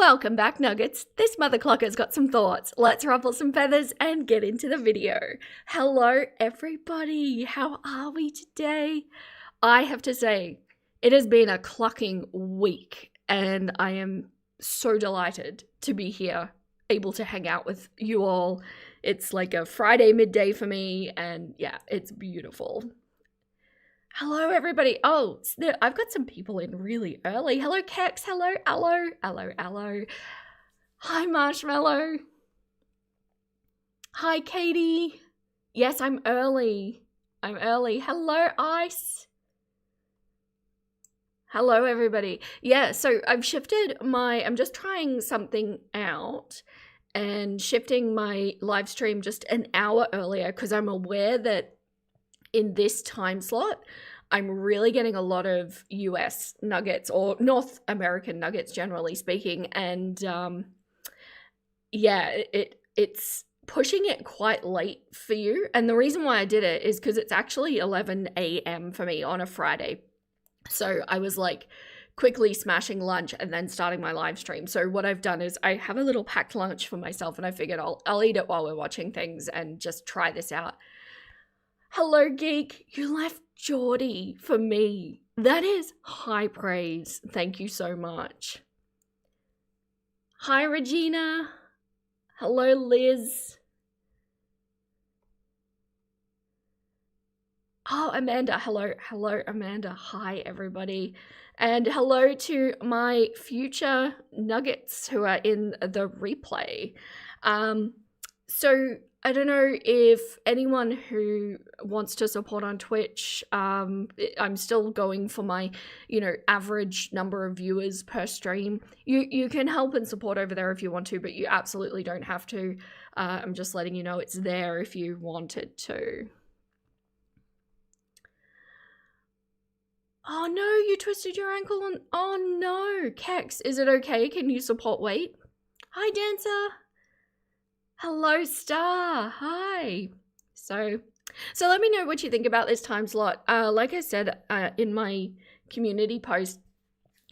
Welcome back, Nuggets. This mother Clucker's got some thoughts. Let's ruffle some feathers and get into the video. Hello, everybody. How are we today? I have to say, it has been a clucking week, and I am so delighted to be here, able to hang out with you all. It's like a Friday midday for me, and yeah, it's beautiful. Hello, everybody. Oh, I've got some people in really early. Hello, Kex. Hello, Allo. Hi, Marshmallow. Hi, Katie. Yes, I'm early. Hello, Ice. Hello, everybody. Yeah, so I'm just trying something out and shifting my live stream just an hour earlier because I'm aware that in this time slot, I'm really getting a lot of US nuggets or North American nuggets, generally speaking. And yeah, it's pushing it quite late for you. And the reason why I did it is because it's actually 11 a.m. for me on a Friday. So I was like quickly smashing lunch and then starting my live stream. So what I've done is I have a little packed lunch for myself, and I figured I'll eat it while we're watching things and just try this out. Hello, Geek. You left Geordie for me. That is high praise. Thank you so much. Hi, Regina. Hello, Liz. Oh, Amanda. Hello, Amanda. Hi, everybody. And hello to my future nuggets who are in the replay. So I don't know if anyone who wants to support on Twitch, I'm still going for my, average number of viewers per stream. You can help and support over there if you want to, but you absolutely don't have to. I'm just letting you know it's there if you wanted to. Oh no, you twisted your ankle oh no. Kex, is it okay? Can you support weight? Hi, Dancer. Hello, Star. Hi. So let me know what you think about this time slot. Like I said in my community post,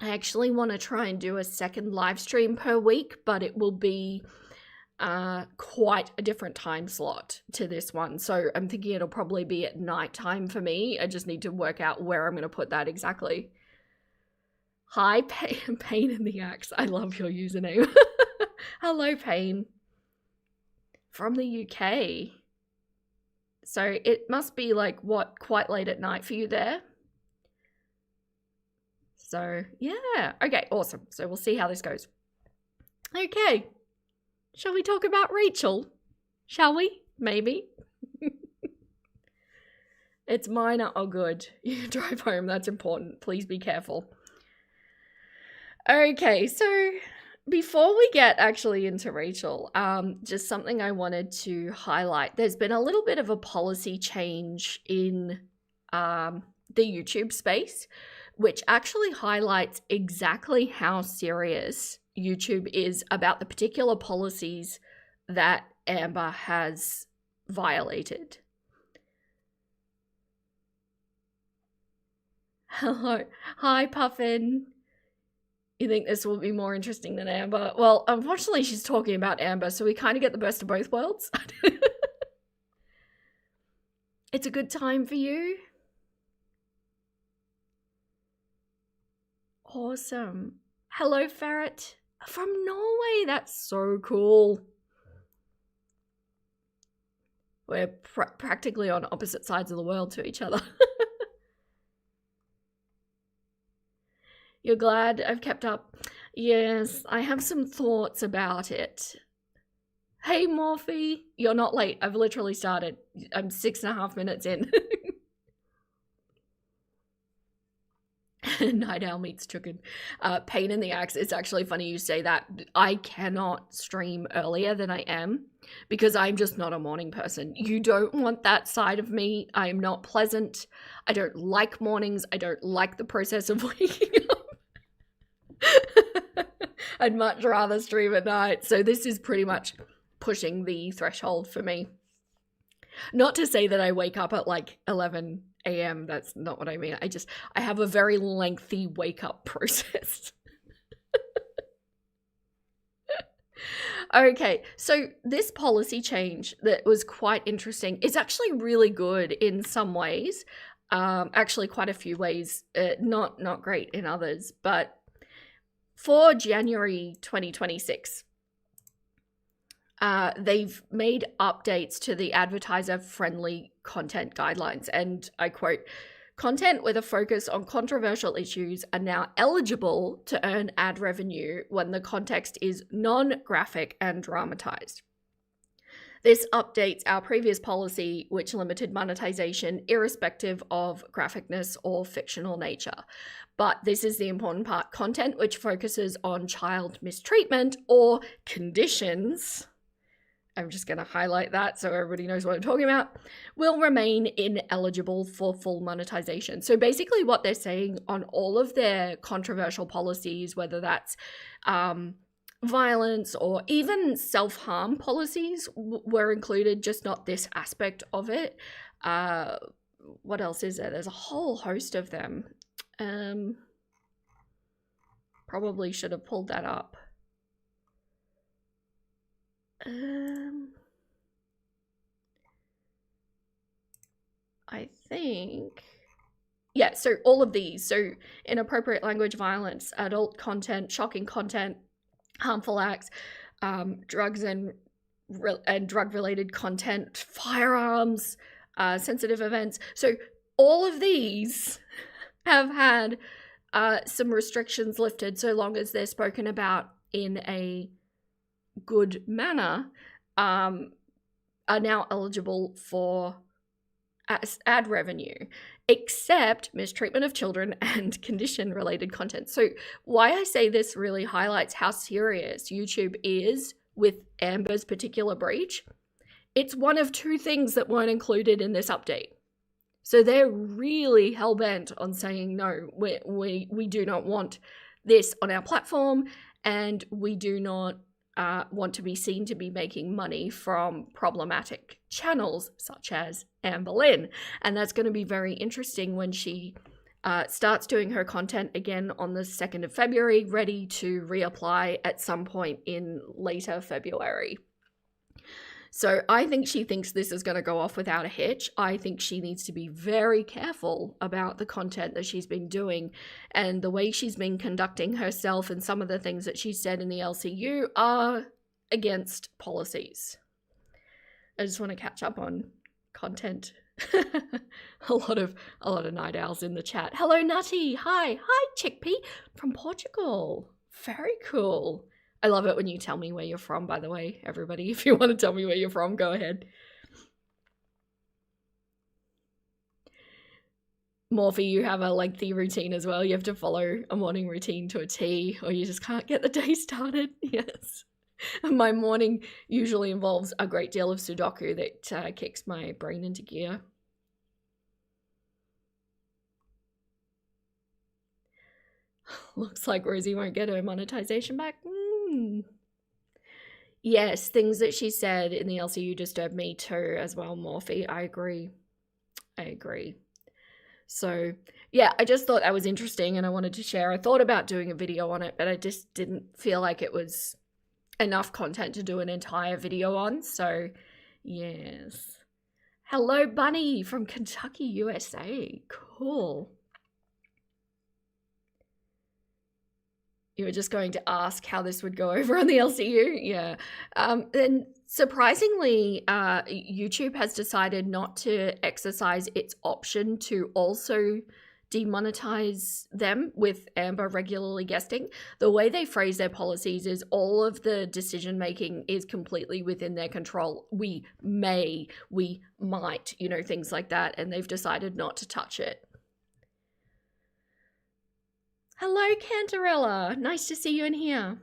I actually want to try and do a second live stream per week, but it will be quite a different time slot to this one. So I'm thinking it'll probably be at nighttime for me. I just need to work out where I'm going to put that exactly. Hi, Pain in the Axe. I love your username. Hello, Pain. From the UK. So it must be like, quite late at night for you there? So, yeah. Okay, awesome. So we'll see how this goes. Okay. Shall we talk about Rachel? Shall we? Maybe. It's minor. Oh, good. You drive home. That's important. Please be careful. Okay, so before we get actually into Rachel, just something I wanted to highlight. There's been a little bit of a policy change in the YouTube space, which actually highlights exactly how serious YouTube is about the particular policies that Amber has violated. Hello. Hi, Puffin. You think this will be more interesting than Amber? Well, unfortunately, she's talking about Amber, so we kind of get the best of both worlds. It's a good time for you? Awesome. Hello, Ferret. From Norway. That's so cool. We're practically on opposite sides of the world to each other. You're glad I've kept up? Yes, I have some thoughts about it. Hey, Morphe. You're not late. I've literally started. I'm 6.5 minutes in. Night Owl meets chicken. Pain in the Axe. It's actually funny you say that. I cannot stream earlier than I am because I'm just not a morning person. You don't want that side of me. I am not pleasant. I don't like mornings. I don't like the process of waking up. I'd much rather stream at night. So this is pretty much pushing the threshold for me. Not to say that I wake up at like 11 a.m. That's not what I mean. I have a very lengthy wake up process. Okay, so this policy change that was quite interesting is actually really good in some ways. Actually, quite a few ways, not great in others. But for January 2026, they've made updates to the advertiser-friendly content guidelines, and I quote, "Content with a focus on controversial issues are now eligible to earn ad revenue when the context is non-graphic and dramatized. This updates our previous policy, which limited monetization irrespective of graphicness or fictional nature. But this is the important part: content which focuses on child mistreatment or conditions," I'm just going to highlight that so everybody knows what I'm talking about, "will remain ineligible for full monetization." So basically what they're saying on all of their controversial policies, whether that's violence or even self-harm policies, were included, just not this aspect of it. What else is there? There's a whole host of them. Probably should have pulled that up. I think, yeah, so all of these. So inappropriate language, violence, adult content, shocking content, harmful acts, drugs and drug-related content, firearms, sensitive events. So all of these have had some restrictions lifted, so long as they're spoken about in a good manner, are now eligible for ad revenue, except mistreatment of children and condition-related content. So why I say this really highlights how serious YouTube is with Amber's particular breach. It's one of two things that weren't included in this update. So they're really hell-bent on saying, no, we do not want this on our platform, and we do not want to be seen to be making money from problematic channels such as Amber Lynn. And that's going to be very interesting when she starts doing her content again on the 2nd of February, ready to reapply at some point in later February. So I think she thinks this is going to go off without a hitch. I think she needs to be very careful about the content that she's been doing, and the way she's been conducting herself, and some of the things that she said in the LCU are against policies. I just want to catch up on content. a lot of night owls in the chat. Hello, Nutty. Hi, Chickpea from Portugal. Very cool. I love it when you tell me where you're from, by the way, everybody. If you want to tell me where you're from, go ahead. Morphe, you have a lengthy routine as well. You have to follow a morning routine to a T, or you just can't get the day started. Yes. My morning usually involves a great deal of Sudoku that kicks my brain into gear. Looks like Rosie won't get her monetization back. Yes, things that she said in the LCU disturbed me too as well, Morphe. I agree. So, yeah, I just thought that was interesting and I wanted to share. I thought about doing a video on it, but I just didn't feel like it was enough content to do an entire video on. So, yes. Hello, Bunny from Kentucky, USA. Cool. You were just going to ask how this would go over on the LCU? Yeah. And surprisingly, YouTube has decided not to exercise its option to also demonetize them with Amber regularly guesting. The way they phrase their policies is all of the decision making is completely within their control. We may, we might, you know, things like that. And they've decided not to touch it. Hello, Cantarella. Nice to see you in here.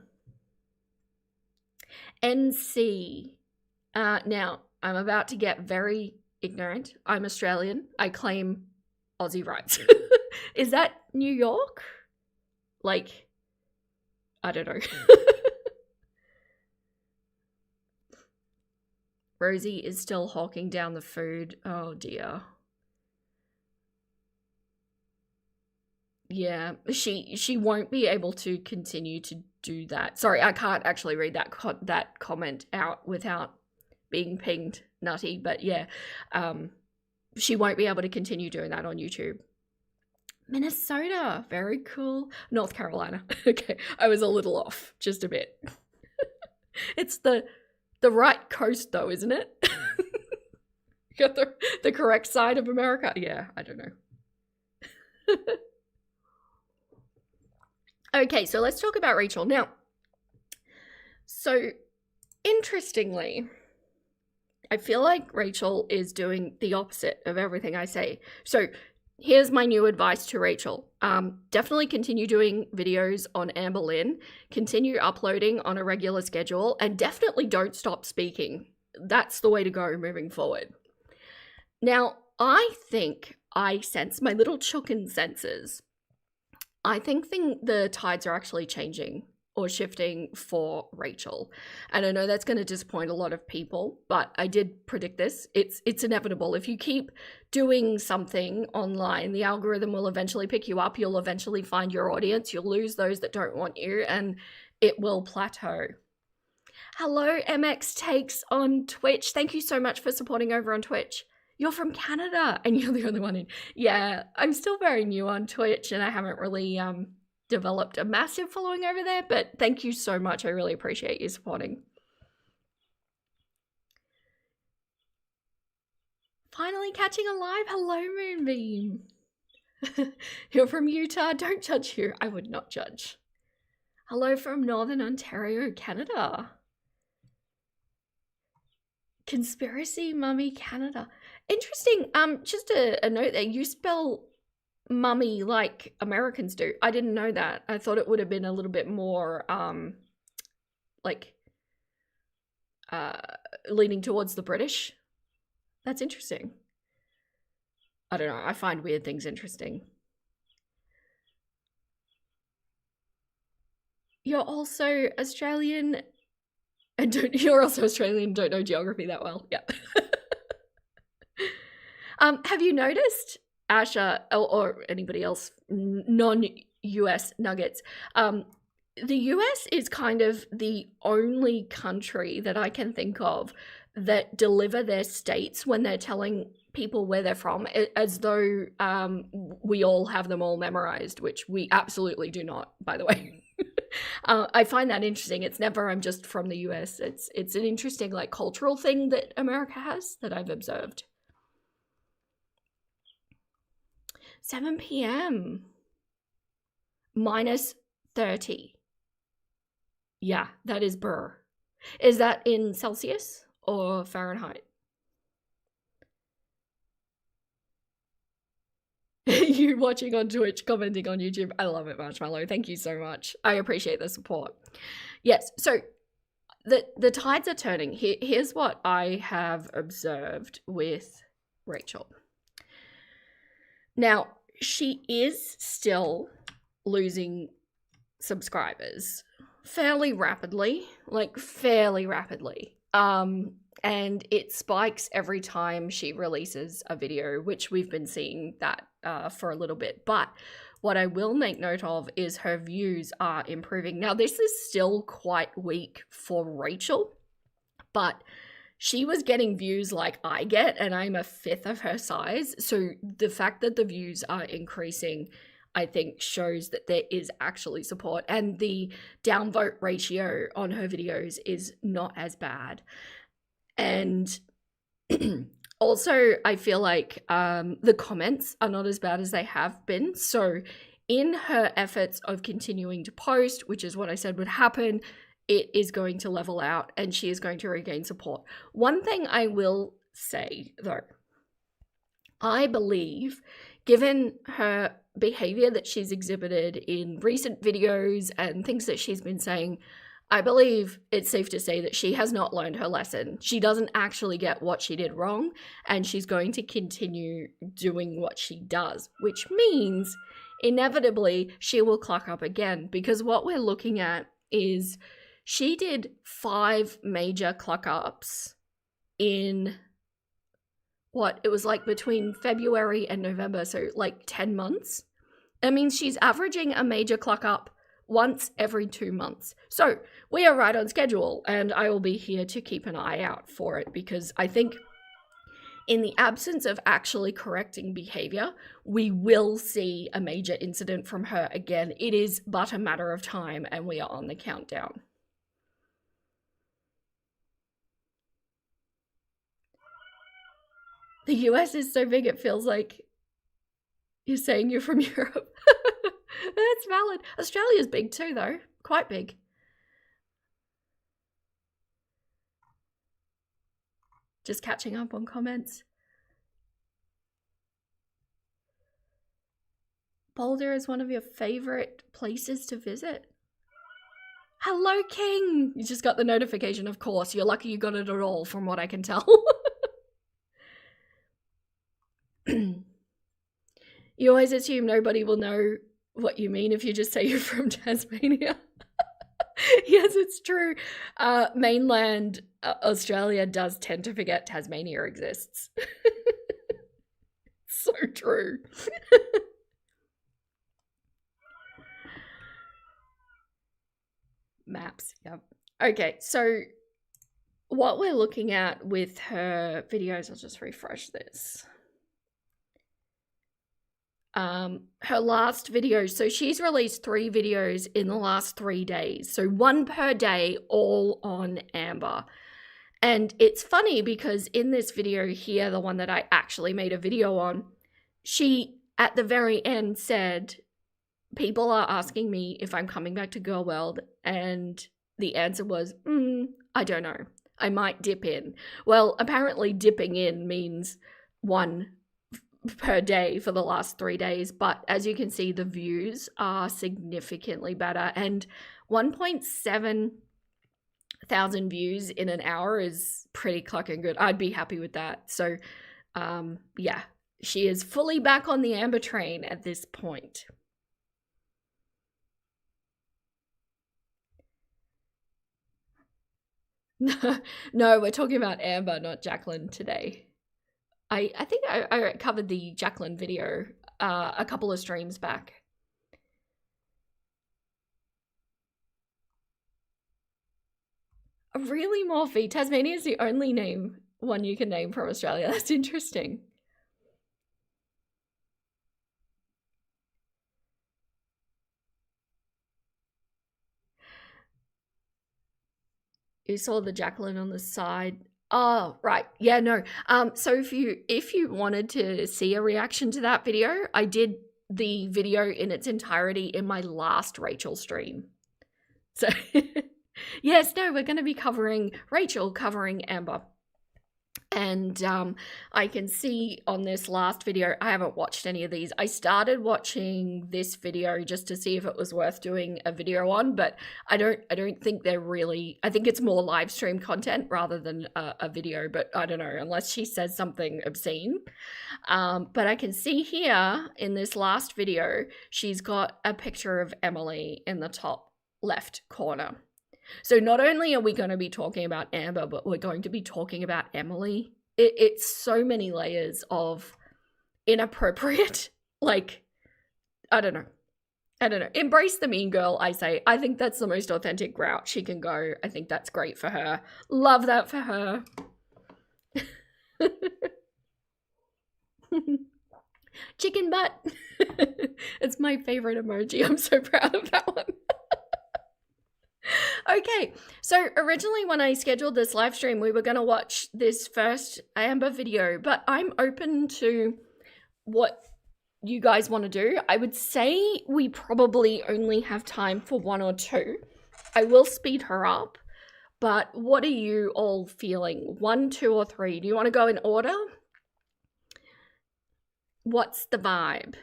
NC. Now, I'm about to get very ignorant. I'm Australian. I claim Aussie rights. Is that New York? Like, I don't know. Rosie is still hawking down the food. Oh, dear. Yeah, she won't be able to continue to do that. Sorry, I can't actually read that comment out without being pinged, Nutty. But yeah, she won't be able to continue doing that on YouTube. Minnesota, very cool. North Carolina. Okay, I was a little off, just a bit. It's the right coast though, isn't it? Got the correct side of America. Yeah, I don't know. Okay, so let's talk about Rachel now. So interestingly, I feel like Rachel is doing the opposite of everything I say. So here's my new advice to Rachel. Definitely continue doing videos on Amber Lynn, continue uploading on a regular schedule, and definitely don't stop speaking. That's the way to go moving forward. Now, I think I sense my little chookin senses. I think the tides are actually changing or shifting for Rachel. And I know that's going to disappoint a lot of people, but I did predict this. It's inevitable. If you keep doing something online, the algorithm will eventually pick you up. You'll eventually find your audience. You'll lose those that don't want you, and it will plateau. Hello, MX Takes on Twitch. Thank you so much for supporting over on Twitch. You're from Canada, and you're the only one in. Yeah, I'm still very new on Twitch, and I haven't really developed a massive following over there, but thank you so much. I really appreciate you supporting. Finally catching a live. Hello, Moonbeam. You're from Utah. Don't judge you. I would not judge. Hello from Northern Ontario, Canada. Conspiracy Mummy Canada. Interesting. Just a note there. You spell mummy like Americans do. I didn't know that. I thought it would have been a little bit more leaning towards the British. That's interesting. I don't know. I find weird things interesting. You're also Australian and you're also Australian, don't know geography that well. Yeah. Have you noticed, Asha, or anybody else, non-US nuggets, the US is kind of the only country that I can think of that deliver their states when they're telling people where they're from, as though we all have them all memorized, which we absolutely do not, by the way. I find that interesting. It's never I'm just from the US. It's an interesting like cultural thing that America has that I've observed. 7 p.m. minus 30. Yeah, that is burr. Is that in Celsius or Fahrenheit? You watching on Twitch, commenting on YouTube. I love it, Marshmallow. Thank you so much. I appreciate the support. Yes, so the tides are turning. Here's what I have observed with Rachel. Now, she is still losing subscribers fairly rapidly, and it spikes every time she releases a video, which we've been seeing that for a little bit. But what I will make note of is her views are improving. Now, this is still quite weak for Rachel, but she was getting views like I get, and I'm a fifth of her size. So the fact that the views are increasing, I think, shows that there is actually support, and the downvote ratio on her videos is not as bad. And also, I feel like the comments are not as bad as they have been. So in her efforts of continuing to post, which is what I said would happen, it is going to level out and she is going to regain support. One thing I will say, though, I believe, given her behavior that she's exhibited in recent videos and things that she's been saying, I believe it's safe to say that she has not learned her lesson. She doesn't actually get what she did wrong, and she's going to continue doing what she does, which means inevitably she will cluck up again, because what we're looking at is she did 5 major cluck ups in what it was like between February and November, so like 10 months. It means she's averaging a major cluck up once every 2 months. So we are right on schedule, and I will be here to keep an eye out for it, because I think in the absence of actually correcting behavior, we will see a major incident from her again. It is but a matter of time, and we are on the countdown. The US is so big it feels like you're saying you're from Europe. That's valid. Australia's big too, though. Quite big. Just catching up on comments. Boulder is one of your favorite places to visit. Hello, King! You just got the notification, of course. You're lucky you got it at all, from what I can tell. You always assume nobody will know what you mean if you just say you're from Tasmania. Yes, it's true. Mainland Australia does tend to forget Tasmania exists. So true. Maps, yep. Okay, so what we're looking at with her videos, I'll just refresh this. Her last video, so she's released 3 videos in the last 3 days. So 1 per day, all on Amber. And it's funny because in this video here, the one that I actually made a video on, she, at the very end, said, people are asking me if I'm coming back to Gorl World, and the answer was, I don't know. I might dip in. Well, apparently dipping in means 1 per day for the last 3 days, but as you can see, the views are significantly better, and 1.7 thousand views in an hour is pretty clucking good. I'd be happy with that. So yeah, she is fully back on the Amber train at this point. No, we're talking about Amber, not Jacqueline today. I think I covered the Jacqueline video a couple of streams back. Really, Morphe? Tasmania is the only one you can name from Australia. That's interesting. You saw the Jacqueline on the side. Oh, right. Yeah, no. So if you wanted to see a reaction to that video, I did the video in its entirety in my last Rachel stream. So yes, no, we're going to be covering Rachel covering Amber. And I can see on this last video, I haven't watched any of these. I started watching this video just to see if it was worth doing a video on, but I don't think they're really, I think it's more live stream content rather than a video, but I don't know, unless she says something obscene. But I can see here in this last video, she's got a picture of Emily in the top left corner. So not only are we going to be talking about Amber, but we're going to be talking about Emily. It's so many layers of inappropriate, like, I don't know. Embrace the mean girl, I say. I think that's the most authentic route she can go. I think that's great for her. Love that for her. Chicken butt. It's my favorite emoji. I'm so proud of that one. Okay, so originally when I scheduled this live stream, we were going to watch this first Amber video, but I'm open to what you guys want to do. I would say we probably only have time for 1 or 2. I will speed her up, but what are you all feeling? 1, 2, or 3? Do you want to go in order? What's the vibe?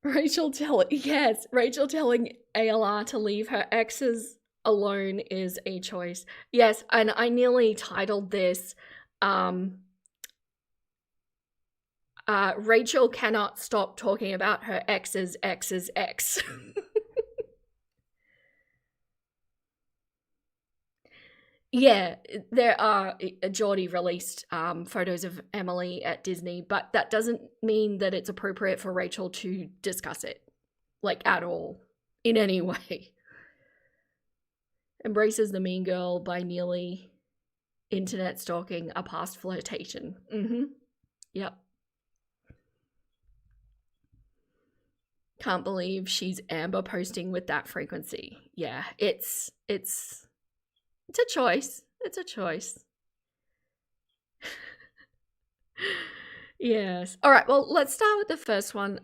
Rachel telling ALR to leave her exes alone is a choice. Yes, and I nearly titled this, Rachel cannot stop talking about her ex's ex. Yeah, there are. Geordie released photos of Emily at Disney, but that doesn't mean that it's appropriate for Rachel to discuss it, like, at all, in any way. Embraces the mean girl by nearly internet stalking a past flirtation. Yep. Can't believe she's Amber posting with that frequency. Yeah, it's a choice. It's a choice. Yes. All right, well, let's start with the first one.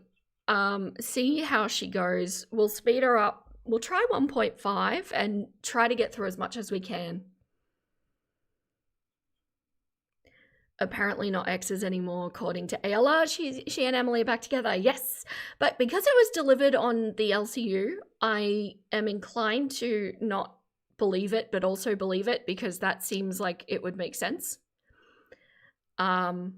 See how she goes. We'll speed her up. We'll try 1.5 and try to get through as much as we can. Apparently not exes anymore, according to ALR. She and Emily are back together, yes. But because it was delivered on the LCU, I am inclined to not believe it, but also believe it, because that seems like it would make sense. It's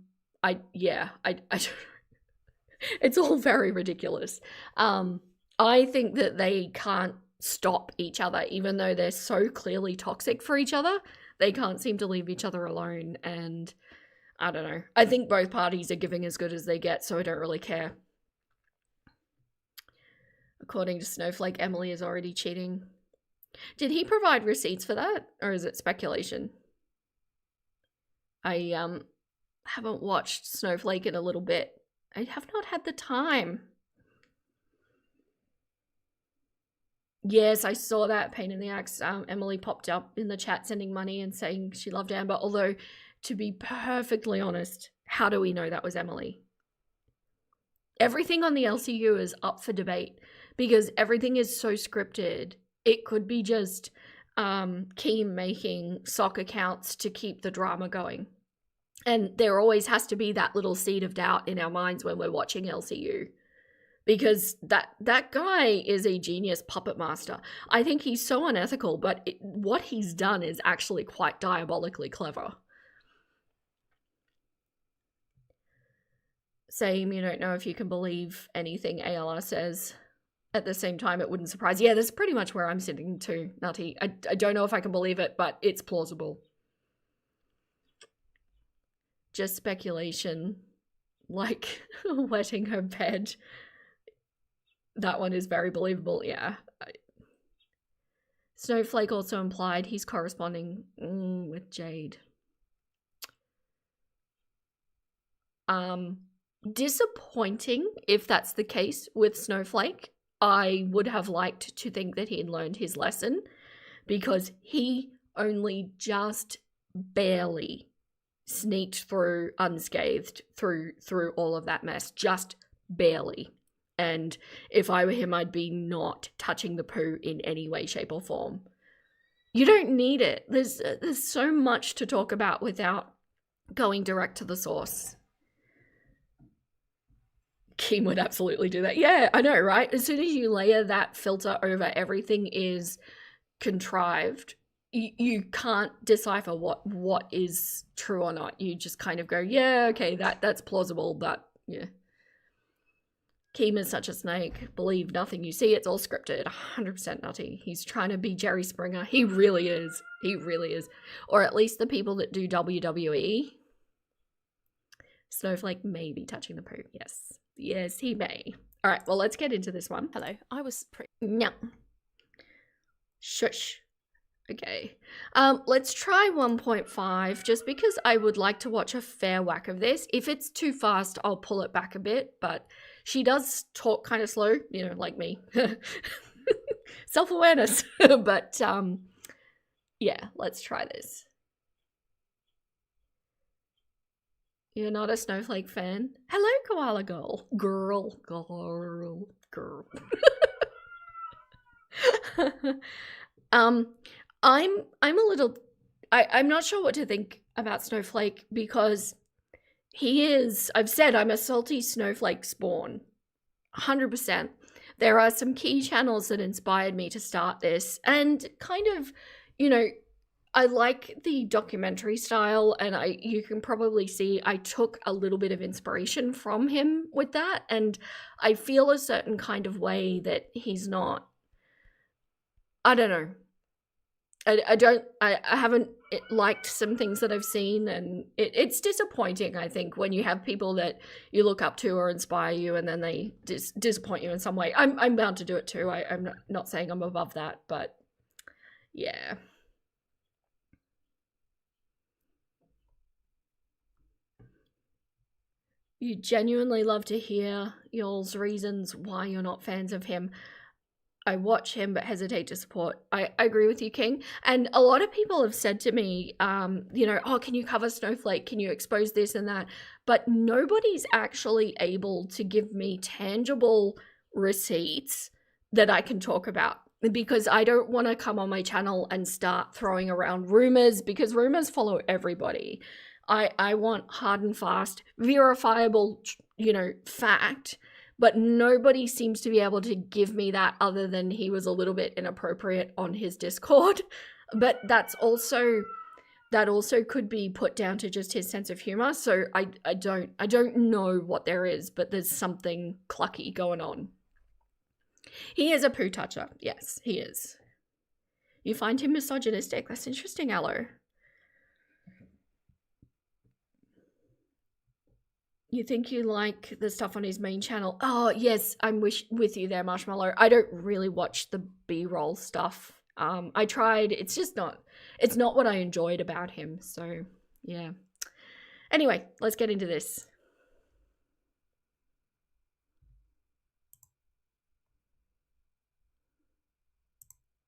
all very ridiculous. I think that they can't stop each other, even though they're so clearly toxic for each other. They can't seem to leave each other alone, and I don't know. I think both parties are giving as good as they get, so I don't really care. According to Snowflake, Emily is already cheating. Did he provide receipts for that, or is it speculation? I haven't watched Snowflake in a little bit. I have not had the time. Yes, I saw that, pain in the axe. Emily popped up in the chat sending money and saying she loved Amber, although, to be perfectly honest, how do we know that was Emily? Everything on the LCU is up for debate because everything is so scripted. It could be just Keem making sock accounts to keep the drama going. And there always has to be that little seed of doubt in our minds when we're watching LCU. Because that guy is a genius puppet master. I think he's so unethical, but what he's done is actually quite diabolically clever. Same, you don't know if you can believe anything ALR says. At the same time, it wouldn't surprise. Yeah, that's pretty much where I'm sitting too, Nutty. I don't know if I can believe it, but it's plausible. Just speculation. Like, wetting her bed. That one is very believable, yeah. Snowflake also implied he's corresponding with Jade. Disappointing if that's the case with Snowflake. I would have liked to think that he had learned his lesson, because he only just barely sneaked through unscathed through all of that mess. Just barely. And if I were him, I'd be not touching the poo in any way, shape, or form. You don't need it. There's so much to talk about without going direct to the source. Keem would absolutely do that. Yeah, I know, right? As soon as you layer that filter over everything is contrived, you can't decipher what is true or not. You just kind of go, yeah, okay, that's plausible, but yeah. Keem is such a snake. Believe nothing you see. It's all scripted. 100% Nutty. He's trying to be Jerry Springer. He really is. He really is. Or at least the people that do WWE. Snowflake may be touching the poo. Yes. Yes, he may. All right, well, let's get into this one. Hello. I was No. Shush. Okay. Let's try 1.5, just because I would like to watch a fair whack of this. If it's too fast, I'll pull it back a bit, but she does talk kind of slow, you know, like me. Self-awareness. But, yeah, let's try this. You're not a Snowflake fan? Hello, Koala Girl. Girl. I'm a little, I'm not sure what to think about Snowflake, because he is, I've said I'm a salty Snowflake spawn. 100%. There are some key channels that inspired me to start this, and kind of, you know, I like the documentary style, and you can probably see I took a little bit of inspiration from him with that, and I feel a certain kind of way that he's not, I don't know. I haven't liked some things that I've seen, and it's disappointing, I think, when you have people that you look up to or inspire you and then they disappoint you in some way. I'm bound to do it too. I'm not saying I'm above that, but yeah. You genuinely love to hear y'all's reasons why you're not fans of him. I watch him but hesitate to support. I agree with you, King. And a lot of people have said to me, you know, oh, can you cover Snowflake? Can you expose this and that? But nobody's actually able to give me tangible receipts that I can talk about, because I don't want to come on my channel and start throwing around rumors, because rumors follow everybody. I want hard and fast, verifiable, you know, fact. But nobody seems to be able to give me that, other than he was a little bit inappropriate on his Discord. But that also could be put down to just his sense of humor. So I don't know what there is, but there's something clucky going on. He is a poo toucher. Yes, he is. You find him misogynistic. That's interesting, Aloe. You think you like the stuff on his main channel? Oh, yes, I'm with you there, Marshmallow. I don't really watch the B-roll stuff. I tried. It's just not what I enjoyed about him. So, yeah. Anyway, let's get into this.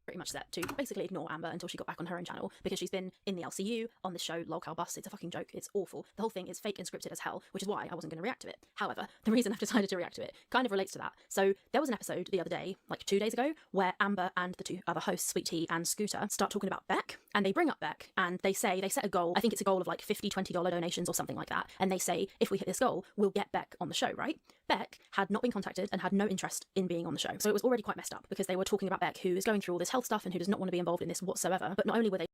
Pretty much set to basically ignore Amber until she got back on her own channel, because she's been in the LCU, on this show, Lolcow Bus. It's a fucking joke. It's awful. The whole thing is fake and scripted as hell, which is why I wasn't going to react to it. However, the reason I've decided to react to it kind of relates to that. So there was an episode the other day, like 2 days ago, where Amber and the two other hosts, Sweet Tea and Scooter, start talking about Beck, and they bring up Beck, and they say, they set a goal, I think it's a goal of like $50, $20 donations or something like that, and they say, if we hit this goal, we'll get Beck on the show, right? Beck had not been contacted and had no interest in being on the show. So it was already quite messed up, because they were talking about Beck, who is going through all this health stuff and who does not want to be involved in this whatsoever. But not only were they...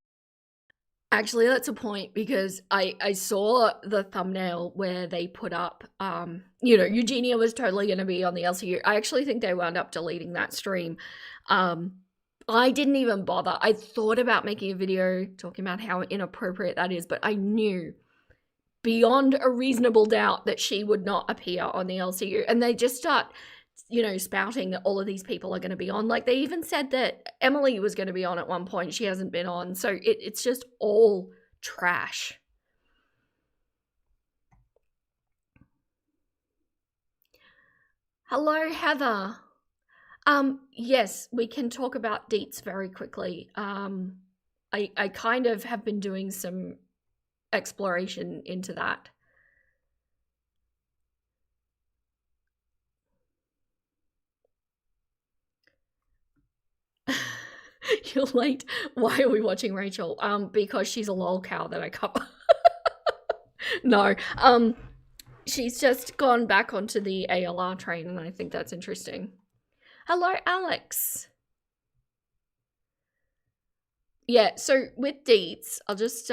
Actually, that's a point, because I saw the thumbnail where they put up, you know, Eugenia was totally going to be on the LCU. I actually think they wound up deleting that stream. I didn't even bother. I thought about making a video talking about how inappropriate that is, but I knew beyond a reasonable doubt that she would not appear on the LCU. And they just start, you know, spouting that all of these people are going to be on. Like, they even said that Emily was going to be on at one point. She hasn't been on. So it's just all trash. Hello, Heather. Yes, we can talk about Deets very quickly. I kind of have been doing some exploration into that. You're late. Why are we watching Rachel? Because she's a lol cow that I cover. No, she's just gone back onto the ALR train, and I think that's interesting. Hello, Alex. Yeah, so with Deets, I'll just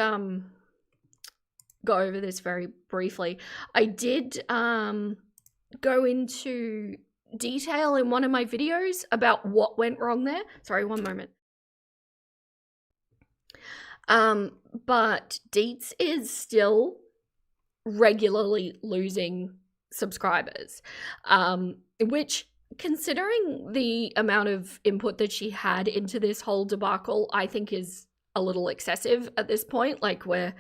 go over this very briefly. I did go into detail in one of my videos about what went wrong there. Sorry, one moment. But Deets is still regularly losing subscribers, which, considering the amount of input that she had into this whole debacle, I think is a little excessive at this point. Like, we're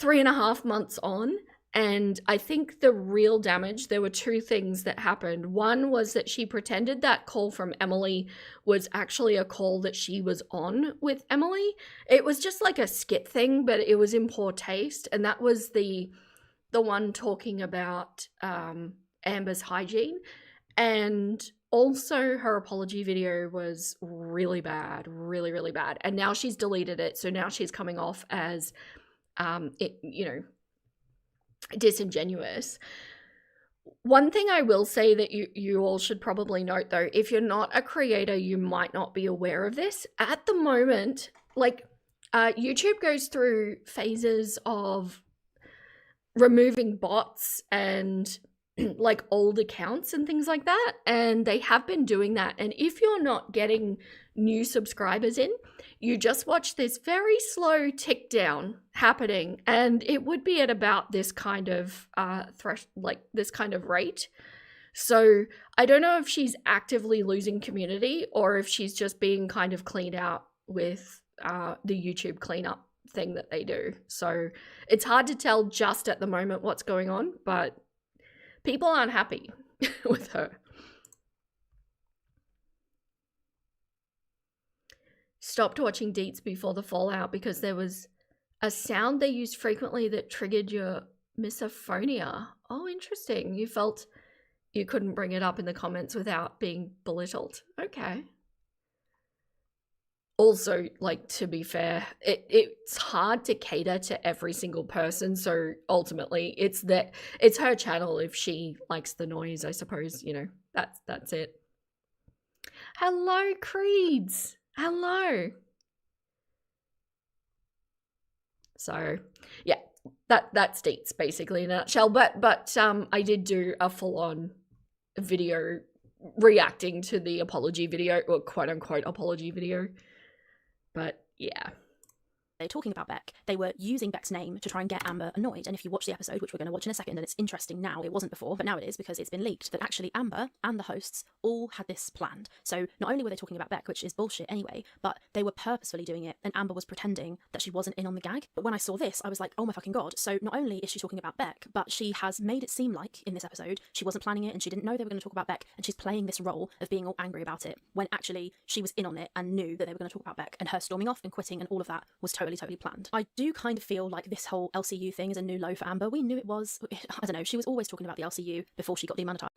3.5 months on, and I think the real damage, there were two things that happened. One was that she pretended that call from Emily was actually a call that she was on with Emily. It was just like a skit thing, but it was in poor taste. And that was the one talking about Amber's hygiene. And also her apology video was really bad, really, really bad. And now she's deleted it. So now she's coming off as, you know, disingenuous. One thing I will say that you all should probably note, though, if you're not a creator, you might not be aware of this. At the moment, like, YouTube goes through phases of removing bots and like old accounts and things like that, and they have been doing that. And if you're not getting new subscribers in, you just watch this very slow tick down happening, and it would be at about this kind of this kind of rate. So I don't know if she's actively losing community or if she's just being kind of cleaned out with the YouTube cleanup thing that they do. So it's hard to tell just at the moment what's going on, but people aren't happy with her. Stopped watching Deets before the fallout because there was a sound they used frequently that triggered your misophonia. Oh, interesting. You felt you couldn't bring it up in the comments without being belittled. Okay. Also, like, to be fair, it's hard to cater to every single person, so ultimately it's her channel. If she likes the noise, I suppose, you know, that's it. Hello, Creeds. Hello. So yeah, that's Deets basically in a nutshell. But I did do a full-on video reacting to the apology video, or quote unquote apology video. But yeah. They're talking about Beck. They were using Beck's name to try and get Amber annoyed. And if you watch the episode, which we're going to watch in a second, and it's interesting now, it wasn't before, but now it is because it's been leaked that actually Amber and the hosts all had this planned. So not only were they talking about Beck, which is bullshit anyway, but they were purposefully doing it, and Amber was pretending that she wasn't in on the gag. But when I saw this, I was like, oh my fucking god. So not only is she talking about Beck, but she has made it seem like in this episode she wasn't planning it and she didn't know they were going to talk about Beck, and she's playing this role of being all angry about it when actually she was in on it and knew that they were going to talk about Beck, and her storming off and quitting and all of that was totally planned. I do kind of feel like this whole LCU thing is a new low for Amber. We knew it was. I don't know. She was always talking about the LCU before she got demonetized.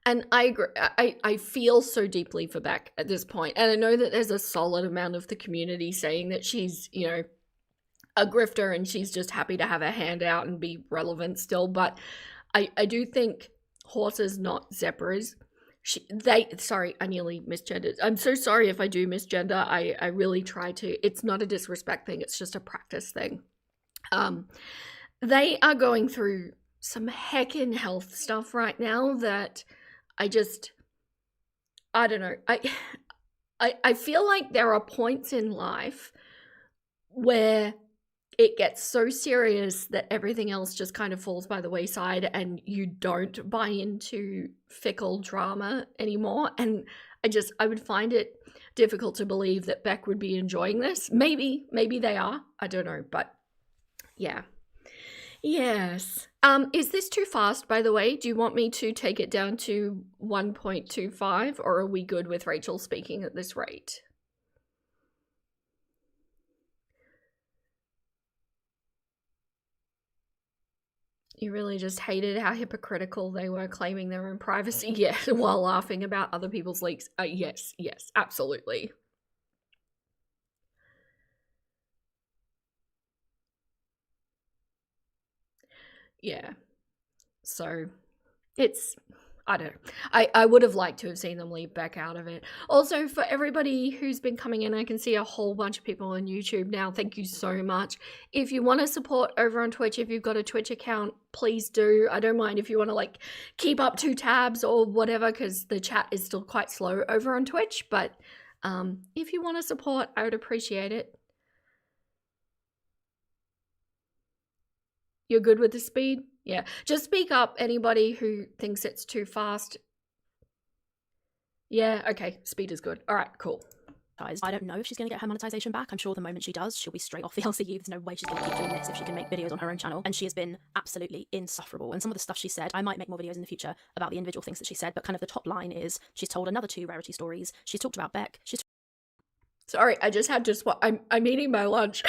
And I agree. I feel so deeply for Beck at this point. And I know that there's a solid amount of the community saying that she's, you know, a grifter and she's just happy to have a hand out and be relevant still. But I do think horses, not zebras. Sorry, I nearly misgendered. I'm so sorry if I do misgender. I really try to. It's not a disrespect thing. It's just a practice thing. They are going through some heckin' health stuff right now that I don't know. I feel like there are points in life where it gets so serious that everything else just kind of falls by the wayside and you don't buy into fickle drama anymore. And I would find it difficult to believe that Beck would be enjoying this. Maybe they are. I don't know, but yeah. Yes. Is this too fast, by the way? Do you want me to take it down to 1.25, or are we good with Rachel speaking at this rate? You really just hated how hypocritical they were claiming their own privacy, yeah, while laughing about other people's leaks. Yes, absolutely. Yeah. So, I don't know. I would have liked to have seen them leave Beck out of it. Also, for everybody who's been coming in, I can see a whole bunch of people on YouTube now. Thank you so much. If you want to support over on Twitch, if you've got a Twitch account, please do. I don't mind if you want to like keep up 2 tabs or whatever, because the chat is still quite slow over on Twitch. But if you want to support, I would appreciate it. You're good with the speed? Yeah. Just speak up, anybody who thinks it's too fast. Yeah, okay. Speed is good. All right, cool. I don't know if she's going to get her monetization back. I'm sure the moment she does, she'll be straight off the LCU. There's no way she's going to keep doing this if she can make videos on her own channel. And she has been absolutely insufferable. And some of the stuff she said, I might make more videos in the future about the individual things that she said, but kind of the top line is she's told another 2 rarity stories. She's talked about Beck. Sorry, I just had to swap. I'm eating my lunch.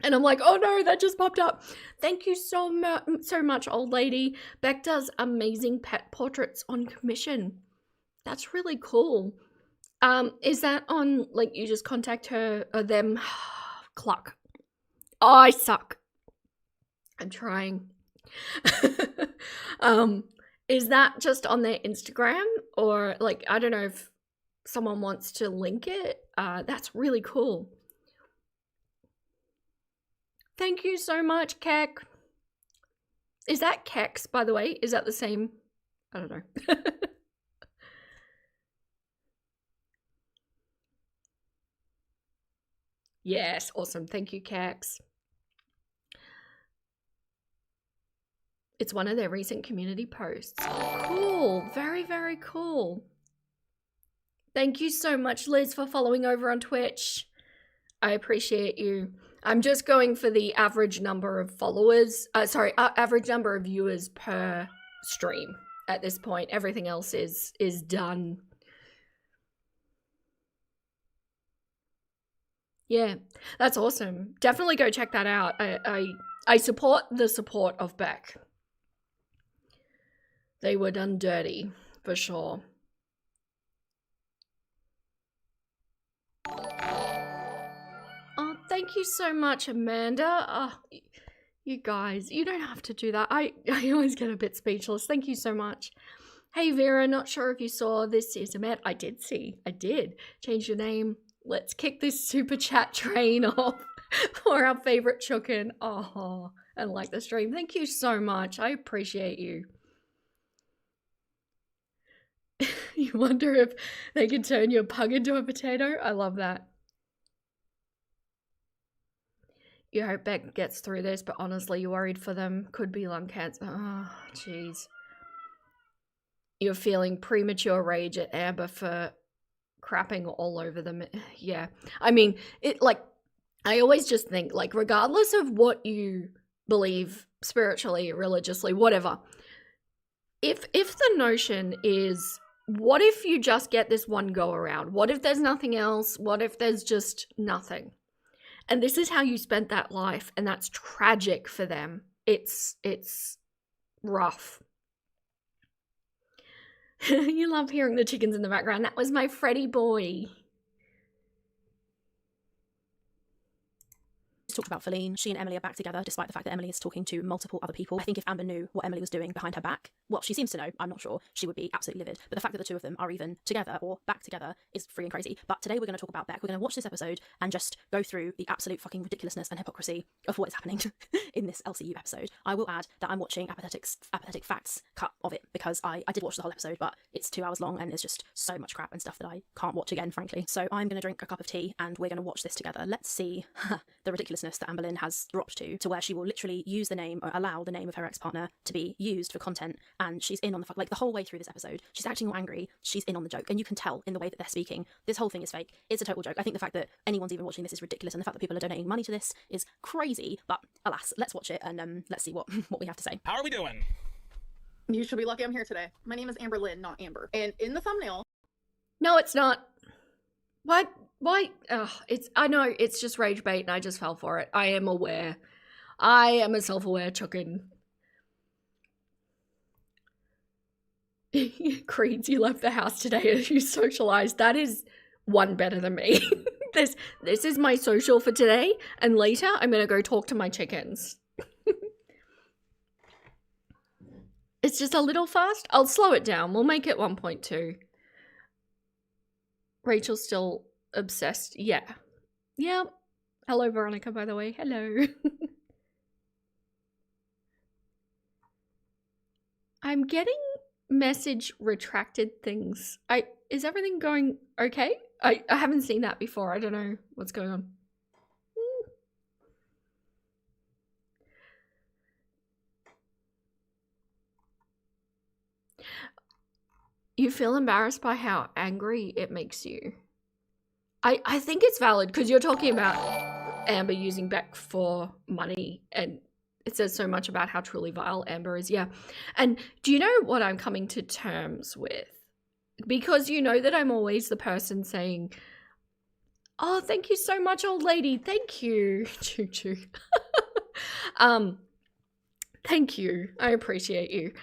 And I'm like, oh no, that just popped up. Thank you so much, old lady. Beck does amazing pet portraits on commission. That's really cool. Is that on, like, you just contact her or them? Cluck. Oh, I suck. I'm trying. Is that just on their Instagram? Or, like, I don't know if someone wants to link it. That's really cool. Thank you so much, Keck. Is that Kex, by the way? Is that the same? I don't know. Yes, awesome. Thank you, Kex. It's one of their recent community posts. Cool. Very, very cool. Thank you so much, Liz, for following over on Twitch. I appreciate you. I'm just going for the average number of followers. Average number of viewers per stream at this point. Everything else is done. Yeah, that's awesome. Definitely go check that out. I support the support of Beck. They were done dirty, for sure. Oh, thank you so much, Amanda. Oh, you guys, you don't have to do that. I always get a bit speechless. Thank you so much. Hey, Vera, not sure if you saw this is Amet. I did see. I did. Change your name. Let's kick this super chat train off for our favorite Chukin. Oh, and like the stream. Thank you so much. I appreciate you. You wonder if they can turn your pug into a potato? I love that. You hope Beck gets through this, but honestly, you're worried for them. Could be lung cancer. Oh, jeez. You're feeling premature rage at Amber for crapping all over them. Yeah. I mean, I always just think, like, regardless of what you believe spiritually, religiously, whatever, if the notion is, what if you just get this one go around? What if there's nothing else? What if there's just nothing? And this is how you spent that life, and that's tragic for them. It's rough. You love hearing the chickens in the background. That was my Freddy boy. Talked about Feline. She and Emily are back together, despite the fact that Emily is talking to multiple other people. I think if Amber knew what Emily was doing behind her back, well, she seems to know, I'm not sure, she would be absolutely livid. But the fact that the two of them are even together or back together is freaking crazy. But today we're going to talk about Beck. We're going to watch this episode and just go through the absolute fucking ridiculousness and hypocrisy of what is happening in this LCU episode. I will add that I'm watching Apathetic Facts cut of it, because I did watch the whole episode, but it's 2 hours long and there's just so much crap and stuff that I can't watch again, frankly. So I'm going to drink a cup of tea and we're going to watch this together. Let's see the ridiculousness that Amber Lynn has dropped to where she will literally use the name, or allow the name of her ex-partner to be used for content, and she's in on the like the whole way through this episode. She's acting all angry, she's in on the joke, and you can tell in the way that they're speaking. This whole thing is fake. It's a total joke. I think the fact that anyone's even watching this is ridiculous, and the fact that people are donating money to this is crazy, but alas, let's watch it and let's see what we have to say. How are we doing? You should be lucky I'm here today. My name is Amber Lynn, not Amber. And in the thumbnail... No, it's not. What? Why? I know, it's just rage bait and I just fell for it. I am aware. I am a self-aware Chukin. Creeds, you left the house today as you socialized. That is one better than me. This is my social for today, and later I'm gonna go talk to my chickens. It's just a little fast. I'll slow it down. We'll make it 1.2. Rachel's still obsessed. Yeah. Yeah. Hello, Veronica, by the way. Hello. I'm getting message retracted things. Is everything going okay? I haven't seen that before. I don't know what's going on. You feel embarrassed by how angry it makes you. I think it's valid, because you're talking about Amber using Beck for money, and it says so much about how truly vile Amber is. Yeah. And do you know what I'm coming to terms with? Because you know that I'm always the person saying, oh, thank you so much, old lady. Thank you. Choo choo. Thank you. I appreciate you.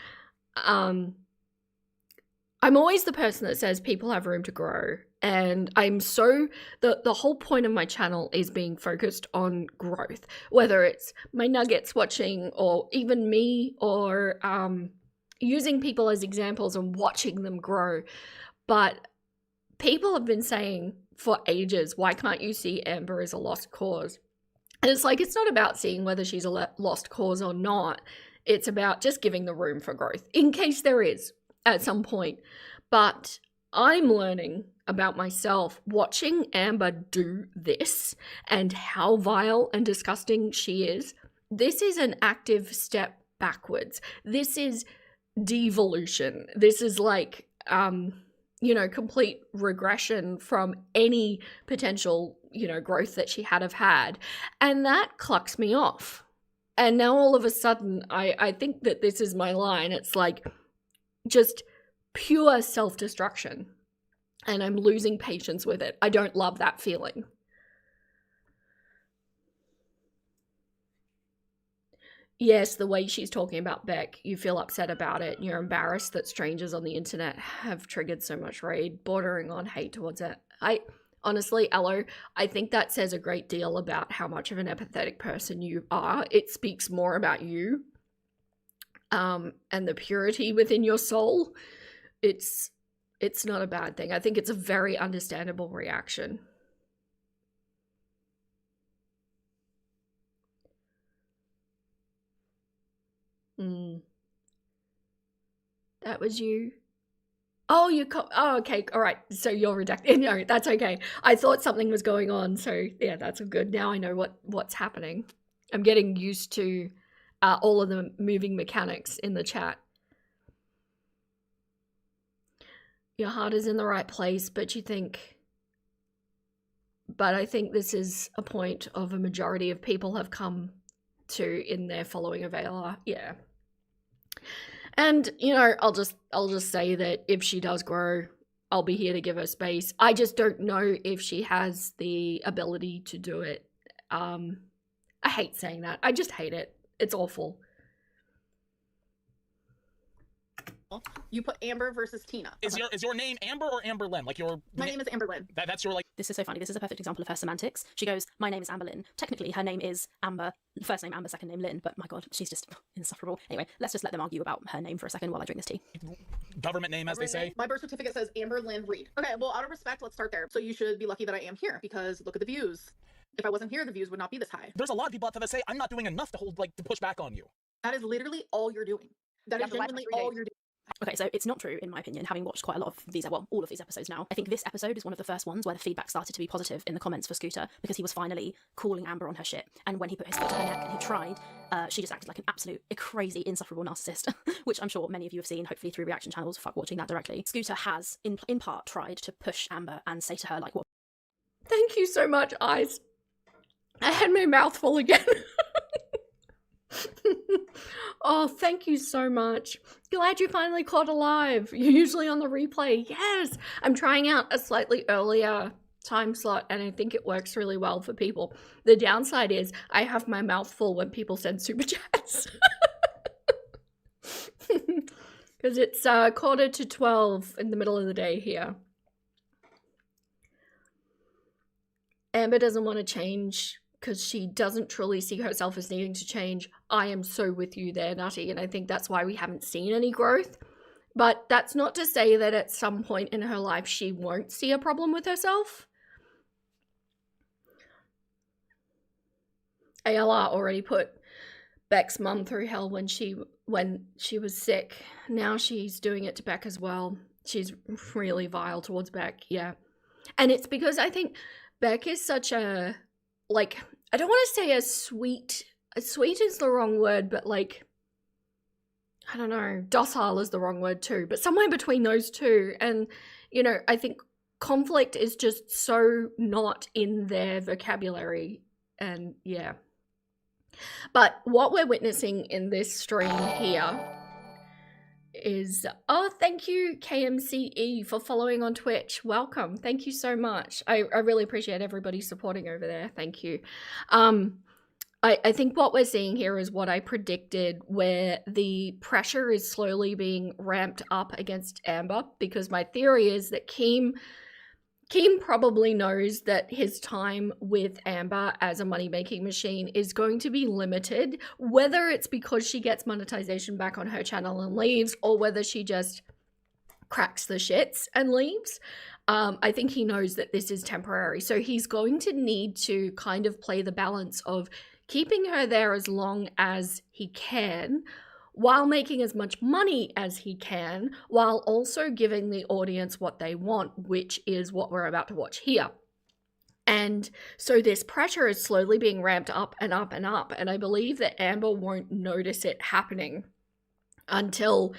I'm always the person that says people have room to grow. And I'm so, the whole point of my channel is being focused on growth, whether it's my nuggets watching, or even me, or using people as examples and watching them grow. But people have been saying for ages, why can't you see Amber as a lost cause? And it's like, it's not about seeing whether she's a lost cause or not. It's about just giving the room for growth, in case there is at some point. But I'm learning about myself watching Amber do this and how vile and disgusting she is. This is an active step backwards. This is devolution. This is like, complete regression from any potential, growth that she had. And that clucks me off. And now all of a sudden, I think that this is my line. It's like just pure self-destruction. And I'm losing patience with it. I don't love that feeling. Yes, the way she's talking about Beck, you feel upset about it. You're embarrassed that strangers on the internet have triggered so much rage, bordering on hate towards it. Honestly, Aloe, I think that says a great deal about how much of an empathetic person you are. It speaks more about you and the purity within your soul. It's not a bad thing. I think it's a very understandable reaction. That was you. Oh, okay. All right. So you're redacted. No, that's okay. I thought something was going on. So yeah, that's all good. Now I know what's happening. I'm getting used to all of the moving mechanics in the chat. Your heart is in the right place, but I think this is a point of a majority of people have come to in their following of Ayla. Yeah. And, I'll just say that if she does grow, I'll be here to give her space. I just don't know if she has the ability to do it. I hate saying that. I just hate it. It's awful. You put Amber versus Tina. Is your name Amber or Amber Lynn? Like my name is Amber Lynn. That's your like. This is so funny. This is a perfect example of her semantics. She goes, my name is Amber Lynn. Technically, her name is Amber. First name Amber, second name Lynn. But my God, she's just insufferable. Anyway, let's just let them argue about her name for a second while I drink this tea. Government name, as they say. My birth certificate says Amber Lynn Reed. Okay, well, out of respect, let's start there. So you should be lucky that I am here because look at the views. If I wasn't here, the views would not be this high. There's a lot of people out there that say I'm not doing enough to push back on you. That is literally all you're doing. That is genuinely all you're doing. Okay, so it's not true, in my opinion, having watched quite a lot of these, well, all of these episodes now. I think this episode is one of the first ones where the feedback started to be positive in the comments for Scooter, because he was finally calling Amber on her shit. And when he put his foot to her neck and he tried, she just acted like an absolute crazy, insufferable narcissist, which I'm sure many of you have seen, hopefully through reaction channels, fuck watching that directly. Scooter has, in part, tried to push Amber and say to her, like, what? Thank you so much, Eyes. I had my mouth full again. Oh, thank you so much. Glad you finally caught alive. You're usually on the replay. Yes, I'm trying out a slightly earlier time slot and I think it works really well for people. The downside is I have my mouth full when people send super chats. Because it's 11:45 in the middle of the day here. Amber doesn't want to change because she doesn't truly see herself as needing to change. I am so with you there, Nutty, and I think that's why we haven't seen any growth. But that's not to say that at some point in her life she won't see a problem with herself. ALR already put Beck's mum through hell when she was sick. Now she's doing it to Beck as well. She's really vile towards Beck, yeah. And it's because I think Beck is such a, like, I don't want to say sweet is the wrong word, but like, I don't know, docile is the wrong word too, but somewhere between those two. And, I think conflict is just so not in their vocabulary. And yeah. But what we're witnessing in this stream here is, oh, thank you, KMCE, for following on Twitch. Welcome. Thank you so much. I really appreciate everybody supporting over there. Thank you. I think what we're seeing here is what I predicted, where the pressure is slowly being ramped up against Amber, because my theory is that Keem probably knows that his time with Amber as a money-making machine is going to be limited, whether it's because she gets monetization back on her channel and leaves, or whether she just cracks the shits and leaves. I think he knows that this is temporary. So he's going to need to kind of play the balance of keeping her there as long as he can, while making as much money as he can, while also giving the audience what they want, which is what we're about to watch here. And so this pressure is slowly being ramped up and up and up. And I believe that Amber won't notice it happening until,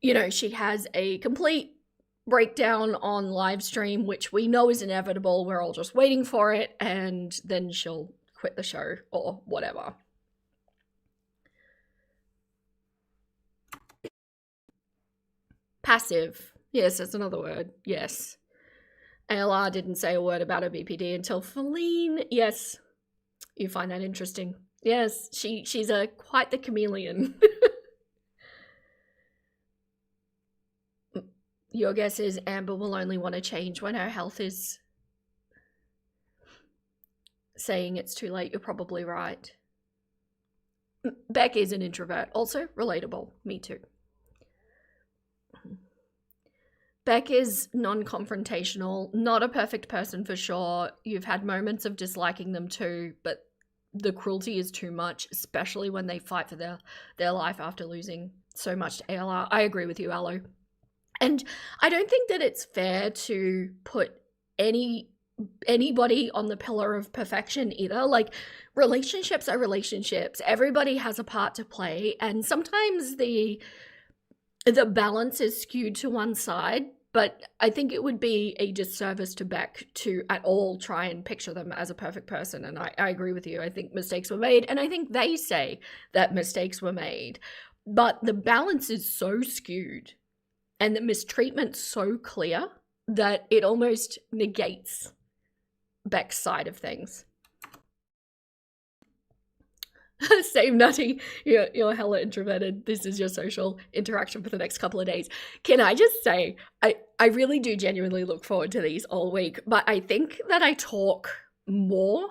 you know, she has a complete breakdown on live stream, which we know is inevitable. We're all just waiting for it. And then she'll quit the show or whatever. Passive. Yes, that's another word. Yes. ALR didn't say a word about her BPD until Feline. Yes. You find that interesting. Yes, she's quite the chameleon. Your guess is Amber will only want to change when her health is saying it's too late. You're probably right. Beck is an introvert. Also relatable. Me too. Beck is non-confrontational, not a perfect person for sure. You've had moments of disliking them too, but the cruelty is too much, especially when they fight for their life after losing so much to ALR. I agree with you, Aloe. And I don't think that it's fair to put anybody on the pillar of perfection either. Like, relationships are relationships. Everybody has a part to play, and sometimes the balance is skewed to one side, but I think it would be a disservice to Beck to at all try and picture them as a perfect person. And I agree with you. I think mistakes were made, and I think they say that mistakes were made. But the balance is so skewed and the mistreatment so clear that it almost negates Beck's side of things. Same, Nutty. You're hella introverted. This is your social interaction for the next couple of days. Can I just say, I really do genuinely look forward to these all week, but I think that I talk more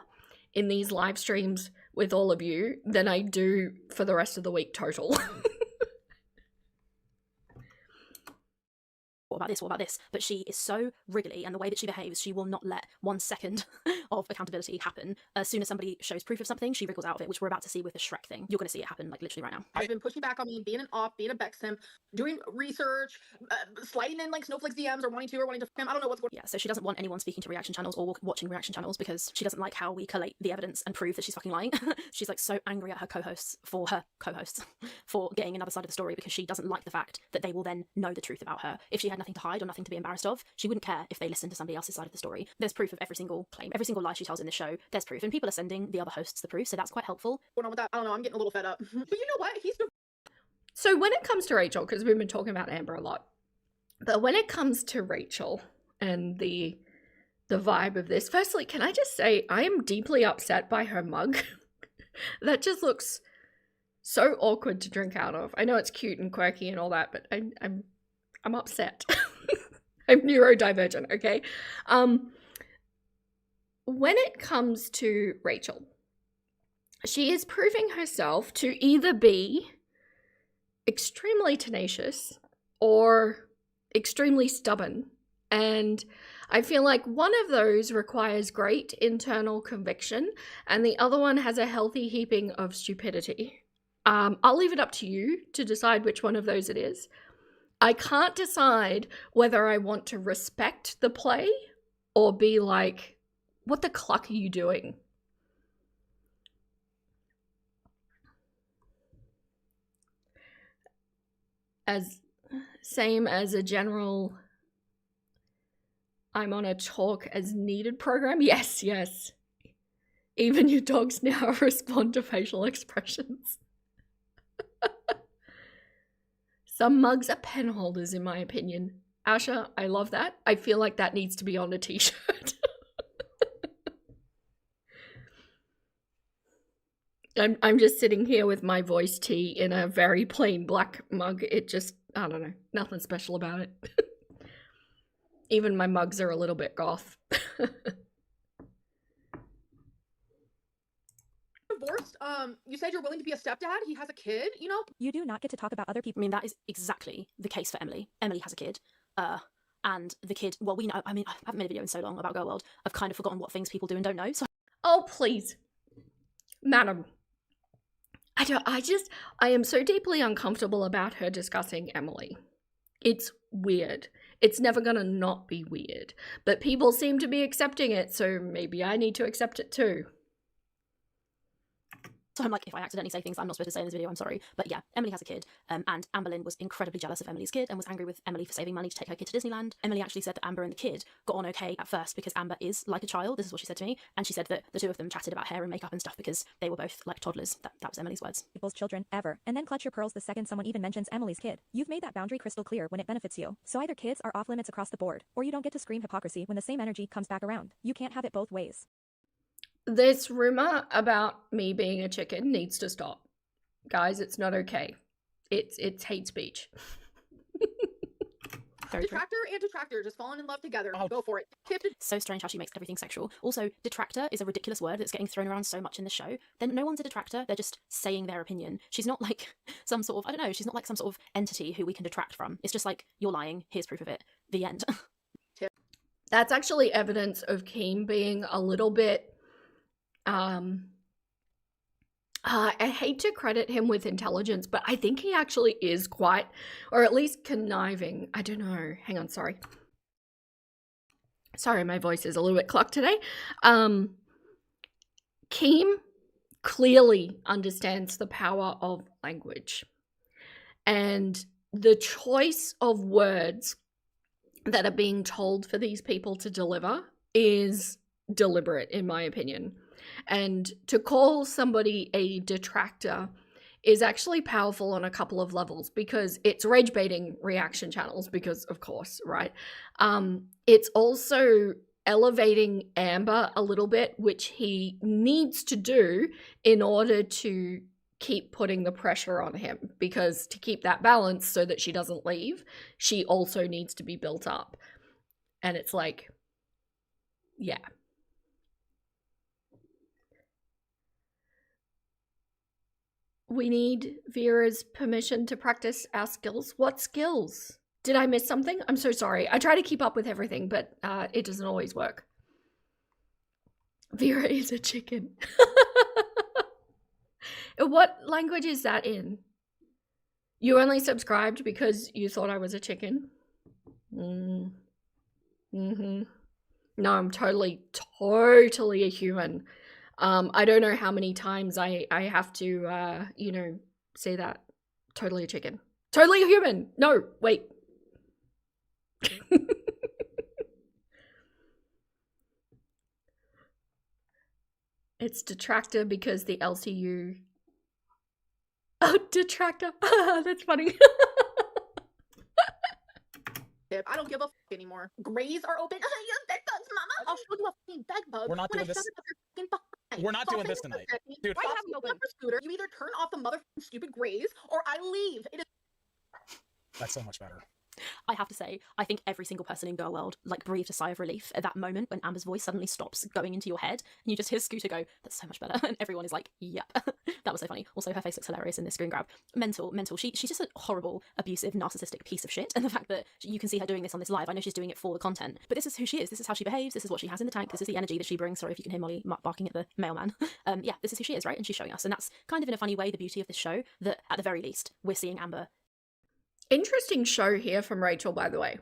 in these live streams with all of you than I do for the rest of the week total. What about this? What about this? But she is so wriggly, and the way that she behaves, she will not let 1 second of accountability happen. As soon as somebody shows proof of something, she wriggles out of it, which we're about to see with the Shrek thing. You're going to see it happen, like, literally right now. I've been pushing back on me being an op, being a Beck sim, doing research, sliding in like Snowflake's DMs or wanting to spam. I don't know what's going on. Yeah, so she doesn't want anyone speaking to reaction channels or watching reaction channels because she doesn't like how we collate the evidence and prove that she's fucking lying. She's like so angry at her co-hosts for getting another side of the story because she doesn't like the fact that they will then know the truth about her. If she had nothing to hide or nothing to be embarrassed of, she wouldn't care if they listened to somebody else's side of the story. There's proof of every single claim, every single lie she tells in the show. There's proof, and people are sending the other hosts the proof, so that's quite helpful. What's going on with that? I don't know. I'm getting a little fed up. But you know what? He's been. So when it comes to Rachel, because we've been talking about Amber a lot, but when it comes to Rachel and the vibe of this, firstly, can I just say I am deeply upset by her mug. That just looks so awkward to drink out of. I know it's cute and quirky and all that, but I'm upset. I'm neurodivergent, okay? When it comes to Rachel, she is proving herself to either be extremely tenacious or extremely stubborn. And I feel like one of those requires great internal conviction and the other one has a healthy heaping of stupidity. I'll leave it up to you to decide which one of those it is. I can't decide whether I want to respect the play or be like, what the cluck are you doing? Same as a general, I'm on a talk as needed program. Yes. Even your dogs now respond to facial expressions. Some mugs are pen holders, in my opinion. Asha, I love that. I feel like that needs to be on a t-shirt. I'm just sitting here with my voiced tea in a very plain black mug. It just, I don't know, nothing special about it. Even my mugs are a little bit goth. Divorced. You said you're willing to be a stepdad. He has a kid, you know? You do not get to talk about other people. I mean, that is exactly the case for Emily. Emily has a kid. And the kid, well, we know, I mean, I haven't made a video in so long about Gorl World. I've kind of forgotten what things people do and don't know. So Oh, please. Madam. I am so deeply uncomfortable about her discussing Emily. It's weird. It's never gonna not be weird. But people seem to be accepting it, so maybe I need to accept it too. So I'm like, if I accidentally say things I'm not supposed to say in this video, I'm sorry. But yeah, Emily has a kid, and Amber Lynn was incredibly jealous of Emily's kid and was angry with Emily for saving money to take her kid to Disneyland. Emily actually said that Amber and the kid got on okay at first because Amber is like a child. This is what she said to me. And she said that the two of them chatted about hair and makeup and stuff because they were both like toddlers. That was Emily's words. People's children ever, and then clutch your pearls the second someone even mentions Emily's kid. You've made that boundary crystal clear when it benefits you. So either kids are off limits across the board, or you don't get to scream hypocrisy when the same energy comes back around. You can't have it both ways. This rumor about me being a chicken needs to stop. Guys, it's not okay. It's hate speech. Very true. Detractor and detractor just falling in love together. Oh. Go for it. So strange how she makes everything sexual. Also, detractor is a ridiculous word that's getting thrown around so much in the show. Then no one's a detractor, they're just saying their opinion. She's not like some sort of, I don't know, she's not like some sort of entity who we can detract from. It's just like, you're lying, here's proof of it. The end. That's actually evidence of Keem being a little bit I hate to credit him with intelligence, but I think he actually is quite, or at least conniving. I don't know. Hang on, sorry. Sorry, my voice is a little bit clucked today. Keem clearly understands the power of language. And the choice of words that are being told for these people to deliver is deliberate, in my opinion. And to call somebody a detractor is actually powerful on a couple of levels because it's rage baiting reaction channels because, of course, right? It's also elevating Amber a little bit, which he needs to do in order to keep putting the pressure on him, because to keep that balance so that she doesn't leave, she also needs to be built up. And it's like, yeah. We need Vera's permission to practice our skills. What skills? Did I miss something? I'm so sorry. I try to keep up with everything, but it doesn't always work. Vera is a chicken. What language is that in? You only subscribed because you thought I was a chicken? No, I'm totally a human. I don't know how many times I have to, say that. Totally a chicken. Totally a human. No, wait. It's detractor because the LCU... Oh, detractor. That's funny. I don't give a anymore. Grays are open. You have bed bugs, mama. I'll show you a fucking bed bug. We're not when doing I this. shove it up your fucking behind. We're not So doing I'll this send you tonight. a second. Dude, Why fuck have you open up your scooter? You either turn off the mother stupid grays or I leave. It is That's so much better. I have to say, I think every single person in Gorl World like breathed a sigh of relief at that moment when Amber's voice suddenly stops going into your head and you just hear Scooter go, "That's so much better," and everyone is like, "Yep." That was so funny. Also, her face looks hilarious in this screen grab. Mental. She's just a horrible, abusive, narcissistic piece of shit. And the fact that you can see her doing this on this live, I know she's doing it for the content, but this is who she is. This is how she behaves. This is what she has in the tank. This is the energy that she brings. Sorry if you can hear Molly barking at the mailman. Yeah, this is who she is, right? And she's showing us, and that's kind of in a funny way the beauty of this show. That at the very least, we're seeing Amber. Interesting show here from Rachel, by the way.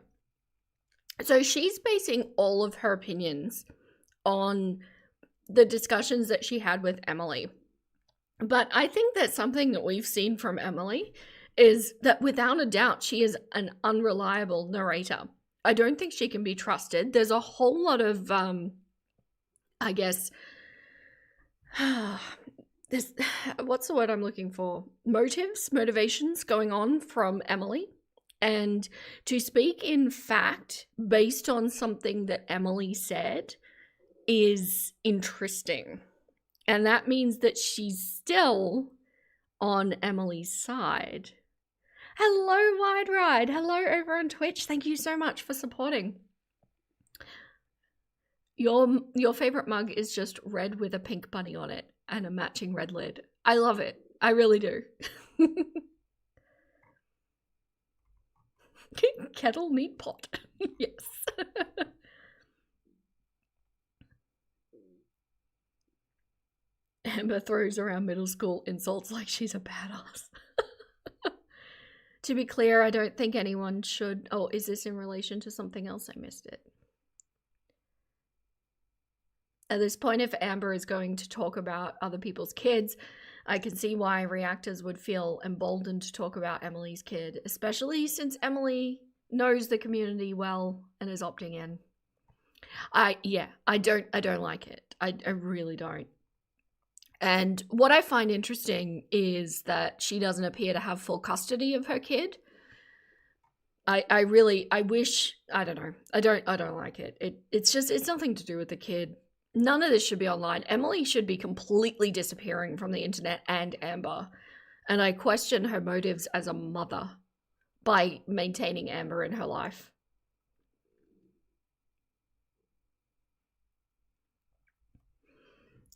So she's basing all of her opinions on the discussions that she had with Emily. But I think that something that we've seen from Emily is that without a doubt, she is an unreliable narrator. I don't think she can be trusted. There's a whole lot of, I guess, there's, what's the word I'm looking for? Motivations going on from Emily. And to speak in fact based on something that Emily said is interesting. And that means that she's still on Emily's side. Hello, Wide Ride. Hello over on Twitch. Thank you so much for supporting. Your favorite mug is just red with a pink bunny on it and a matching red lid. I love it. I really do. Kettle meat pot. Yes. Amber throws around middle school insults like she's a badass. To be clear, I don't think anyone should... Oh, is this in relation to something else? I missed it. At this point, if Amber is going to talk about other people's kids, I can see why reactors would feel emboldened to talk about Emily's kid, especially since Emily knows the community well and is opting in. I don't like it. I really don't. And what I find interesting is that she doesn't appear to have full custody of her kid. I wish, I don't know. I don't like it. It's nothing to do with the kid. None of this should be online. Emily should be completely disappearing from the internet and Amber. And I question her motives as a mother by maintaining Amber in her life.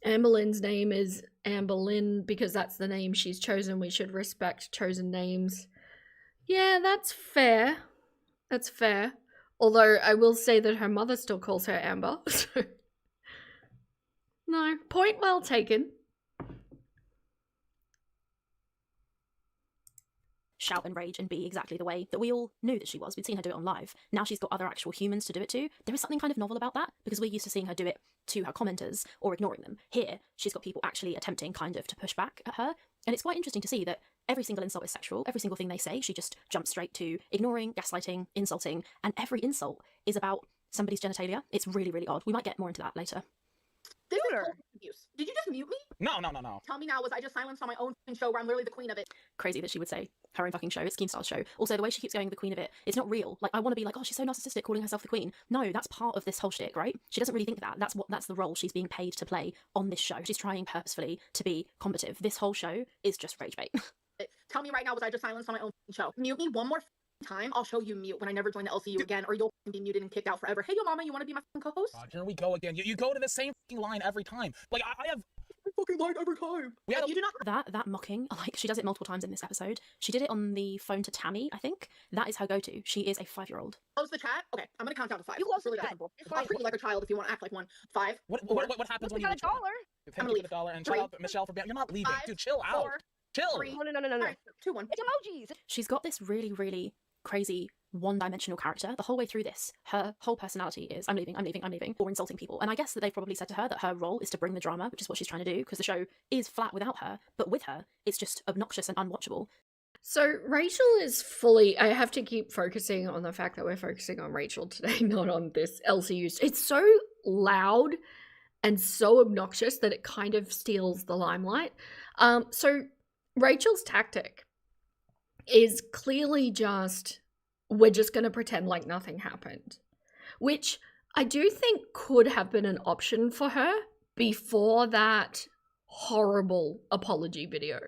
Amberlynn's name is Amberlynn because that's the name she's chosen. We should respect chosen names. Yeah, that's fair. That's fair. Although I will say that her mother still calls her Amber. So. No, point well taken. Shout and rage and be exactly the way that we all knew that she was. We'd seen her do it on live. Now she's got other actual humans to do it to. There is something kind of novel about that because we're used to seeing her do it to her commenters or ignoring them. Here, she's got people actually attempting kind of to push back at her. And it's quite interesting to see that every single insult is sexual. Every single thing they say, she just jumps straight to ignoring, gaslighting, insulting, and every insult is about somebody's genitalia. It's really, really odd. We might get more into that later. This is total abuse. Did you just mute me? No. Tell me now, was I just silenced on my own show where I'm literally the queen of it? Crazy that she would say her own fucking show. It's Keemstar's show. Also, the way she keeps going the queen of it, it's not real. Like, I want to be like, oh, she's so narcissistic calling herself the queen. No, that's part of this whole shtick, right? She doesn't really think that. That's the role she's being paid to play on this show. She's trying purposefully to be combative. This whole show is just rage bait. Tell me right now, was I just silenced on my own show? Mute me one more time, I'll show you mute when I never join the LCU again, or you'll be muted and kicked out forever. Hey, yo, mama, you want to be my co-host? Here we go again. You go to the same line every time. Like, I have fucking line every time. You do not. That mocking, like, she does it multiple times in this episode. She did it on the phone to Tammy, I think. That is her go-to. She is a 5-year-old. Close the chat. Okay, I'm gonna count down to 5. You close really the chat. I'll treat you like a child if you want to act like one. 5. What happens when you got reach $1? Thank you for the dollar and shout out Michelle for being. You're not leaving, 5, dude. Chill out. 4, Chill. 3, No. All right, 2, 1. It's emojis. She's got this really, really crazy one-dimensional character. The whole way through this, her whole personality is I'm leaving, or insulting people. And I guess that they've probably said to her that her role is to bring the drama, which is what she's trying to do, because the show is flat without her. But with her, it's just obnoxious and unwatchable. So Rachel is fully... I have to keep focusing on the fact that we're focusing on Rachel today, not on this LCU. It's so loud and so obnoxious that it kind of steals the limelight. So Rachel's tactic is clearly just, we're just going to pretend like nothing happened. Which I do think could have been an option for her before that horrible apology video.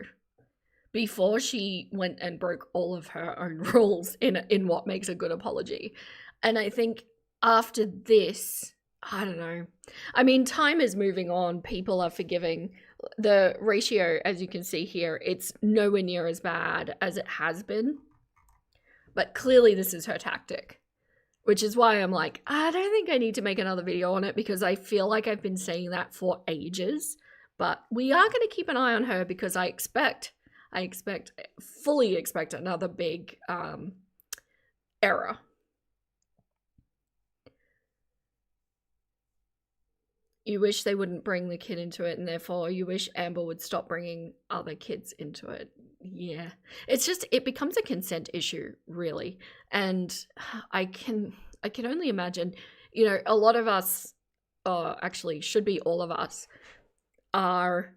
Before she went and broke all of her own rules in what makes a good apology. And I think after this, I don't know. I mean, time is moving on. People are forgiving. The ratio, as you can see here, it's nowhere near as bad as it has been. But clearly this is her tactic. Which is why I'm like, I don't think I need to make another video on it because I feel like I've been saying that for ages. But we are going to keep an eye on her because I fully expect another big error. You wish they wouldn't bring the kid into it, and therefore you wish Amber would stop bringing other kids into it. Yeah. It's just, it becomes a consent issue, really. And I can only imagine, you know, a lot of us, actually should be all of us, are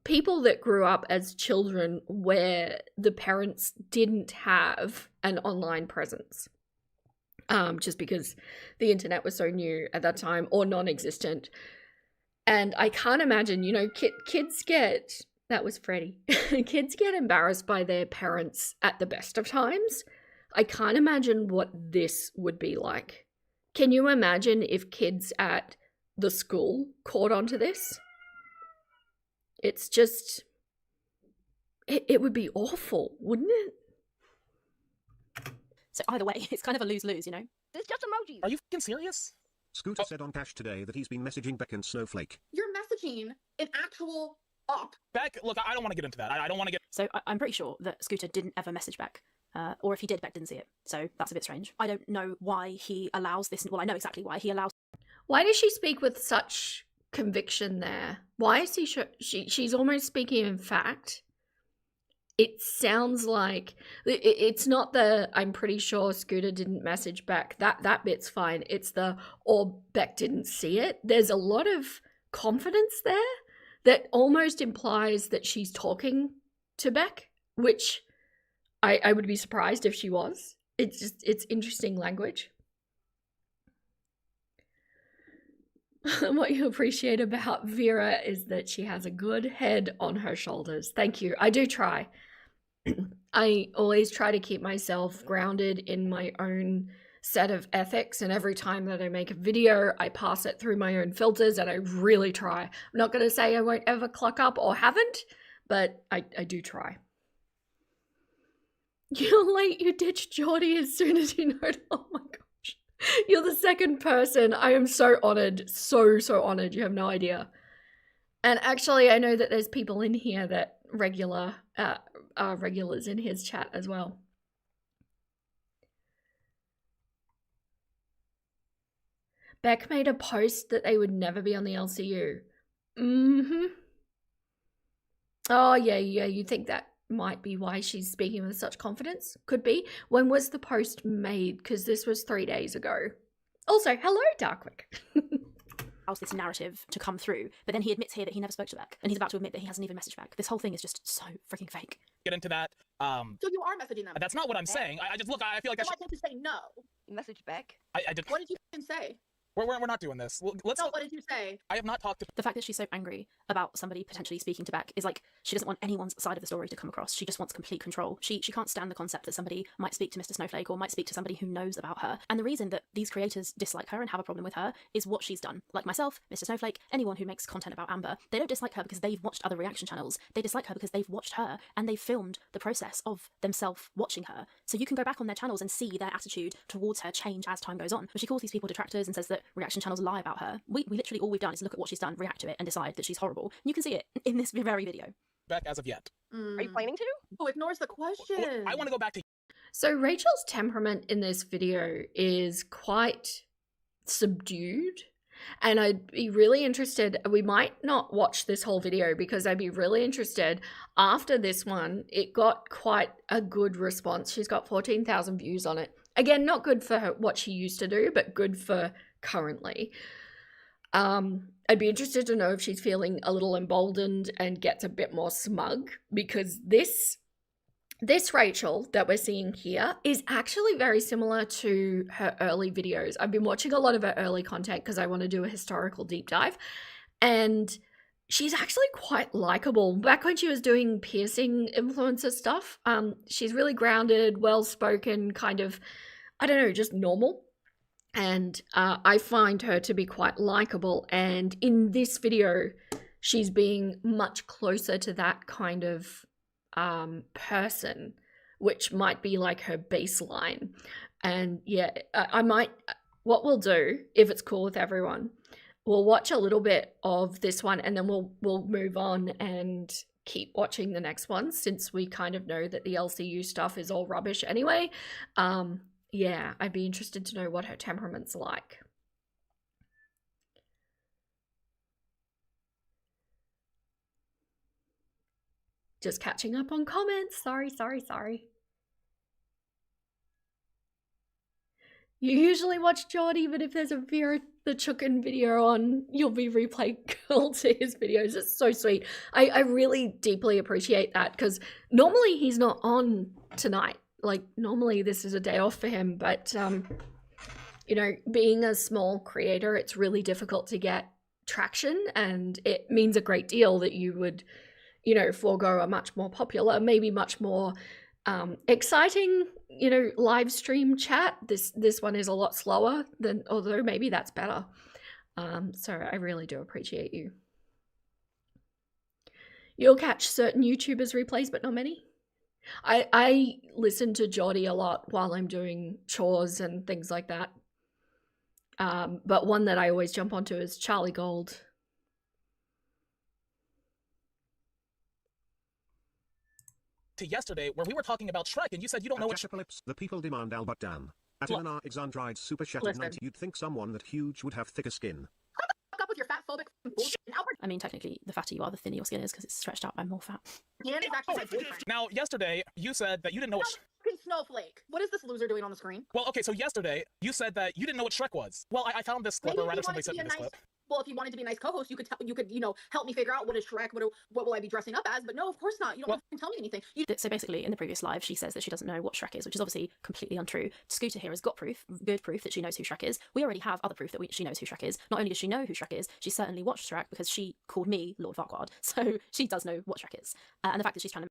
people that grew up as children where the parents didn't have an online presence. Just because the internet was so new at that time or non-existent. And I can't imagine, you know, kids get, that was Freddie, kids get embarrassed by their parents at the best of times. I can't imagine what this would be like. Can you imagine if kids at the school caught onto this? It's just, it would be awful, wouldn't it? So either way, it's kind of a lose-lose, you know? It's just emojis. Are you fucking serious? Scooter said on Cash today that he's been messaging Beck and Snowflake. You're messaging an actual op. Beck, look, I don't want to get into that. I don't want to get. So I'm pretty sure that Scooter didn't ever message Beck. Or if he did, Beck didn't see it. So that's a bit strange. I don't know why he allows this. Well, I know exactly why he allows. Why does she speak with such conviction there? Why is she's almost speaking in fact? It sounds like it's not the I'm pretty sure Scooter didn't message Beck. That bit's fine. It's the or Beck didn't see it. There's a lot of confidence there that almost implies that she's talking to Beck, which I would be surprised if she was. It's interesting language. What you appreciate about Vera is that she has a good head on her shoulders. Thank you. I do try. I always try to keep myself grounded in my own set of ethics, and every time that I make a video, I pass it through my own filters, and I really try. I'm not going to say I won't ever cluck up or haven't, but I do try. You're late, you ditched Geordie as soon as you know. Oh my gosh. You're the second person. I am so honored. So honored. You have no idea. And actually, I know that there's people in here that are regulars in his chat as well. Beck made a post that they would never be on the LCU. Oh, yeah, you think that might be why she's speaking with such confidence? Could be. When was the post made? Because this was 3 days ago. Also, hello, Darkwick. Allows this narrative to come through, but then he admits here that he never spoke to Beck, and he's about to admit that he hasn't even messaged Beck. This whole thing is just so freaking fake. Get into that. So you are messaging them. That's not what I'm saying. I just look. I feel like I Why should. can't you say no? You message Beck? I did. What did you even say? We're not doing this. Let's. No, what did you say? I have not talked to. The fact that she's so angry about somebody potentially speaking to Beck is like she doesn't want anyone's side of the story to come across. She just wants complete control. She can't stand the concept that somebody might speak to Mr. Snowflake or might speak to somebody who knows about her. And the reason that these creators dislike her and have a problem with her is what she's done. Like myself, Mr. Snowflake, anyone who makes content about Amber, they don't dislike her because they've watched other reaction channels. They dislike her because they've watched her and they've filmed the process of themselves watching her. So you can go back on their channels and see their attitude towards her change as time goes on. But she calls these people detractors and says that reaction channels lie about her. We literally all we've done is look at what she's done, react to it, and decide that she's horrible. You can see it in this very video. Beck as of yet. Are you planning to? Oh, ignores the question. I want to go back to. So Rachel's temperament in this video is quite subdued. And I'd be really interested, we might not watch this whole video because I'd be really interested. After this one, it got quite a good response. She's got 14,000 views on it. Again, not good for her, what she used to do, but good for currently. I'd be interested to know if she's feeling a little emboldened and gets a bit more smug, because this Rachel that we're seeing here is actually very similar to her early videos. I've been watching a lot of her early content because I want to do a historical deep dive, and she's actually quite likable. Back when she was doing piercing influencer stuff, she's really grounded, well-spoken, kind of, I don't know, just normal. And I find her to be quite likable. And in this video, she's being much closer to that kind of person, which might be like her baseline. And yeah, I might, what we'll do, if it's cool with everyone, we'll watch a little bit of this one and then we'll move on and keep watching the next one, since we kind of know that the LCU stuff is all rubbish anyway. Yeah, I'd be interested to know what her temperament's like. Just catching up on comments. Sorry. You usually watch Geordie, but if there's a Vera the Chicken video on, you'll be replay girl to his videos. It's so sweet. I really deeply appreciate that, because normally he's not on tonight. Like, normally this is a day off for him, but, you know, being a small creator, it's really difficult to get traction, and it means a great deal that you would, you know, forego a much more popular, maybe much more exciting, you know, live stream chat. This one is a lot slower than, although maybe that's better. So I really do appreciate you. You'll catch certain YouTubers replays, but not many. I listen to Geordie a lot while I'm doing chores and things like that. But one that I always jump onto is Charlie Gold. To yesterday, where we were talking about Shrek, and you said you don't know what. Apocalypse, the people demand Albert Dan. At Look. Eleanor Exandride's super shattered Listen. 90, you'd think someone that huge would have thicker skin. Fuck up with your fat phobic bullshit. And Albert I mean, technically, the fatter you are, the thinner your skin is because it's stretched out by more fat. Dan is actually my boyfriend. Now, yesterday, you said that you didn't know what. Fucking snowflake. What is this loser doing on the screen? Well, okay, so yesterday, you said that you didn't know what Shrek was. Well, I found this clip, Maybe or if rather, you somebody wanted to sent be me a this nice, clip. well, if you wanted to be a nice co-host, you could help me figure out what is Shrek, what will I be dressing up as? But no, of course not. You don't fucking tell me anything. So basically, in the previous live, she says that she doesn't know what Shrek is, which is obviously completely untrue. Scooter here has got proof, good proof, that she knows who Shrek is. We already have other proof that she knows who Shrek is. Not only does she know who Shrek is, she certainly watched Shrek because she called me Lord Farquaad. So she does know what Shrek is. And the fact that she's trying to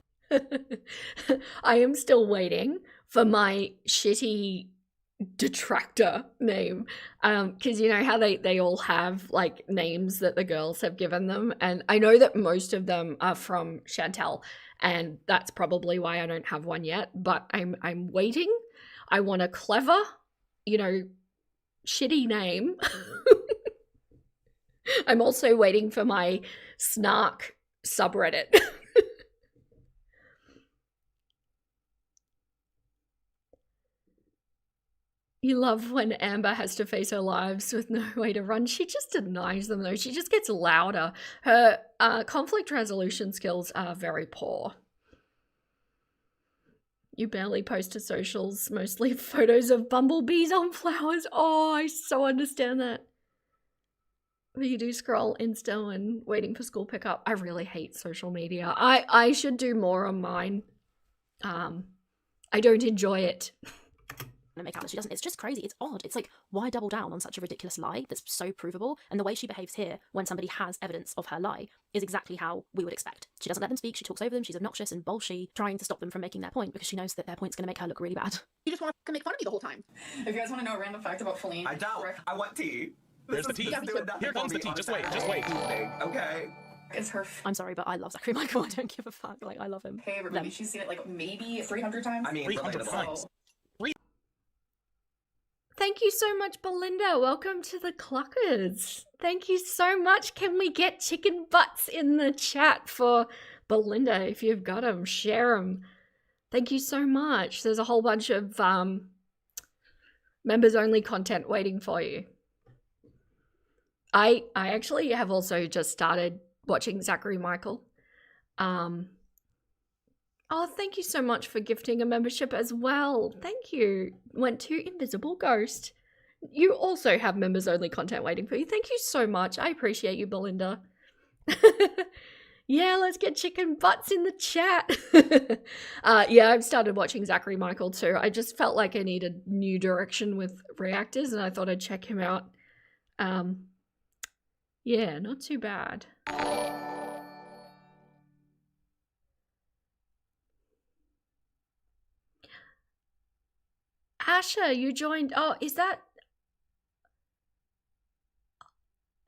I am still waiting for my shitty detractor name, because you know how they all have like names that the girls have given them, and I know that most of them are from Chantel, and that's probably why I don't have one yet, but I'm waiting. I want a clever, shitty name. I'm also waiting for my snark subreddit. You love when Amber has to face her lives with no way to run. She just denies them, though. She just gets louder. Her conflict resolution skills are very poor. You barely post to socials, mostly photos of bumblebees on flowers. Oh, I so understand that. But you do scroll Insta when waiting for school pickup. I really hate social media. I should do more on mine. I don't enjoy it. make out that she doesn't. It's just crazy. It's odd. It's like, why double down on such a ridiculous lie that's so provable? And the way she behaves here when somebody has evidence of her lie is exactly how we would expect. She doesn't let them speak. She talks over them. She's obnoxious and bolshy, trying to stop them from making their point because she knows that their point's going to make her look really bad. You just want to make fun of me the whole time. If you guys want to know a random fact about Feline, I don't. I want tea. There's the tea. Here comes the tea. Just wait. Just wait. Okay. is her I'm sorry, but I love Zachary Michael. I don't give a fuck. Like, I love him. favorite movie. She's seen it like maybe 300 times. I mean, 300 relatable. times. Thank you so much, Belinda. Welcome to the Cluckers. Thank you so much. Can we get chicken butts in the chat for Belinda? If you've got them, share them. Thank you so much. There's a whole bunch of members-only content waiting for you. I actually have also just started watching Zachary Michael. Oh, thank you so much for gifting a membership as well. Thank you. Went to Invisible Ghost. You also have members-only content waiting for you. Thank you so much. I appreciate you, Belinda. Yeah, let's get chicken butts in the chat. Yeah, I've started watching Zachary Michael too. I just felt like I needed new direction with reactors, and I thought I'd check him out. Yeah, not too bad. Asha, you joined. Oh, is that?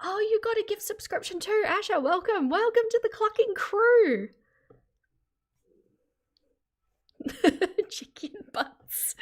Oh, you got a gift subscription too. Asha, welcome. Welcome to the Clucking crew. Chicken butts.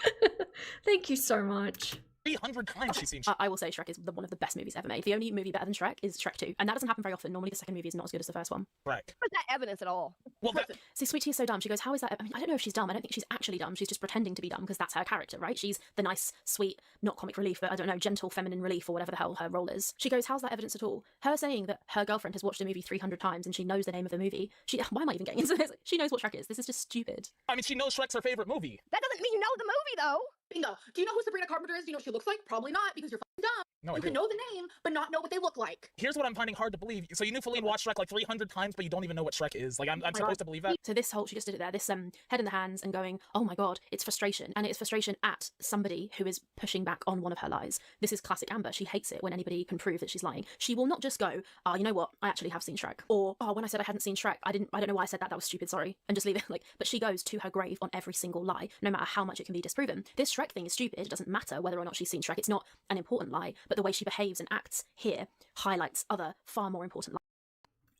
Thank you so much. 300 times she's seen I will say Shrek is one of the best movies ever made. The only movie better than Shrek is Shrek 2. And that doesn't happen very often. Normally the second movie is not as good as the first one. Shrek. Where's that evidence at all? Well, that, See, Sweet Tea is so dumb. She goes, how is that? I mean, I don't know if she's dumb. I don't think she's actually dumb. She's just pretending to be dumb because that's her character, right? She's the nice, sweet, not comic relief, but I don't know, gentle feminine relief or whatever the hell her role is. She goes, how's that evidence at all? Her saying that her girlfriend has watched a movie 300 times and she knows the name of the movie. Why am I even getting into this? She knows what Shrek is. This is just stupid. I mean, she knows Shrek's her favorite movie. That doesn't mean you know the movie, though. Bingo. Do you know who Sabrina Carpenter is? Do you know what she looks like? Probably not, because you're fucking dumb. No, I You do. can know the name, but not know what they look like. Here's what I'm finding hard to believe. So you knew Feline watched Shrek like 300 times, but you don't even know what Shrek is. Like, I'm supposed to believe that? So this whole, she just did it there, this head in the hands and going, oh my god, it's frustration. And it's frustration at somebody who is pushing back on one of her lies. This is classic Amber. She hates it when anybody can prove that she's lying. She will not just go, oh, you know what, I actually have seen Shrek. Or, oh, when I said I hadn't seen Shrek, I don't know why I said that was stupid, sorry. And just leave it. Like, but she goes to her grave on every single lie, no matter how much it can be disproven. This Shrek thing is stupid. It doesn't matter whether or not she's seen Shrek. It's not an important lie, but the way she behaves and acts here highlights other far more important lies.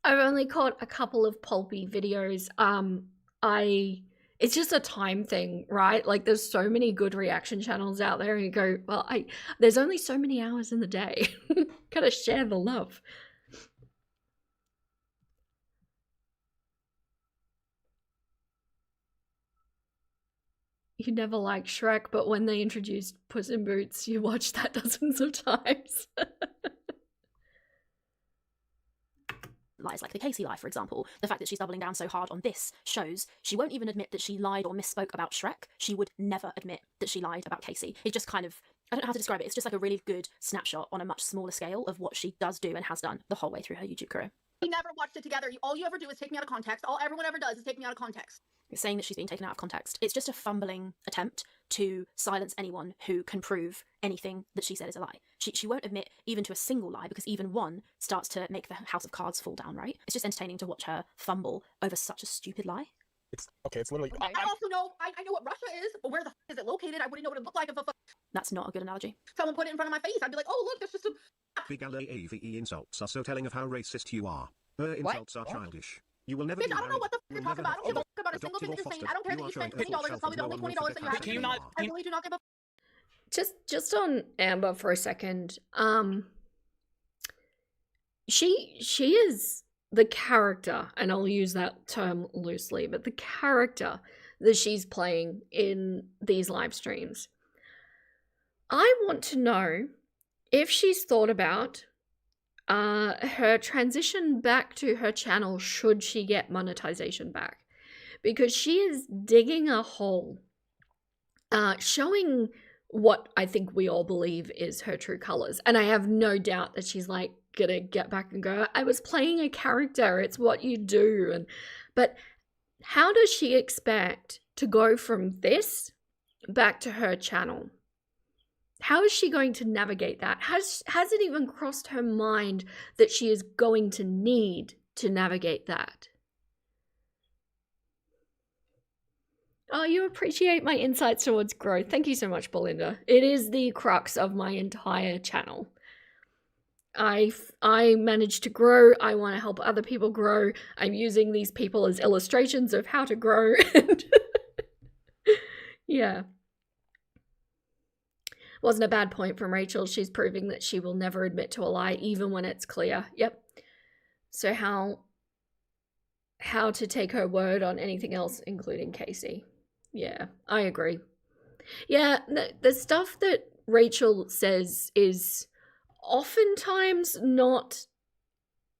I've only caught a couple of pulpy videos. I It's just a time thing, right? Like there's so many good reaction channels out there and you go, well, there's only so many hours in the day. Gotta share the love. You never liked Shrek, but when they introduced Puss in Boots, you watched that dozens of times. Lies like the Casey lie, for example. The fact that she's doubling down so hard on this shows she won't even admit that she lied or misspoke about Shrek. She would never admit that she lied about Casey. It just kind of, I don't know how to describe it. It's just like a really good snapshot on a much smaller scale of what she does do and has done the whole way through her YouTube career. We never watched it together. All you ever do is take me out of context. All everyone ever does is take me out of context. Saying that she's being taken out of context. It's just a fumbling attempt to silence anyone who can prove anything that she said is a lie. She won't admit even to a single lie because even one starts to make the house of cards fall down, right? It's just entertaining to watch her fumble over such a stupid lie. It's okay. It's literally. I also know I know what Russia is, but where the is it located? I wouldn't know what it looked like if That's not a good analogy. someone put it in front of my face. I'd be like, oh look, that's just a. Big AVE insults are so telling of how racist you are. Her insults are childish. You will never Bitch, be I don't know what the married. fuck you're talking about. I don't give a fuck about a single Adopted thing or that you're saying. fostered. I don't care You that are you spent showing $20. It's probably the only $20 that you have. Can you not? I really do not give a. Just on Amber for a second. She is the character, and I'll use that term loosely, but the character that she's playing in these live streams. I want to know if she's thought about her transition back to her channel should she get monetization back, because she is digging a hole, showing what I think we all believe is her true colors. And I have no doubt that she's like gonna get back and go, I was playing a character, it's what you do. But how does she expect to go from this back to her channel? How is she going to navigate that? Has it even crossed her mind that she is going to need to navigate that? Oh, you appreciate my insights towards growth. Thank you so much, Belinda. It is the crux of my entire channel. I managed to grow. I want to help other people grow. I'm using these people as illustrations of how to grow. Yeah. Wasn't a bad point from Rachel. She's proving that she will never admit to a lie, even when it's clear. Yep. So how to take her word on anything else, including Casey. Yeah, I agree. Yeah, the stuff that Rachel says is oftentimes not,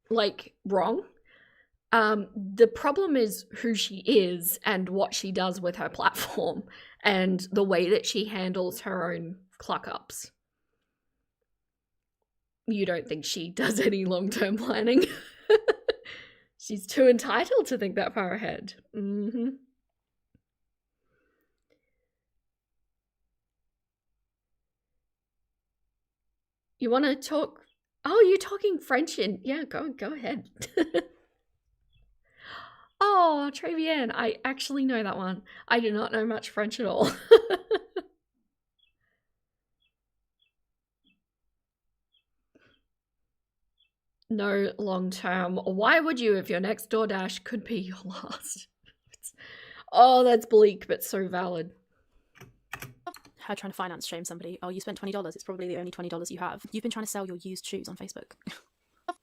like, wrong. The problem is who she is and what she does with her platform and the way that she handles her own cluck-ups. You don't think she does any long-term planning? She's too entitled to think that far ahead. Mm-hmm. You want to talk? Oh, you're talking French in... Yeah, go ahead. Oh, très bien. I actually know that one. I do not know much French at all. No long term. Why would you if your next DoorDash could be your last? Oh, that's bleak, but so valid. Her trying to finance shame somebody. Oh, you spent $20. It's probably the only $20 you have. You've been trying to sell your used shoes on Facebook.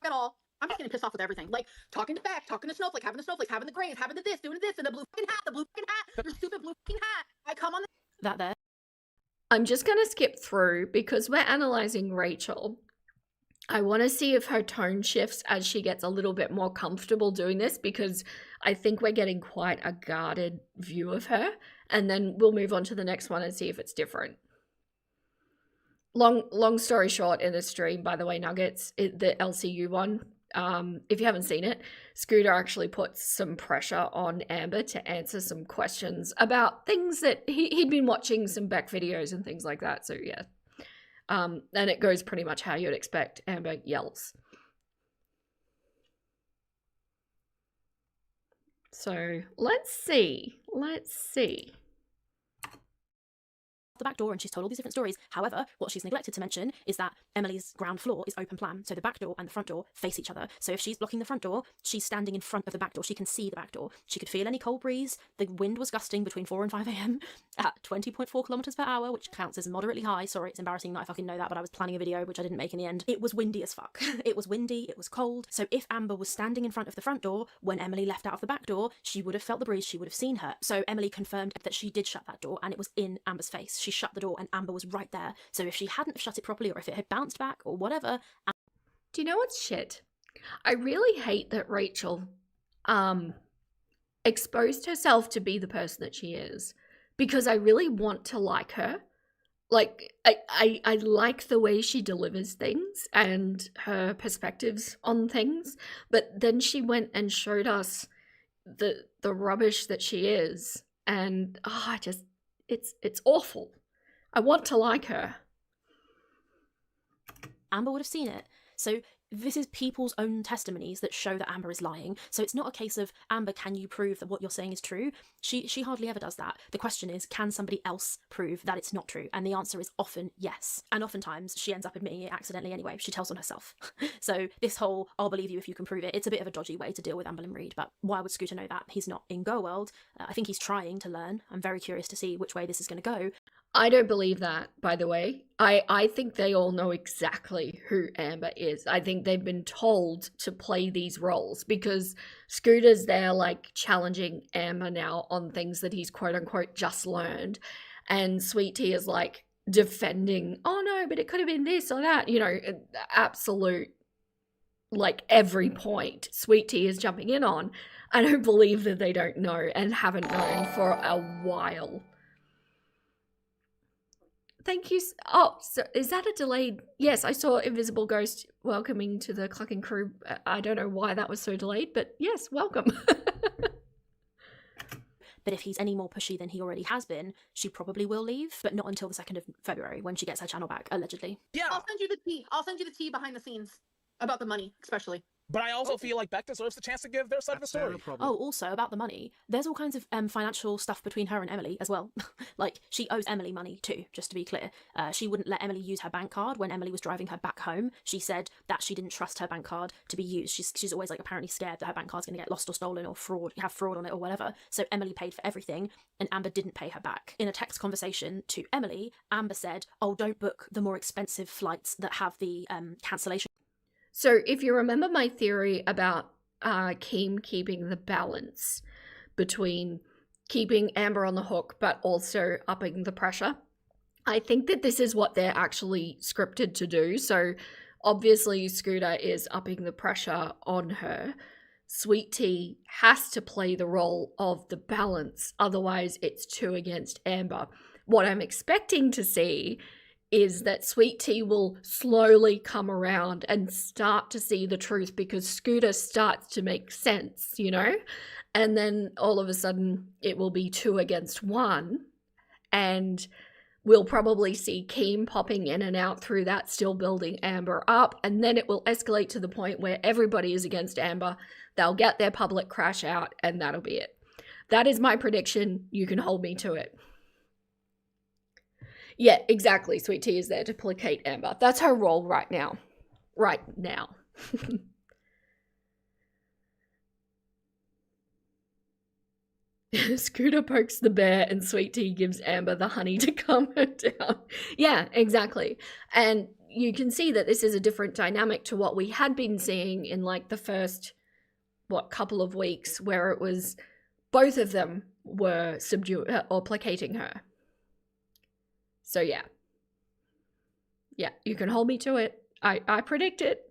At all. I'm just getting pissed off with everything. Like talking to Beck, talking to Snowflake, having the Snowflakes, having the grays, having the this, doing this, and the blue fucking hat, your stupid blue fucking hat. I come on That there. I'm just going to skip through because we're analyzing Rachel. I want to see if her tone shifts as she gets a little bit more comfortable doing this, because I think we're getting quite a guarded view of her, and then we'll move on to the next one and see if it's different. Long story short, in this stream, by the way, Nuggets, the LCU one, if you haven't seen it, Scooter actually puts some pressure on Amber to answer some questions about things that he'd been watching, some Beck videos and things like that. So yeah. And it goes pretty much how you'd expect. Amber yells. So let's see. the back door and she's told all these different stories. However, what she's neglected to mention is that Emily's ground floor is open plan, so the back door and the front door face each other. So if she's blocking the front door, she's standing in front of the back door. She can see the back door. She could feel any cold breeze. The wind was gusting between 4 and 5 a.m. at 20.4 kilometers per hour, which counts as moderately high. Sorry, it's embarrassing that I fucking know that, but I was planning a video which I didn't make in the end. It was windy as fuck. It was windy, it was cold. So if Amber was standing in front of the front door when Emily left out of the back door, she would have felt the breeze, she would have seen her. So Emily confirmed that she did shut that door and it was in Amber's face. She shut the door and Amber was right there. So if she hadn't shut it properly or if it had bounced back or whatever. Do you know what's shit? I really hate that Rachel exposed herself to be the person that she is, because I really want to like her. Like, I like the way she delivers things and her perspectives on things, but then she went and showed us the rubbish that she is, and it's awful. I want to like her. Amber would have seen it. So this is people's own testimonies that show that Amber is lying. So it's not a case of, Amber, can you prove that what you're saying is true? She hardly ever does that. The question is, can somebody else prove that it's not true? And the answer is often yes. And oftentimes she ends up admitting it accidentally anyway. She tells on herself. So this whole, I'll believe you if you can prove it, it's a bit of a dodgy way to deal with Amber Lynn Reid. But why would Scooter know that? He's not in Gorl World. I think he's trying to learn. I'm very curious to see which way this is going to go. I don't believe that, by the way. I think they all know exactly who Amber is. I think they've been told to play these roles because Scooter's there, like, challenging Amber now on things that he's quote-unquote just learned. And Sweet Tea is, like, defending, oh no, but it could have been this or that. You know, absolute, like, every point Sweet Tea is jumping in on. I don't believe that they don't know and haven't known for a while. Thank you. Oh, so is that a delayed? Yes, I saw Invisible Ghost welcoming to the Clucking crew. I don't know why that was so delayed, but yes, welcome. But if he's any more pushy than he already has been, she probably will leave, but not until the 2nd of February when she gets her channel back, allegedly. Yeah. I'll send you the tea. I'll send you the tea behind the scenes about the money, especially. But I also feel like Beck deserves the chance to give their side of the story. Oh, also about the money. There's all kinds of financial stuff between her and Emily as well. Like, she owes Emily money too, just to be clear. She wouldn't let Emily use her bank card when Emily was driving her back home. She said that she didn't trust her bank card to be used. She's always, like, apparently scared that her bank card's going to get lost or stolen or have fraud on it or whatever. So Emily paid for everything and Amber didn't pay her back. In a text conversation to Emily, Amber said, oh, don't book the more expensive flights that have the cancellation. So if you remember my theory about Keem keeping the balance between keeping Amber on the hook but also upping the pressure, I think that this is what they're actually scripted to do. So obviously Scooter is upping the pressure on her. Sweet Tea has to play the role of the balance, otherwise it's 2 against Amber. What I'm expecting to see is that Sweet Tea will slowly come around and start to see the truth because Scooter starts to make sense, you know? And then all of a sudden it will be 2 against 1 and we'll probably see Keem popping in and out through that, still building Amber up, and then it will escalate to the point where everybody is against Amber. They'll get their public crash out and that'll be it. That is my prediction. You can hold me to it. Yeah, exactly. Sweet Tea is there to placate Amber. That's her role right now. Right now. Scooter pokes the bear and Sweet Tea gives Amber the honey to calm her down. Yeah, exactly. And you can see that this is a different dynamic to what we had been seeing in like the first, couple of weeks where it was both of them were subduing or placating her. So yeah. Yeah, you can hold me to it. I predict it.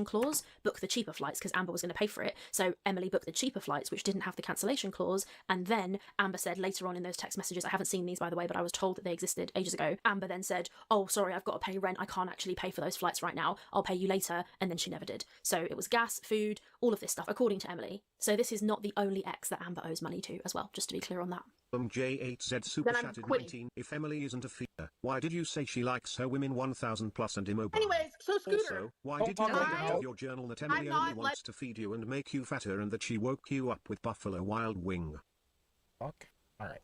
Clause, book the cheaper flights because Amber was going to pay for it. So Emily booked the cheaper flights, which didn't have the cancellation clause. And then Amber said later on in those text messages, I haven't seen these by the way, but I was told that they existed ages ago. Amber then said, oh, sorry, I've got to pay rent. I can't actually pay for those flights right now. I'll pay you later. And then she never did. So it was gas, food, all of this stuff, according to Emily. So this is not the only ex that Amber owes money to as well, just to be clear on that. J8Z super chatted 19. If Emily isn't a feeder, why did you say she likes her women 1000 plus and immobile? Anyways, so Scooter. Also, why did you write out of your journal that Emily only wants to feed you and make you fatter and that she woke you up with Buffalo Wild Wing? Fuck. Alright.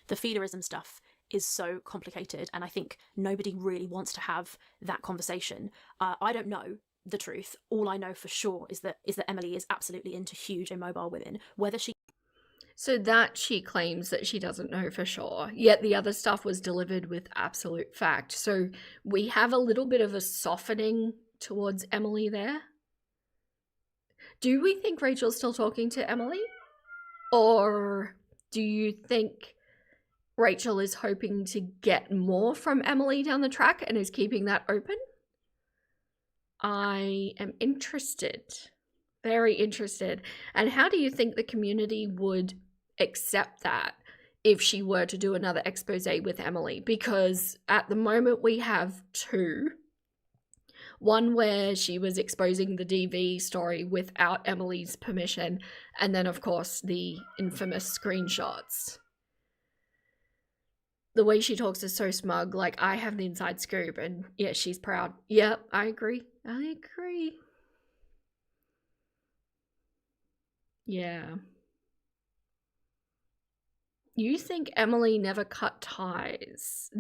The feederism stuff is so complicated, and I think nobody really wants to have that conversation. I don't know the truth. All I know for sure is that Emily is absolutely into huge immobile women. Whether she So that she claims that she doesn't know for sure, yet the other stuff was delivered with absolute fact. So we have a little bit of a softening towards Emily there. Do we think Rachel's still talking to Emily? Or do you think Rachel is hoping to get more from Emily down the track and is keeping that open? I am interested, very interested. And how do you think the community would accept that if she were to do another expose with Emily? Because at the moment we have two. One where she was exposing the DV story without Emily's permission, and then of course the infamous screenshots. The way she talks is so smug, like I have the inside scoop, and yeah, she's proud. Yep, I agree. I agree. Yeah. You think Emily never cuts ties.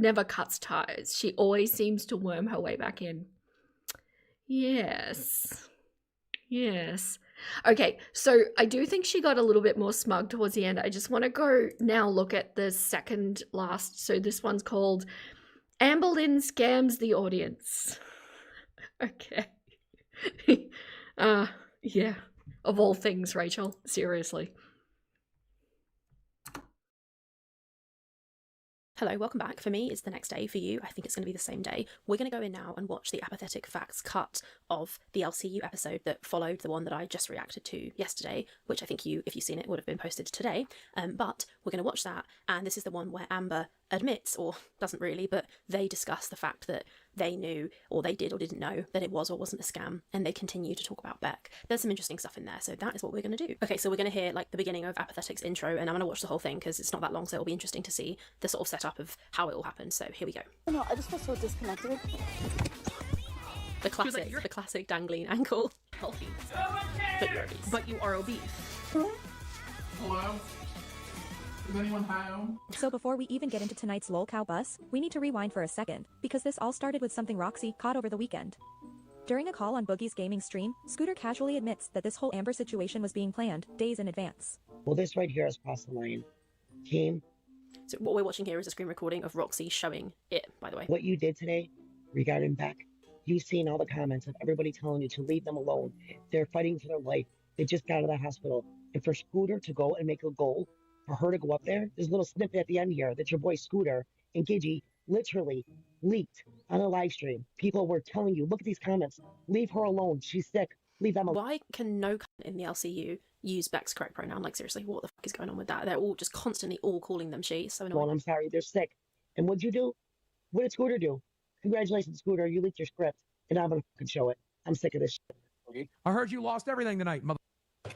She always seems to worm her way back in. Yes. Yes. Okay, so I do think she got a little bit more smug towards the end. I just want to go now look at the second last. So this one's called Amber Lynn Scams the Audience. Okay. Yeah. Of all things, Rachel. Seriously. Hello, welcome back. For me, it's the next day. For you, I think it's going to be the same day. We're going to go in now and watch the Apathetic Facts cut of the LCU episode that followed the one that I just reacted to yesterday, which I think you, if you've seen it, would have been posted today. But we're going to watch that, and this is the one where Amber admits, or doesn't really, but they discuss the fact that they knew, or they did or didn't know, that it was or wasn't a scam, and they continue to talk about Beck. There's some interesting stuff in there, so that is what we're going to do. Okay, so we're going to hear like the beginning of Apathetic's intro, and I'm going to watch the whole thing because it's not that long, so it'll be interesting to see the sort of setup of how it all happened. So here we go. No, I just feel so disconnected. The classic dangling ankle. Healthy. But you're obese. But you are obese. Hello? Is anyone home? So before we even get into tonight's lol cow bus, we need to rewind for a second, because this all started with something Roxy caught over the weekend. During a call on Boogie's gaming stream, Scooter casually admits that this whole Amber situation was being planned days in advance. Well, this right here is crossed the line. Team. So what we're watching here is a screen recording of Roxy showing it, by the way. What you did today regarding Beck, you've seen all the comments of everybody telling you to leave them alone. They're fighting for their life. They just got out of the hospital. And for Scooter to go and make a goal, for her to go up there, there's a little snippet at the end here that your boy Scooter and Gigi literally leaked on a live stream. People were telling you, look at these comments. Leave her alone. She's sick. Leave them alone. Why can no cunt in the LCU use Beck's correct pronoun? Like, seriously, what the fuck is going on with that? They're all just constantly all calling them she. So annoying. Well, I'm sorry. They're sick. And what'd you do? What did Scooter do? Congratulations, Scooter. You leaked your script. And I'm going to fucking show it. I'm sick of this shit. I heard you lost everything tonight, mother.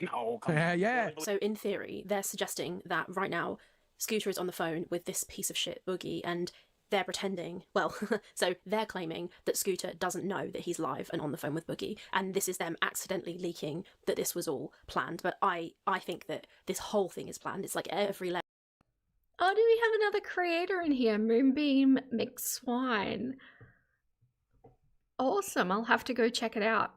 No, yeah. So in theory, they're suggesting that right now Scooter is on the phone with this piece of shit Boogie, and they're pretending, well, so they're claiming that Scooter doesn't know that he's live and on the phone with Boogie, and this is them accidentally leaking that this was all planned. But I think that this whole thing is planned. It's like every level. Oh, do we have another creator in here? Moonbeam McSwine. Awesome, I'll have to go check it out.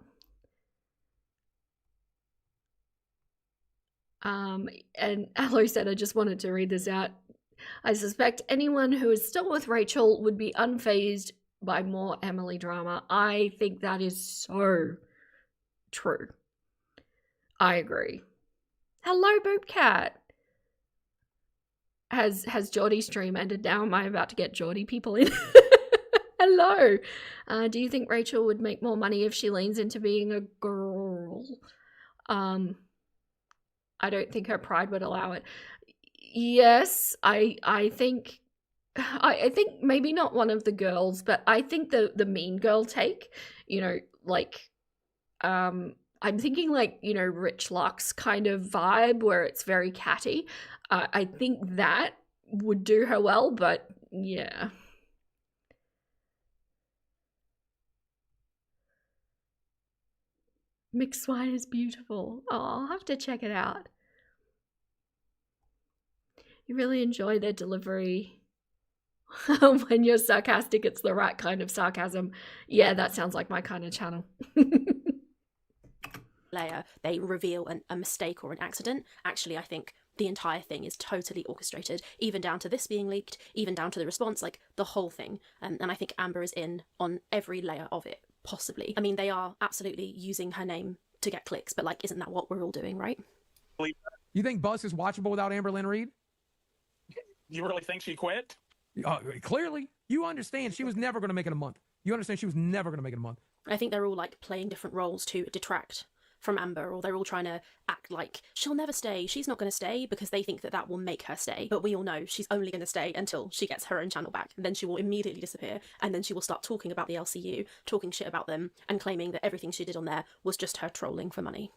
And Aloe said, I just wanted to read this out. I suspect anyone who is still with Rachel would be unfazed by more Emily drama. I think that is so true. I agree. Hello, Boopcat. Has Geordie's stream ended now? Am I about to get Geordie people in? Hello. Do you think Rachel would make more money if she leans into being a girl? I don't think her pride would allow it. Yes, I think maybe not one of the girls, but I think the mean girl take, you know, like I'm thinking like, you know, Rich Lux kind of vibe where it's very catty. I think that would do her well, but yeah. McSwine is beautiful. Oh, I'll have to check it out. You really enjoy their delivery. When you're sarcastic, it's the right kind of sarcasm. Yeah, that sounds like my kind of channel. Layer, they reveal a mistake or an accident. Actually, I think the entire thing is totally orchestrated, even down to this being leaked, even down to the response, like the whole thing. And I think Amber is in on every layer of it, possibly. I mean, they are absolutely using her name to get clicks, but like, isn't that what we're all doing, right? You think Buzz is watchable without Amber Lynn Reid? You really think she quit? Clearly. You understand she was never going to make it a month. You understand she was never going to make it a month. I think they're all like playing different roles to detract from Amber, or they're all trying to act like she'll never stay, she's not going to stay, because they think that that will make her stay. But we all know she's only going to stay until she gets her own channel back. And then she will immediately disappear, and then she will start talking about the LCU, talking shit about them, and claiming that everything she did on there was just her trolling for money.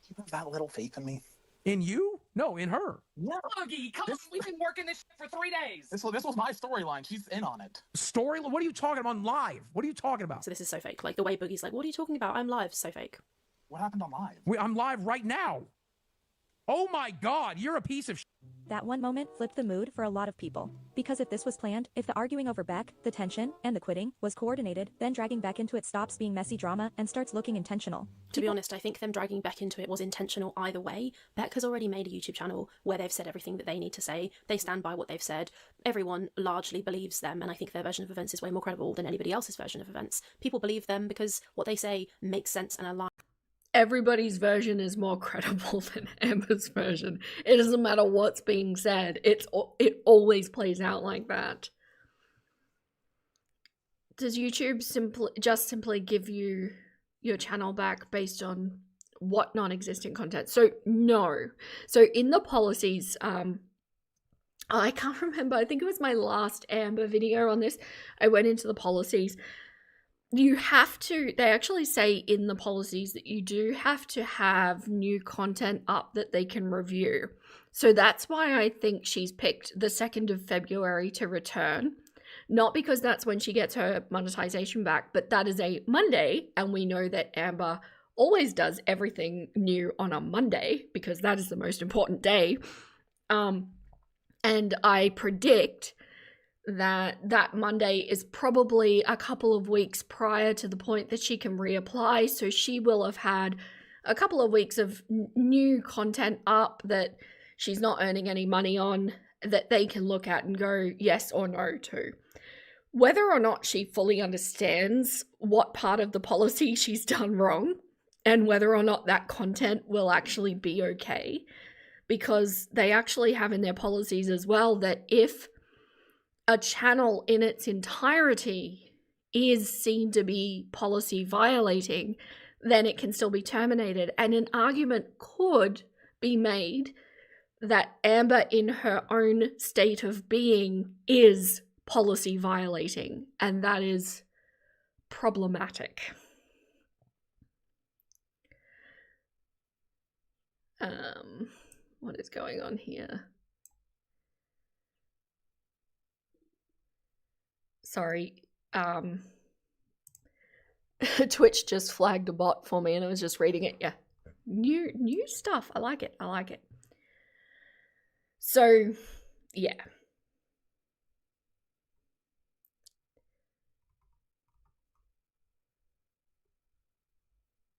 You have that little faith in me? In you? No, in her. Yeah. Buggy, come on, we've been working this for 3 days. This was my storyline. She's in on it. Story? What are you talking about on live? What are you talking about? So this is so fake. Like the way Boogie's like, what are you talking about? I'm live. So fake. What happened on live? I'm live right now. Oh my God, you're a piece of That one moment flipped the mood for a lot of people. Because if this was planned, if the arguing over Beck, the tension, and the quitting was coordinated, then dragging Beck into it stops being messy drama and starts looking intentional. To be honest, I think them dragging Beck into it was intentional either way. Beck has already made a YouTube channel where they've said everything that they need to say. They stand by what they've said. Everyone largely believes them, and I think their version of events is way more credible than anybody else's version of events. People believe them because what they say makes sense and aligns. Everybody's version is more credible than Amber's version. It doesn't matter what's being said. It always plays out like that. Does YouTube simply give you your channel back based on what non-existent content? So no. So in the policies, I can't remember. I think it was my last Amber video on this. I went into the policies. You have to, they actually say in the policies that you do have to have new content up that they can review. So that's why I think she's picked the 2nd of February to return. Not because that's when she gets her monetization back, but that is a Monday, and we know that Amber always does everything new on a Monday because that is the most important day. And I predict that Monday is probably a couple of weeks prior to the point that she can reapply. So she will have had a couple of weeks of new content up that she's not earning any money on, that they can look at and go yes or no to. Whether or not she fully understands what part of the policy she's done wrong and whether or not that content will actually be okay, because they actually have in their policies as well that if a channel in its entirety is seen to be policy violating, then it can still be terminated. And an argument could be made that Amber in her own state of being is policy violating, and that is problematic. What is going on here? Sorry, Twitch just flagged a bot for me and I was just reading it. Yeah, new stuff. I like it. I like it. So, yeah.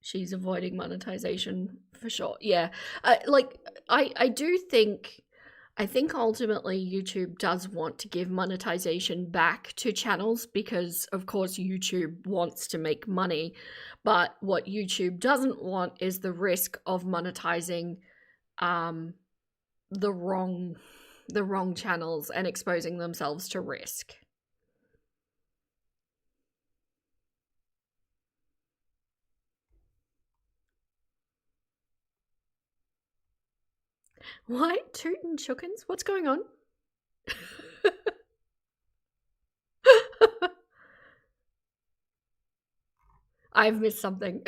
She's avoiding monetization for sure. Yeah, I do think. I think ultimately YouTube does want to give monetization back to channels because, of course, YouTube wants to make money. But what YouTube doesn't want is the risk of monetizing the wrong channels and exposing themselves to risk. What? Tootin' Chookins? What's going on? I've missed something.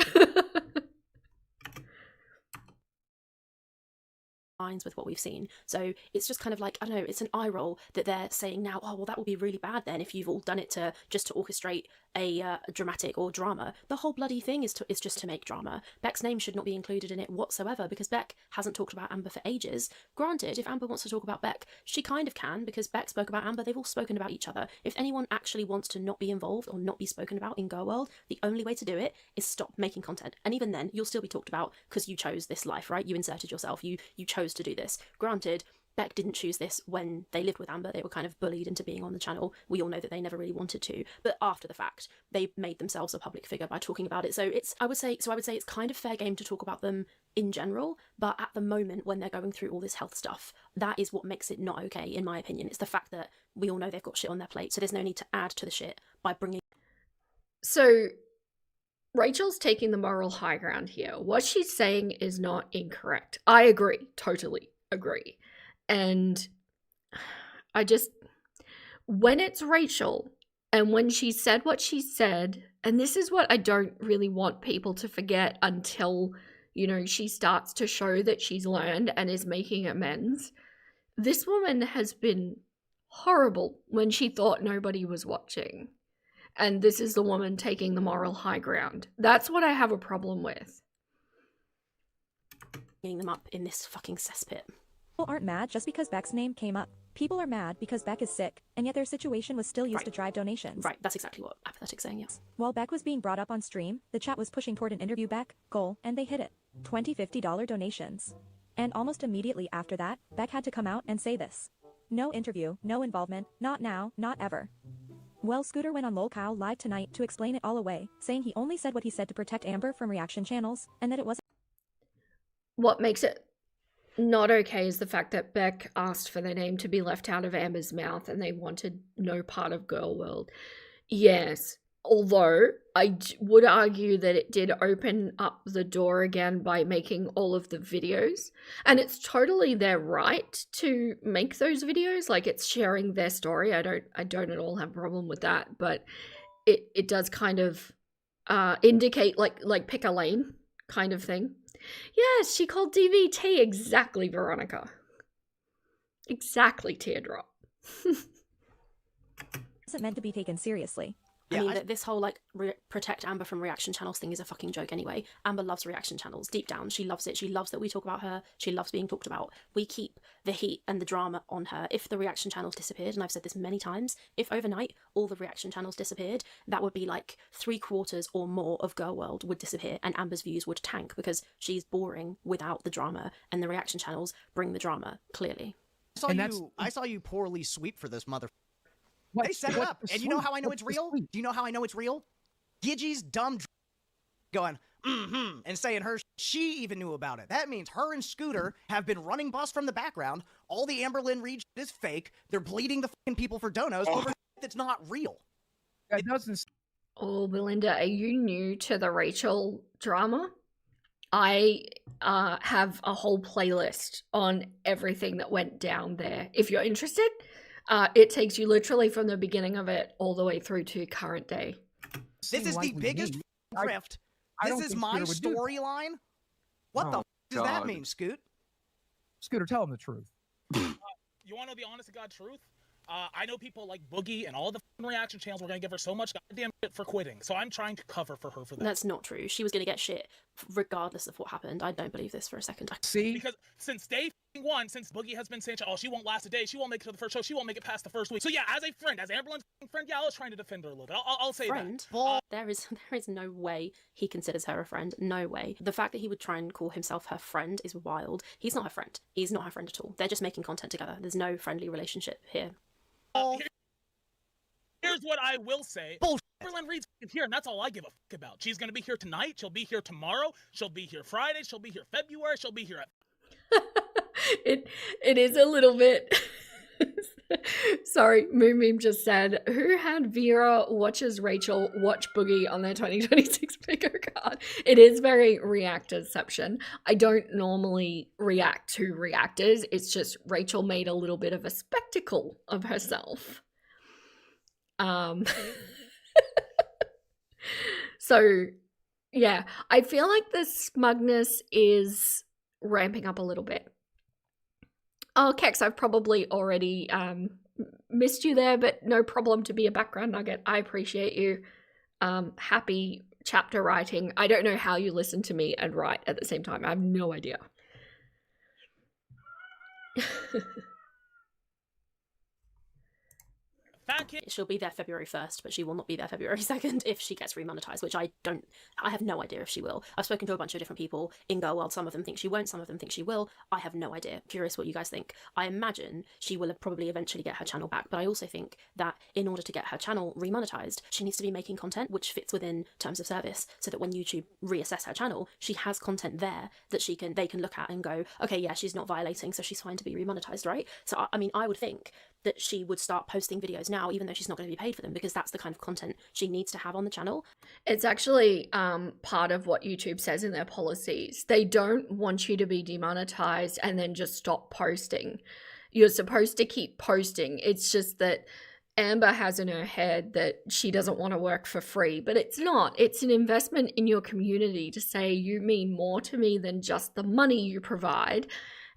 lines with what we've seen. So it's just kind of like, I don't know, it's an eye roll that they're saying now, oh, well, that would be really bad then if you've all done it to orchestrate a dramatic or drama. The whole bloody thing is just to make drama. Beck's name should not be included in it whatsoever because Beck hasn't talked about Amber for ages. Granted, if Amber wants to talk about Beck, she kind of can because Beck spoke about Amber. They've all spoken about each other. If anyone actually wants to not be involved or not be spoken about in Gorl World, the only way to do it is stop making content. And even then, you'll still be talked about because you chose this life, right? You inserted yourself. You chose to do this. Granted, Beck didn't choose this when they lived with Amber. They were kind of bullied into being on the channel. We all know that they never really wanted to. But after the fact, they made themselves a public figure by talking about it. So I would say it's kind of fair game to talk about them in general. But at the moment, when they're going through all this health stuff, that is what makes it not okay, in my opinion. It's the fact that we all know they've got shit on their plate. So there's no need to add to the shit by bringing. So Rachel's taking the moral high ground here. What she's saying is not incorrect. I agree. Totally agree. And when it's Rachel and when she said what she said, and this is what I don't really want people to forget until, you know, she starts to show that she's learned and is making amends. This woman has been horrible when she thought nobody was watching. And this is the woman taking the moral high ground. That's what I have a problem with. Bringing them up in this fucking cesspit. People aren't mad just because Beck's name came up. People are mad because Beck is sick, and yet their situation was still used to drive donations. Right, that's exactly what Apathetic's saying, yes. While Beck was being brought up on stream, the chat was pushing toward an interview Beck, goal, and they hit it. $20, $50 donations. And almost immediately after that, Beck had to come out and say this. No interview, no involvement, not now, not ever. Well, Scooter went on LolCow live tonight to explain it all away, saying he only said what he said to protect Amber from reaction channels, and that it wasn't. What makes it not okay is the fact that Beck asked for their name to be left out of Amber's mouth and they wanted no part of Gorl World. Yes, although I would argue that it did open up the door again by making all of the videos. And it's totally their right to make those videos. Like, it's sharing their story. I don't at all have a problem with that. But it does kind of indicate like pick a lane kind of thing. Yes, she called DVT. Exactly, Veronica. Exactly, Teardrop. Isn't meant to be taken seriously. I mean, this whole, like, protect Amber from reaction channels thing is a fucking joke anyway. Amber loves reaction channels. Deep down, she loves it. She loves that we talk about her. She loves being talked about. We keep the heat and the drama on her. If the reaction channels disappeared, and I've said this many times, if overnight all the reaction channels disappeared, that would be like 3/4 or more of Gorl World would disappear and Amber's views would tank because she's boring without the drama, and the reaction channels bring the drama, clearly. I saw you poorly sweep for this mother. They set it up, and you know how I know it's real? Do you know how I know it's real? Gidgie's dumb going, and saying she even knew about it. That means her and Scooter have been running boss from the background. All the Amberlynn Reed is fake. They're bleeding the fucking people for donos over that's not real. It doesn't. Oh, Belinda, are you new to the Rachel drama? I have a whole playlist on everything that went down there. If you're interested, it takes you literally from the beginning of it all the way through to current day. This is the biggest grift. This is my storyline. What the does that mean, Scoot? Scooter, tell him the truth. You want to know the honest to God truth? I know people like Boogie and all the reaction channels were going to give her so much goddamn shit for quitting. So I'm trying to cover for her for that. That's not true. She was going to get shit regardless of what happened. I don't believe this for a second. See? Because since day one, since Boogie has been saying, oh, she won't last a day, she won't make it to the first show, she won't make it past the first week. So yeah, as a friend, as Amberlynn's friend, yeah, I was trying to defend her a little bit. I'll say friend? that. There is no way he considers her a friend. No way. The fact that he would try and call himself her friend is wild. He's not her friend. He's not her friend at all. They're just making content together. There's no friendly relationship here. Here's what I will say. Amberlynn Reed's here, and that's all I give a fuck about. She's gonna be here tonight. She'll be here tomorrow. She'll be here Friday. She'll be here February. She'll be here at... It is a little bit... Sorry, Moon Meme just said, who had Vera watches Rachel watch Boogie on their 2026 figure card? It is very reactorception. I don't normally react to reactors. It's just Rachel made a little bit of a spectacle of herself. So, yeah, I feel like the smugness is ramping up a little bit. Oh, Kex, I've probably already missed you there, but no problem to be a background nugget. I appreciate you. Happy chapter writing. I don't know how you listen to me and write at the same time. I have no idea. She'll be there February 1st, but she will not be there February 2nd if she gets remonetized, which I have no idea if she will. I've spoken to a bunch of different people in Gorl World. Some of them think she won't, some of them think she will. I have no idea. Curious what you guys think. I imagine she will probably eventually get her channel back, but I also think that in order to get her channel remonetized, she needs to be making content which fits within terms of service, so that when YouTube reassess her channel, she has content there that they can look at and go, okay, yeah, she's not violating, so she's fine to be remonetized, right? So I mean, I would think that she would start posting videos now, even though she's not going to be paid for them, because that's the kind of content she needs to have on the channel. It's actually part of what YouTube says in their policies. They don't want you to be demonetized and then just stop posting. You're supposed to keep posting. It's just that Amber has in her head that she doesn't want to work for free, but it's not. It's an investment in your community to say you mean more to me than just the money you provide.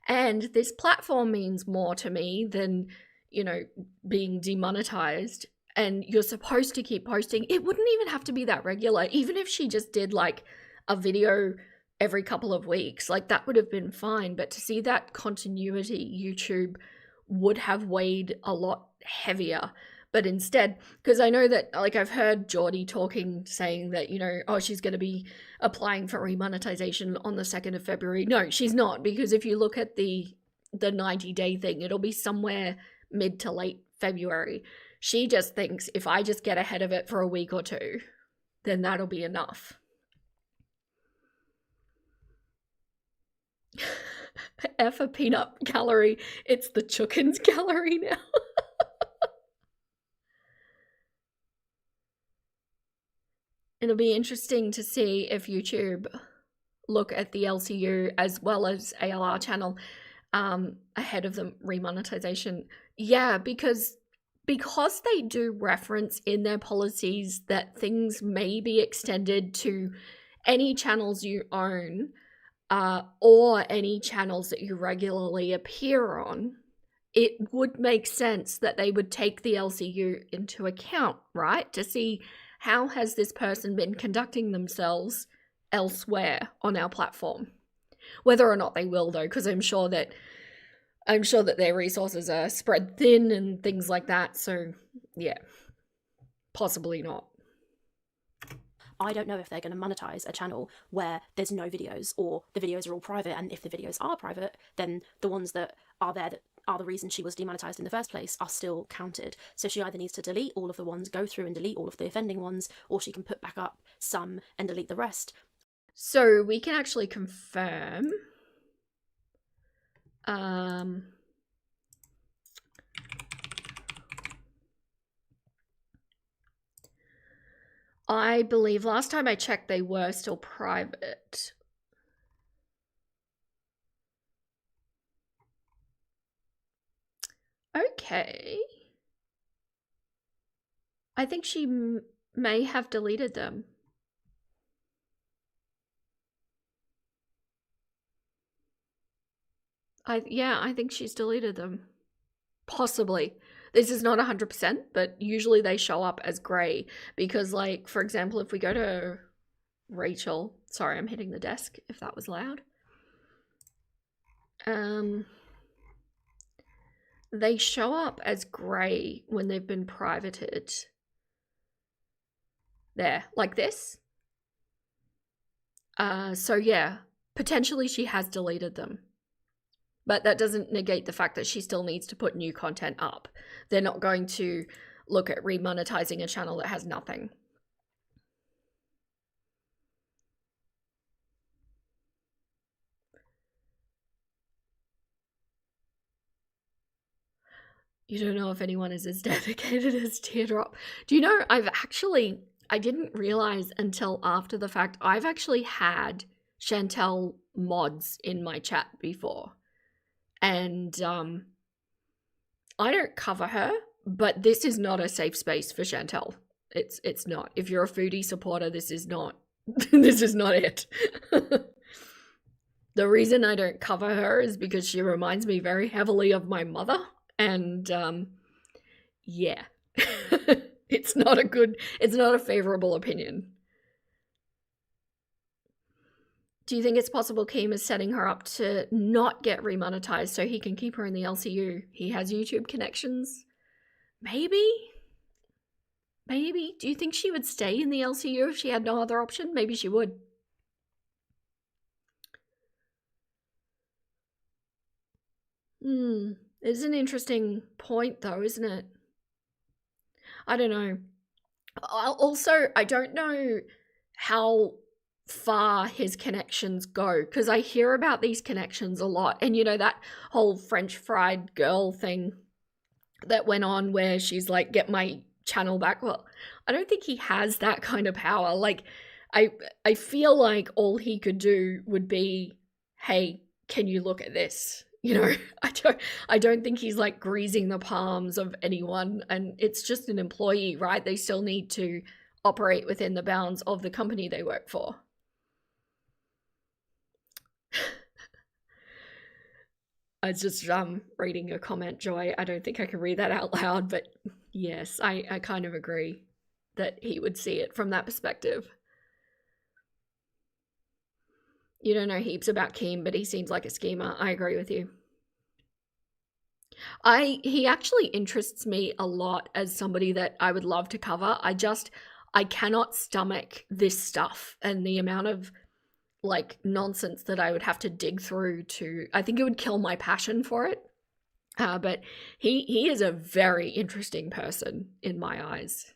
And this platform means more to me than, you know, being demonetized, and you're supposed to keep posting. It wouldn't even have to be that regular. Even if she just did like a video every couple of weeks, like that would have been fine. But to see that continuity, YouTube would have weighed a lot heavier. But instead, because I know that, like, I've heard Geordie saying that, you know, oh, she's going to be applying for remonetization on the 2nd of February. No, she's not, because if you look at the 90-day thing, it'll be somewhere mid to late February. She just thinks if I just get ahead of it for a week or two, then that'll be enough. F a peanut gallery. It's the Chookins gallery now. It'll be interesting to see if YouTube look at the LCU as well as ALR channel ahead of the remonetization. Yeah, because they do reference in their policies that things may be extended to any channels you own or any channels that you regularly appear on. It would make sense that they would take the LCU into account, right? To see how has this person been conducting themselves elsewhere on our platform. Whether or not they will, though, because I'm sure that their resources are spread thin and things like that. So, yeah, possibly not. I don't know if they're going to monetize a channel where there's no videos, or the videos are all private, and if the videos are private, then the ones that are there that are the reason she was demonetized in the first place are still counted. So she either needs to delete all of the ones, go through and delete all of the offending ones, or she can put back up some and delete the rest. So we can actually confirm I believe last time I checked they were still private. Okay. I think she may have deleted them. I think she's deleted them. Possibly. This is not 100%, but usually they show up as grey because, like, for example, if we go to Rachel, sorry, I'm hitting the desk if that was loud. They show up as grey when they've been privated. There, like this. So yeah, potentially she has deleted them. But that doesn't negate the fact that she still needs to put new content up. They're not going to look at remonetizing a channel that has nothing. You don't know if anyone is as dedicated as Teardrop. Do you know, I didn't realize until after the fact, I've actually had Chantel mods in my chat before. And I don't cover her, but this is not a safe space for Chantel. It's not. If you're a foodie supporter, this is not this is not it. The reason I don't cover her is because she reminds me very heavily of my mother, and yeah. It's not a favorable opinion. Do you think it's possible Keem is setting her up to not get remonetized so he can keep her in the LCU? He has YouTube connections? Maybe? Maybe? Do you think she would stay in the LCU if she had no other option? Maybe she would. It's an interesting point though, isn't it? I don't know. Also, I don't know how far his connections go, because I hear about these connections a lot. And you know, that whole French fried girl thing that went on where she's like, get my channel back. Well, I don't think he has that kind of power. Like, I feel like all he could do would be, hey, can you look at this? You know, I don't think he's like greasing the palms of anyone, and it's just an employee, right? They still need to operate within the bounds of the company they work for. I was just reading a comment, Joy. I don't think I can read that out loud, but yes, I kind of agree that he would see it from that perspective. You don't know heaps about Keem, but he seems like a schemer. I agree with you. He actually interests me a lot as somebody that I would love to cover. I cannot stomach this stuff and the amount of like nonsense that I would have to dig through to, I think it would kill my passion for it. But he is a very interesting person in my eyes.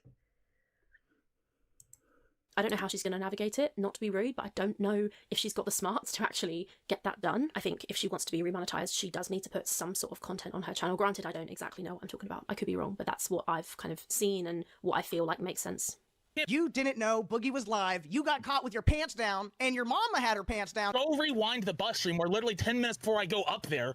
I don't know how she's going to navigate it, not to be rude, but I don't know if she's got the smarts to actually get that done. I think if she wants to be remonetized, she does need to put some sort of content on her channel. Granted, I don't exactly know what I'm talking about. I could be wrong, but that's what I've kind of seen and what I feel like makes sense. You didn't know Boogie was live. You got caught with your pants down, and your mama had her pants down. Go rewind the bus stream where literally 10 minutes before I go up there,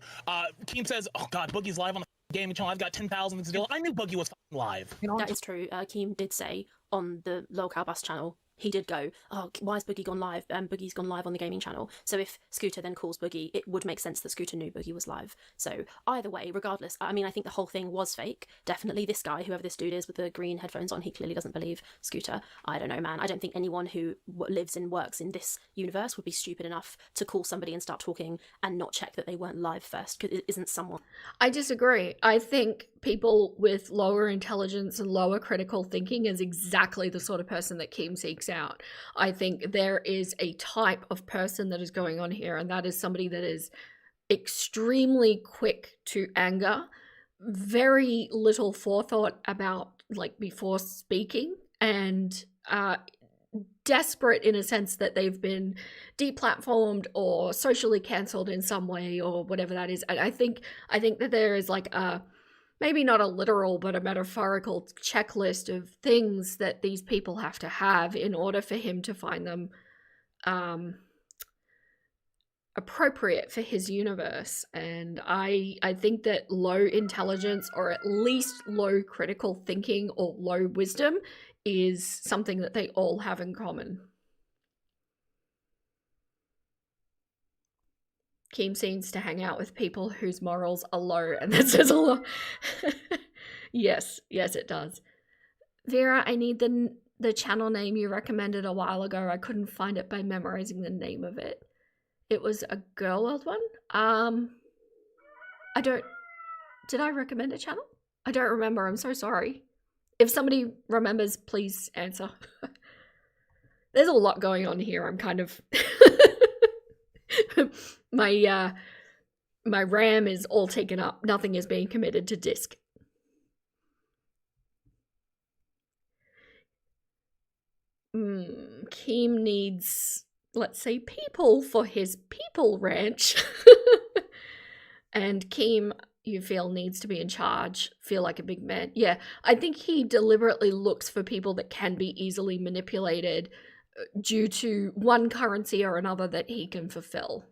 Keem says, oh god, Boogie's live on the gaming channel. I've got 10,000 to deal. I knew Boogie was live. That is true. Keem did say on the Lolcow Bus channel, he did go, oh, why has Boogie gone live? Boogie's gone live on the gaming channel. So if Scooter then calls Boogie, it would make sense that Scooter knew Boogie was live. So either way, regardless, I mean, I think the whole thing was fake. Definitely this guy, whoever this dude is with the green headphones on, he clearly doesn't believe Scooter. I don't know, man. I don't think anyone who lives and works in this universe would be stupid enough to call somebody and start talking and not check that they weren't live first, because it isn't someone. I disagree. I think people with lower intelligence and lower critical thinking is exactly the sort of person that Keem seeks out. I think there is a type of person that is going on here, and that is somebody that is extremely quick to anger, very little forethought about like before speaking, and desperate in a sense that they've been deplatformed or socially cancelled in some way or whatever that is. And I think that there is like a, maybe not a literal but a metaphorical checklist of things that these people have to have in order for him to find them appropriate for his universe. And I think that low intelligence, or at least low critical thinking or low wisdom, is something that they all have in common. Keem seems to hang out with people whose morals are low, and that says a lot. Yes, it does. Vera, I need the channel name you recommended a while ago. I couldn't find it by memorizing the name of it. It was a Gorl World one. Did I recommend a channel? I don't remember. I'm so sorry. If somebody remembers, please answer. There's a lot going on here. I'm kind of my RAM is all taken up. Nothing is being committed to disk. Keem needs, let's say, people for his people ranch. And Keem, you feel, needs to be in charge, feel like a big man. Yeah, I think he deliberately looks for people that can be easily manipulated due to one currency or another that he can fulfill.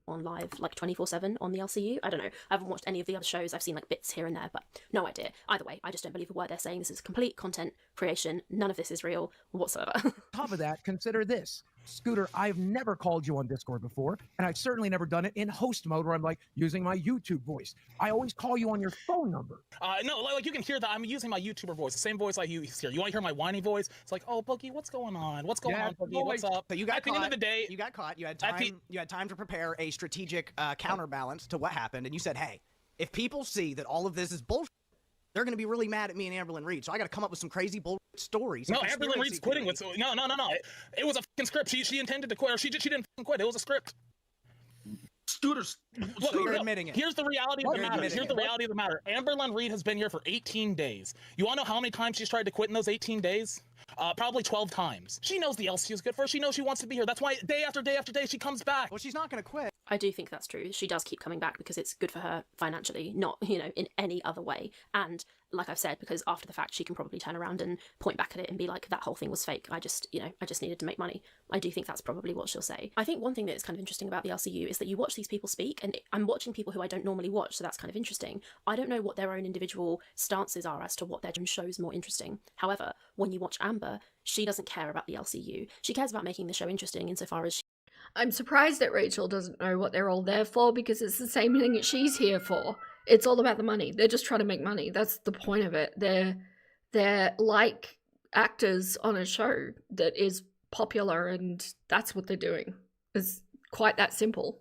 On live like 24/7 on the LCU. I don't know. I haven't watched any of the other shows. I've seen like bits here and there, but no idea. Either way, I just don't believe a word they're saying. This is complete content creation. None of this is real whatsoever. On top of that, consider this. Scooter, I've never called you on Discord before, and I've certainly never done it in host mode where I'm like using my YouTube voice. I always call you on your phone number. No, like you can hear that I'm using my YouTuber voice, the same voice I use here. You want to hear my whiny voice? It's like, oh, Boogie, what's going on? What's going on, Boogie? What's up? So you got At the end of the day, you got caught. You had time. You had time to prepare a strategic counterbalance to what happened, and you said, "Hey, if people see that all of this is bullshit, they're going to be really mad at me and Amberlynn Reed. So I got to come up with some crazy bullshit stories." No, Amberlynn Reed's quitting. No. It was a fucking script. She intended to quit, or she didn't fucking quit. It was a script. Scooters. Look, you're admitting it. Here's the reality of the matter. Here's the reality of the matter. Amberlynn Reed has been here for 18 days. You want to know how many times she's tried to quit in those 18 days? Probably 12 times. She knows the LCU is good for her. She knows she wants to be here. That's why day after day after day she comes back. Well, she's not going to quit. I do think that's true. She does keep coming back because it's good for her financially, not, in any other way. And like I've said, because after the fact, she can probably turn around and point back at it and be like, that whole thing was fake. I just needed to make money. I do think that's probably what she'll say. I think one thing that is kind of interesting about the LCU is that you watch these people speak, and I'm watching people who I don't normally watch, so that's kind of interesting. I don't know what their own individual stances are as to what their own show is more interesting. However, when you watch Amber, she doesn't care about the LCU. She cares about making the show interesting insofar as I'm surprised that Rachel doesn't know what they're all there for, because it's the same thing that she's here for. It's all about the money. They're just trying to make money. That's the point of it. They're like actors on a show that is popular, and that's what they're doing. It's quite that simple.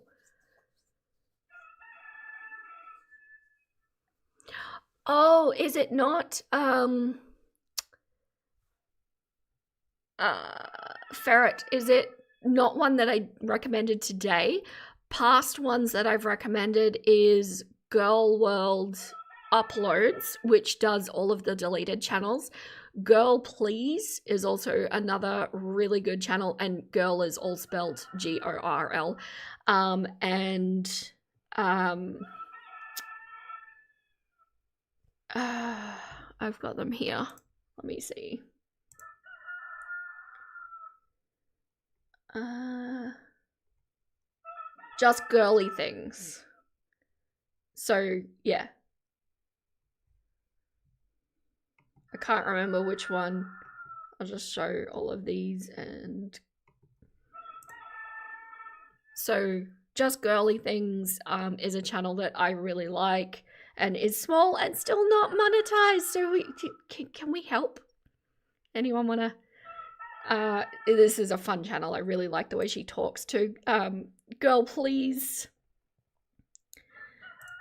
Oh, is it not Ferret? Is it not one that I recommended today? Past ones that I've recommended is Gorl World Uploads, which does all of the deleted channels. Girl Please is also another really good channel, and girl is all spelled Gorl. I've got them here. Let me see. Just girly things. So, yeah. I can't remember which one. I'll just show all of these, and so Just Girly Things is a channel that I really like and is small and still not monetized. So can we help? Anyone wanna? This is a fun channel. I really like the way she talks too. Girl Please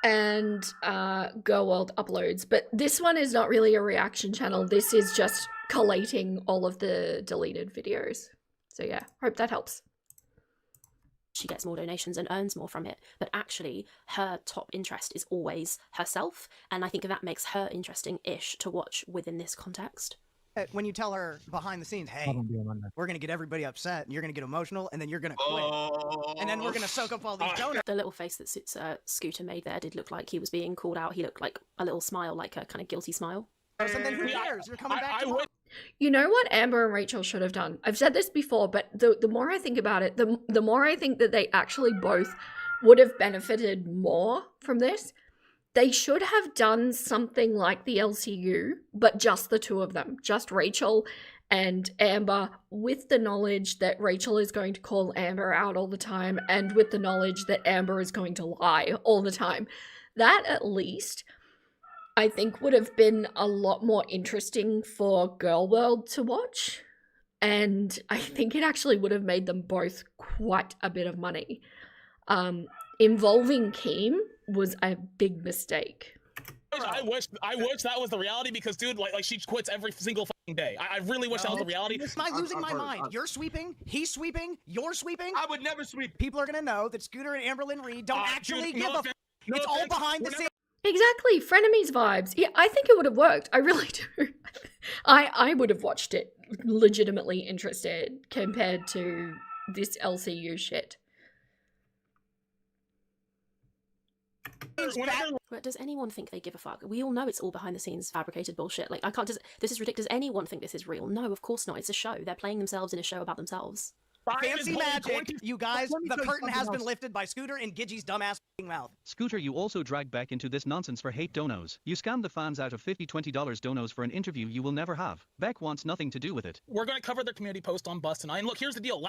and Gorl World Uploads. But this one is not really a reaction channel. This is just collating all of the deleted videos. So yeah, hope that helps. She gets more donations and earns more from it, but actually her top interest is always herself, and I think that makes her interesting-ish to watch within this context. When you tell her behind the scenes, hey, we're going to get everybody upset, and you're going to get emotional, and then you're going to quit. And then we're going to soak up all these donors. The little face that Scooter made there did look like he was being called out. He looked like a little smile, like a kind of guilty smile. And then who cares? You're coming back tomorrow. You know what Amber and Rachel should have done? I've said this before, but the more I think about it, the more I think that they actually both would have benefited more from this. They should have done something like the LCU, but just the two of them, just Rachel and Amber, with the knowledge that Rachel is going to call Amber out all the time, and with the knowledge that Amber is going to lie all the time. That, at least, I think would have been a lot more interesting for Gorl World to watch. And I think it actually would have made them both quite a bit of money. Involving Keem was a big mistake. I wish that was the reality, because dude, like she quits every single fucking day. I really wish that was the reality. Am I losing my mind? You're sweeping, he's sweeping, you're sweeping. I would never sweep. People are gonna know that Scooter and Amberlynn Reed don't actually give a. It's all behind the scenes. Exactly, frenemies vibes. Yeah, I think it would have worked. I really do. I would have watched it legitimately interested compared to this LCU shit. But does anyone think they give a fuck? We all know it's all behind the scenes fabricated bullshit. Like, this is ridiculous. Does anyone think this is real? No, of course not. It's a show. They're playing themselves in a show about themselves. Fancy magic, you guys. The curtain has been lifted by Scooter and Gidgey's dumbass mouth. Scooter, you also dragged back into this nonsense for hate donos. You scammed the fans out of $20 donos for an interview you will never have. Beck wants nothing to do with it. We're going to cover their community post on Bus tonight. And look, here's the deal.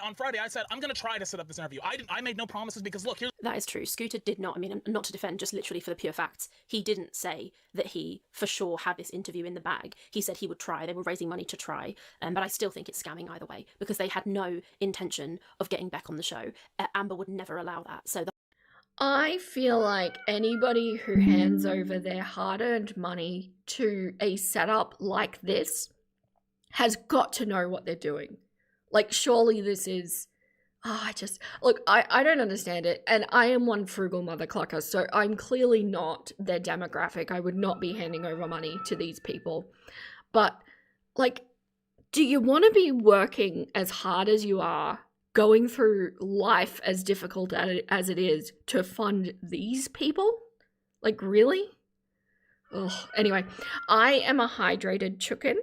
On Friday, I said I'm going to try to set up this interview. I made no promises because look, that is true. Scooter did not. I mean, not to defend, just literally for the pure facts. He didn't say that he for sure had this interview in the bag. He said he would try. They were raising money to try. But I still think it's scamming either way because they had no intention of getting Beck on the show. Amber would never allow that. So I feel like anybody who hands over their hard-earned money to a setup like this has got to know what they're doing. Like, surely this is... I don't understand it. And I am one frugal mother clucker, so I'm clearly not their demographic. I would not be handing over money to these people. But, like, do you want to be working as hard as you are, going through life as difficult as it is to fund these people? Like, really? Ugh. Anyway, I am a hydrated chicken.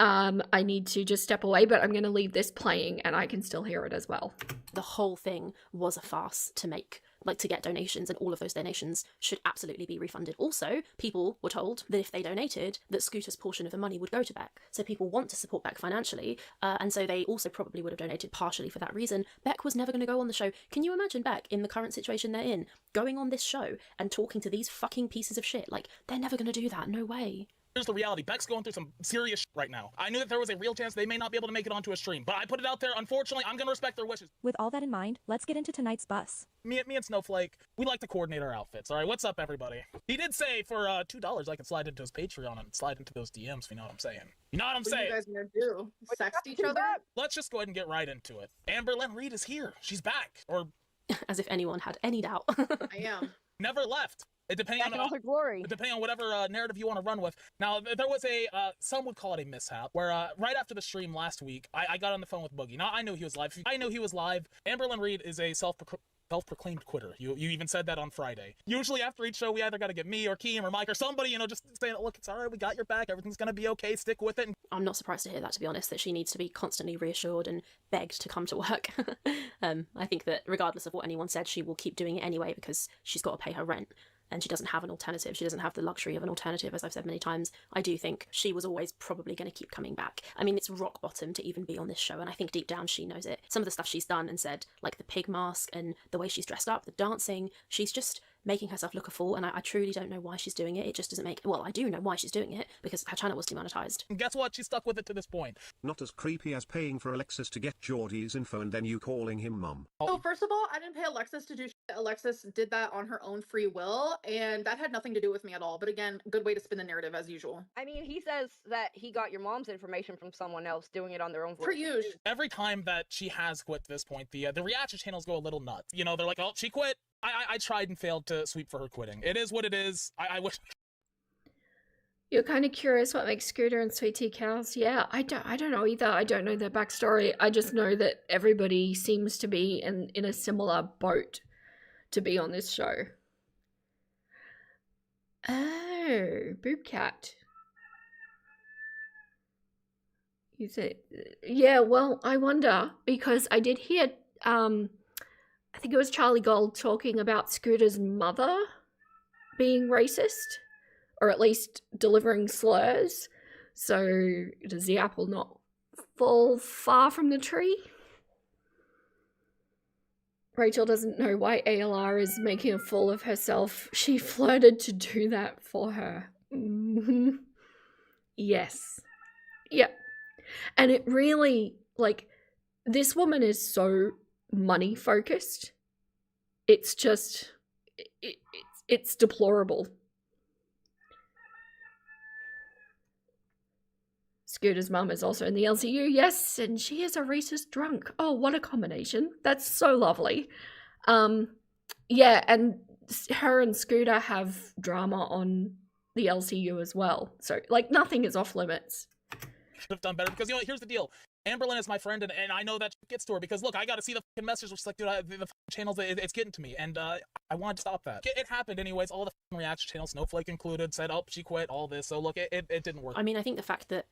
I need to just step away, but I'm going to leave this playing and I can still hear it as well. The whole thing was a farce to make, like to get donations, and all of those donations should absolutely be refunded. Also, people were told that if they donated, that Scooter's portion of the money would go to Beck. So people want to support Beck financially, and so they also probably would have donated partially for that reason. Beck was never going to go on the show. Can you imagine Beck, in the current situation they're in, going on this show and talking to these fucking pieces of shit? Like, they're never going to do that. No way. Here's the reality. Beck's going through some serious shit right now. I knew that there was a real chance they may not be able to make it onto a stream, but I put it out there. Unfortunately, I'm going to respect their wishes. With all that in mind, let's get into tonight's bus. Me and Snowflake, we like to coordinate our outfits. All right, what's up, everybody? He did say for $2 I can slide into his Patreon and slide into those DMs, if you know what I'm saying. You know what I'm saying? What are you guys going to do? Sext each other? Let's just go ahead and get right into it. Amberlyn Reed is here. She's back. Or as if anyone had any doubt. I am. Never left. Depending on whatever narrative you want to run with. Now, there was some would call it a mishap, where right after the stream last week, I got on the phone with Boogie. Now, I knew he was live. Amberlyn Reed is a self-proclaimed quitter. You even said that on Friday. Usually after each show, we either got to get me or Keem or Mike or somebody, just saying, look, it's all right, we got your back, everything's going to be okay, stick with it. I'm not surprised to hear that, to be honest, that she needs to be constantly reassured and begged to come to work. I think that regardless of what anyone said, she will keep doing it anyway because she's got to pay her rent. And she doesn't have an alternative. She doesn't have the luxury of an alternative, as I've said many times. I do think she was always probably going to keep coming back. I mean, it's rock bottom to even be on this show, and I think deep down she knows it. Some of the stuff she's done and said, like the pig mask and the way she's dressed up, the dancing, she's just making herself look a fool, and I truly don't know why she's doing it. It just doesn't make... Well, I do know why she's doing it, because her channel was demonetized. And guess what? She's stuck with it to this point. Not as creepy as paying for Alexis to get Geordie's info and then you calling him mum. So first of all, I didn't pay Alexis to do shit. Alexis did that on her own free will, and that had nothing to do with me at all. But again, good way to spin the narrative as usual. I mean, he says that he got your mom's information from someone else doing it on their own. Per usual. Every time that she has quit to this point, the reaction channels go a little nuts. They're like, oh, she quit. I tried and failed to sweep for her quitting. It is what it is. I wish... You're kind of curious what makes Scooter and Sweet Tea Cows? Yeah, I don't know either. I don't know their backstory. I just know that everybody seems to be in a similar boat to be on this show. Oh, Boob Cat. You said, yeah, well, I wonder, because I did hear, I think it was Charlie Gold talking about Scooter's mother being racist, or at least delivering slurs. So does the apple not fall far from the tree? Rachel doesn't know why ALR is making a fool of herself. She flirted to do that for her. Mm-hmm. Yes. Yep. And it really, like, this woman is so money focused. It's just, it's deplorable. Scooter's mum is also in the LCU, yes, and she is a racist drunk. Oh, what a combination. That's so lovely. Yeah, and her and Scooter have drama on the LCU as well. So, like, nothing is off limits. Should have done better because, here's the deal. Amberlynn is my friend, and I know that gets to her because look, I got to see the fucking message, which is like, dude, the channels, it's getting to me, and I wanted to stop that. It happened anyways. All the reaction channels, Snowflake included, said, oh, she quit, all this. So look, it didn't work. I mean, I think the fact that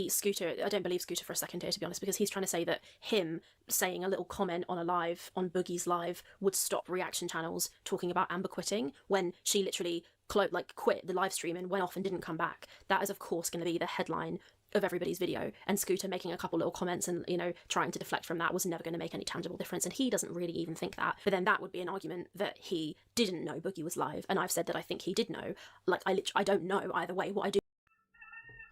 Scooter, I don't believe Scooter for a second here, to be honest, because he's trying to say that him saying a little comment on a live, on Boogie's live, would stop reaction channels talking about Amber quitting when she literally quit the live stream and went off and didn't come back. That is, of course, going to be the headline of everybody's video, and Scooter making a couple little comments and, you know, trying to deflect from that was never going to make any tangible difference, and he doesn't really even think that. But then that would be an argument that he didn't know Boogie was live, and I've said that I think he did know. Like, I don't know either way. What I do...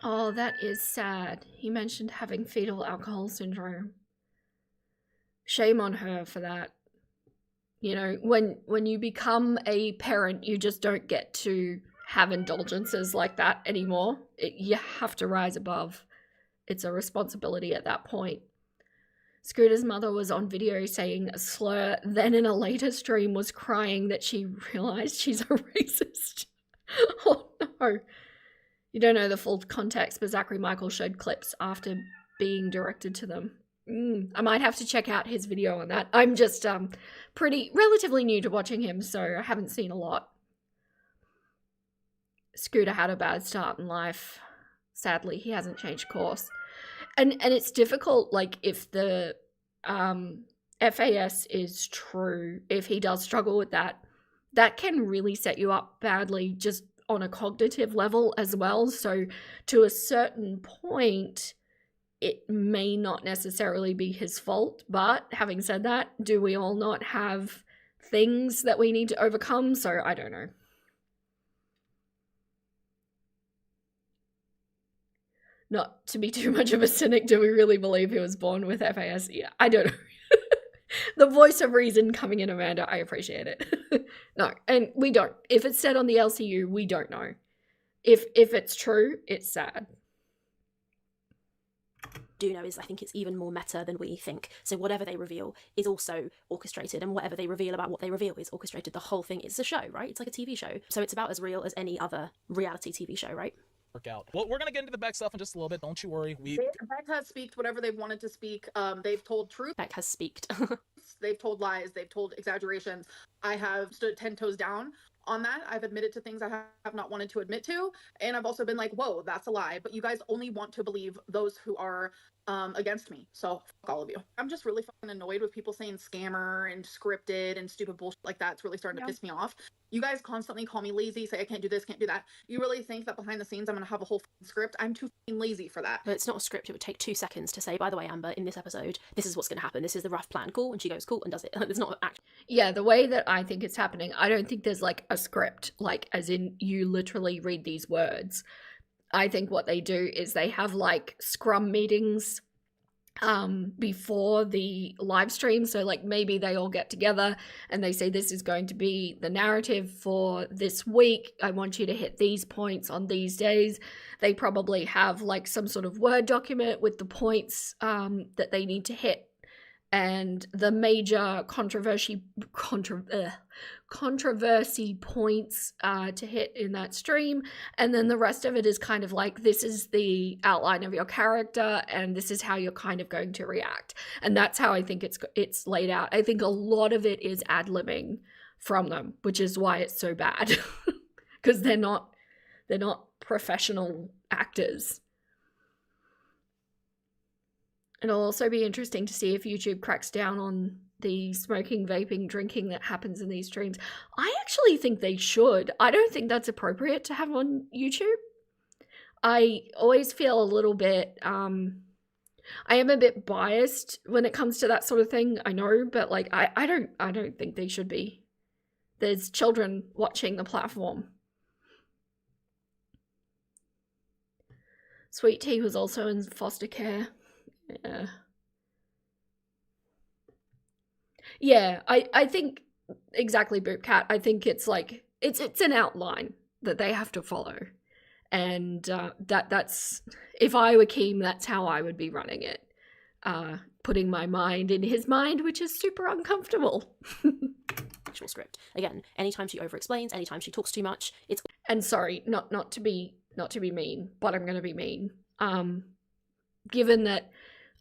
Oh, that is sad. He mentioned having fetal alcohol syndrome. Shame on her for that. You know, when you become a parent, you just don't get to have indulgences like that anymore. You have to rise above. It's a responsibility at that point. Scooter's mother was on video saying a slur, then in a later stream was crying that she realized she's a racist. Oh no. You don't know the full context, but Zachary Michael showed clips after being directed to them. I might have to check out his video on that. I'm just relatively new to watching him, so I haven't seen a lot. Scooter had a bad start in life. Sadly, he hasn't changed course. And it's difficult, like, if the FAS is true, if he does struggle with that, that can really set you up badly just on a cognitive level as well. So to a certain point, it may not necessarily be his fault. But having said that, do we all not have things that we need to overcome? So I don't know. Not to be too much of a cynic, do we really believe he was born with FAS? Yeah, I don't know. The voice of reason coming in, Amanda, I appreciate it. No, and we don't. If it's said on the LCU, we don't know. If it's true, it's sad. Do know is I think it's even more meta than we think. So whatever they reveal is also orchestrated, and whatever they reveal about what they reveal is orchestrated. The whole thing is a show, right? It's like a TV show. So it's about as real as any other reality TV show, right? Work out. Well, we're gonna get into the Beck stuff in just a little bit. Don't you worry. Beck has speaked whatever they've wanted to speak. They've told truth. Beck has speaked. They've told lies. They've told exaggerations. I have stood 10 toes down on that. I've admitted to things I have not wanted to admit to, and I've also been like, whoa, that's a lie. But you guys only want to believe those who are against me. So fuck all of you. I'm just really fucking annoyed with people saying scammer and scripted and stupid bullshit like that. It's really starting to piss me off. You guys constantly call me lazy, say I can't do this, can't do that. You really think that behind the scenes I'm gonna have a whole script? I'm too lazy for that. But it's not a script. It would take 2 seconds to say, by the way, Amber, in this episode, this is what's going to happen. This is the rough plan. Cool. And she goes, cool, and does it. There's not an act. Yeah, the way that I think it's happening, I don't think there's like a script, like as in you literally read these words. I think what they do is they have like scrum meetings before the live stream. So like maybe they all get together and they say, this is going to be the narrative for this week. I want you to hit these points on these days. They probably have like some sort of Word document with the points that they need to hit and the major controversy points to hit in that stream, and then the rest of it is kind of like, this is the outline of your character and this is how you're kind of going to react. And that's how I think it's laid out. I think a lot of it is ad-libbing from them, which is why it's so bad, because they're not professional actors. It'll also be interesting to see if YouTube cracks down on the smoking, vaping, drinking that happens in these streams. I actually think they should. I don't think that's appropriate to have on YouTube. I always feel a little bit, I am a bit biased when it comes to that sort of thing, I know, but like, I don't think they should be. There's children watching the platform. Sweet Tea was also in foster care. Yeah, I think exactly, Boopcat. I think it's like it's an outline that they have to follow, and that's if I were Keem, that's how I would be running it. Putting my mind in his mind, which is super uncomfortable. Actual script. Again, anytime she over-explains, anytime she talks too much, it's... And sorry, not to be mean, but I'm going to be mean. Given that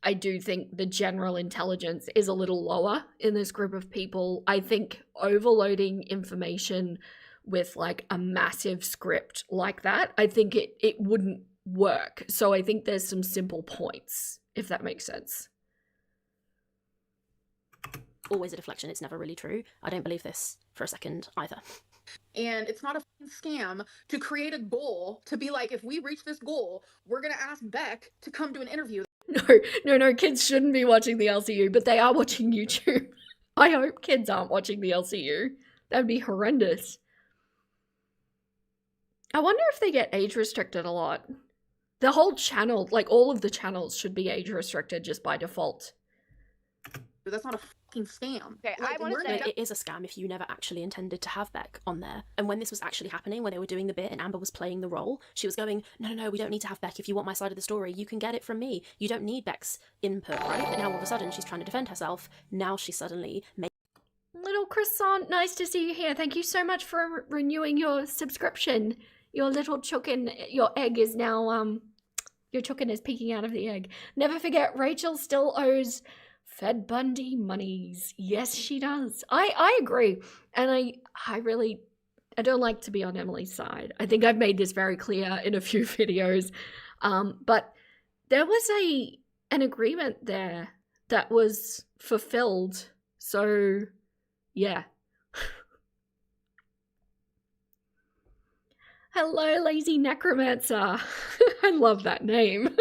I do think the general intelligence is a little lower in this group of people. I think overloading information with like a massive script like that, I think it wouldn't work. So I think there's some simple points, if that makes sense. Always a deflection. It's never really true. I don't believe this for a second either. And it's not a scam to create a goal to be like, if we reach this goal, we're going to ask Beck to come to an interview. No, kids shouldn't be watching the LCU, but they are watching YouTube. I hope kids aren't watching the LCU. That'd be horrendous. I wonder if they get age restricted a lot. The whole channel, like all of the channels should be age restricted just by default. That's not a fucking scam. Okay, like, I want to say it is a scam if you never actually intended to have Beck on there. And when this was actually happening, when they were doing the bit and Amber was playing the role, she was going, no, we don't need to have Beck. If you want my side of the story, you can get it from me. You don't need Beck's input, right? But now all of a sudden she's trying to defend herself. Now she's suddenly Little croissant, nice to see you here. Thank you so much for renewing your subscription. Your little chicken, your egg is now, your chicken is peeking out of the egg. Never forget, Rachel still owes Fed Bundy monies. Yes, she does. I agree. And I don't like to be on Emily's side. I think I've made this very clear in a few videos. But there was an agreement there that was fulfilled. So, yeah. Hello, Lazy Necromancer. I love that name.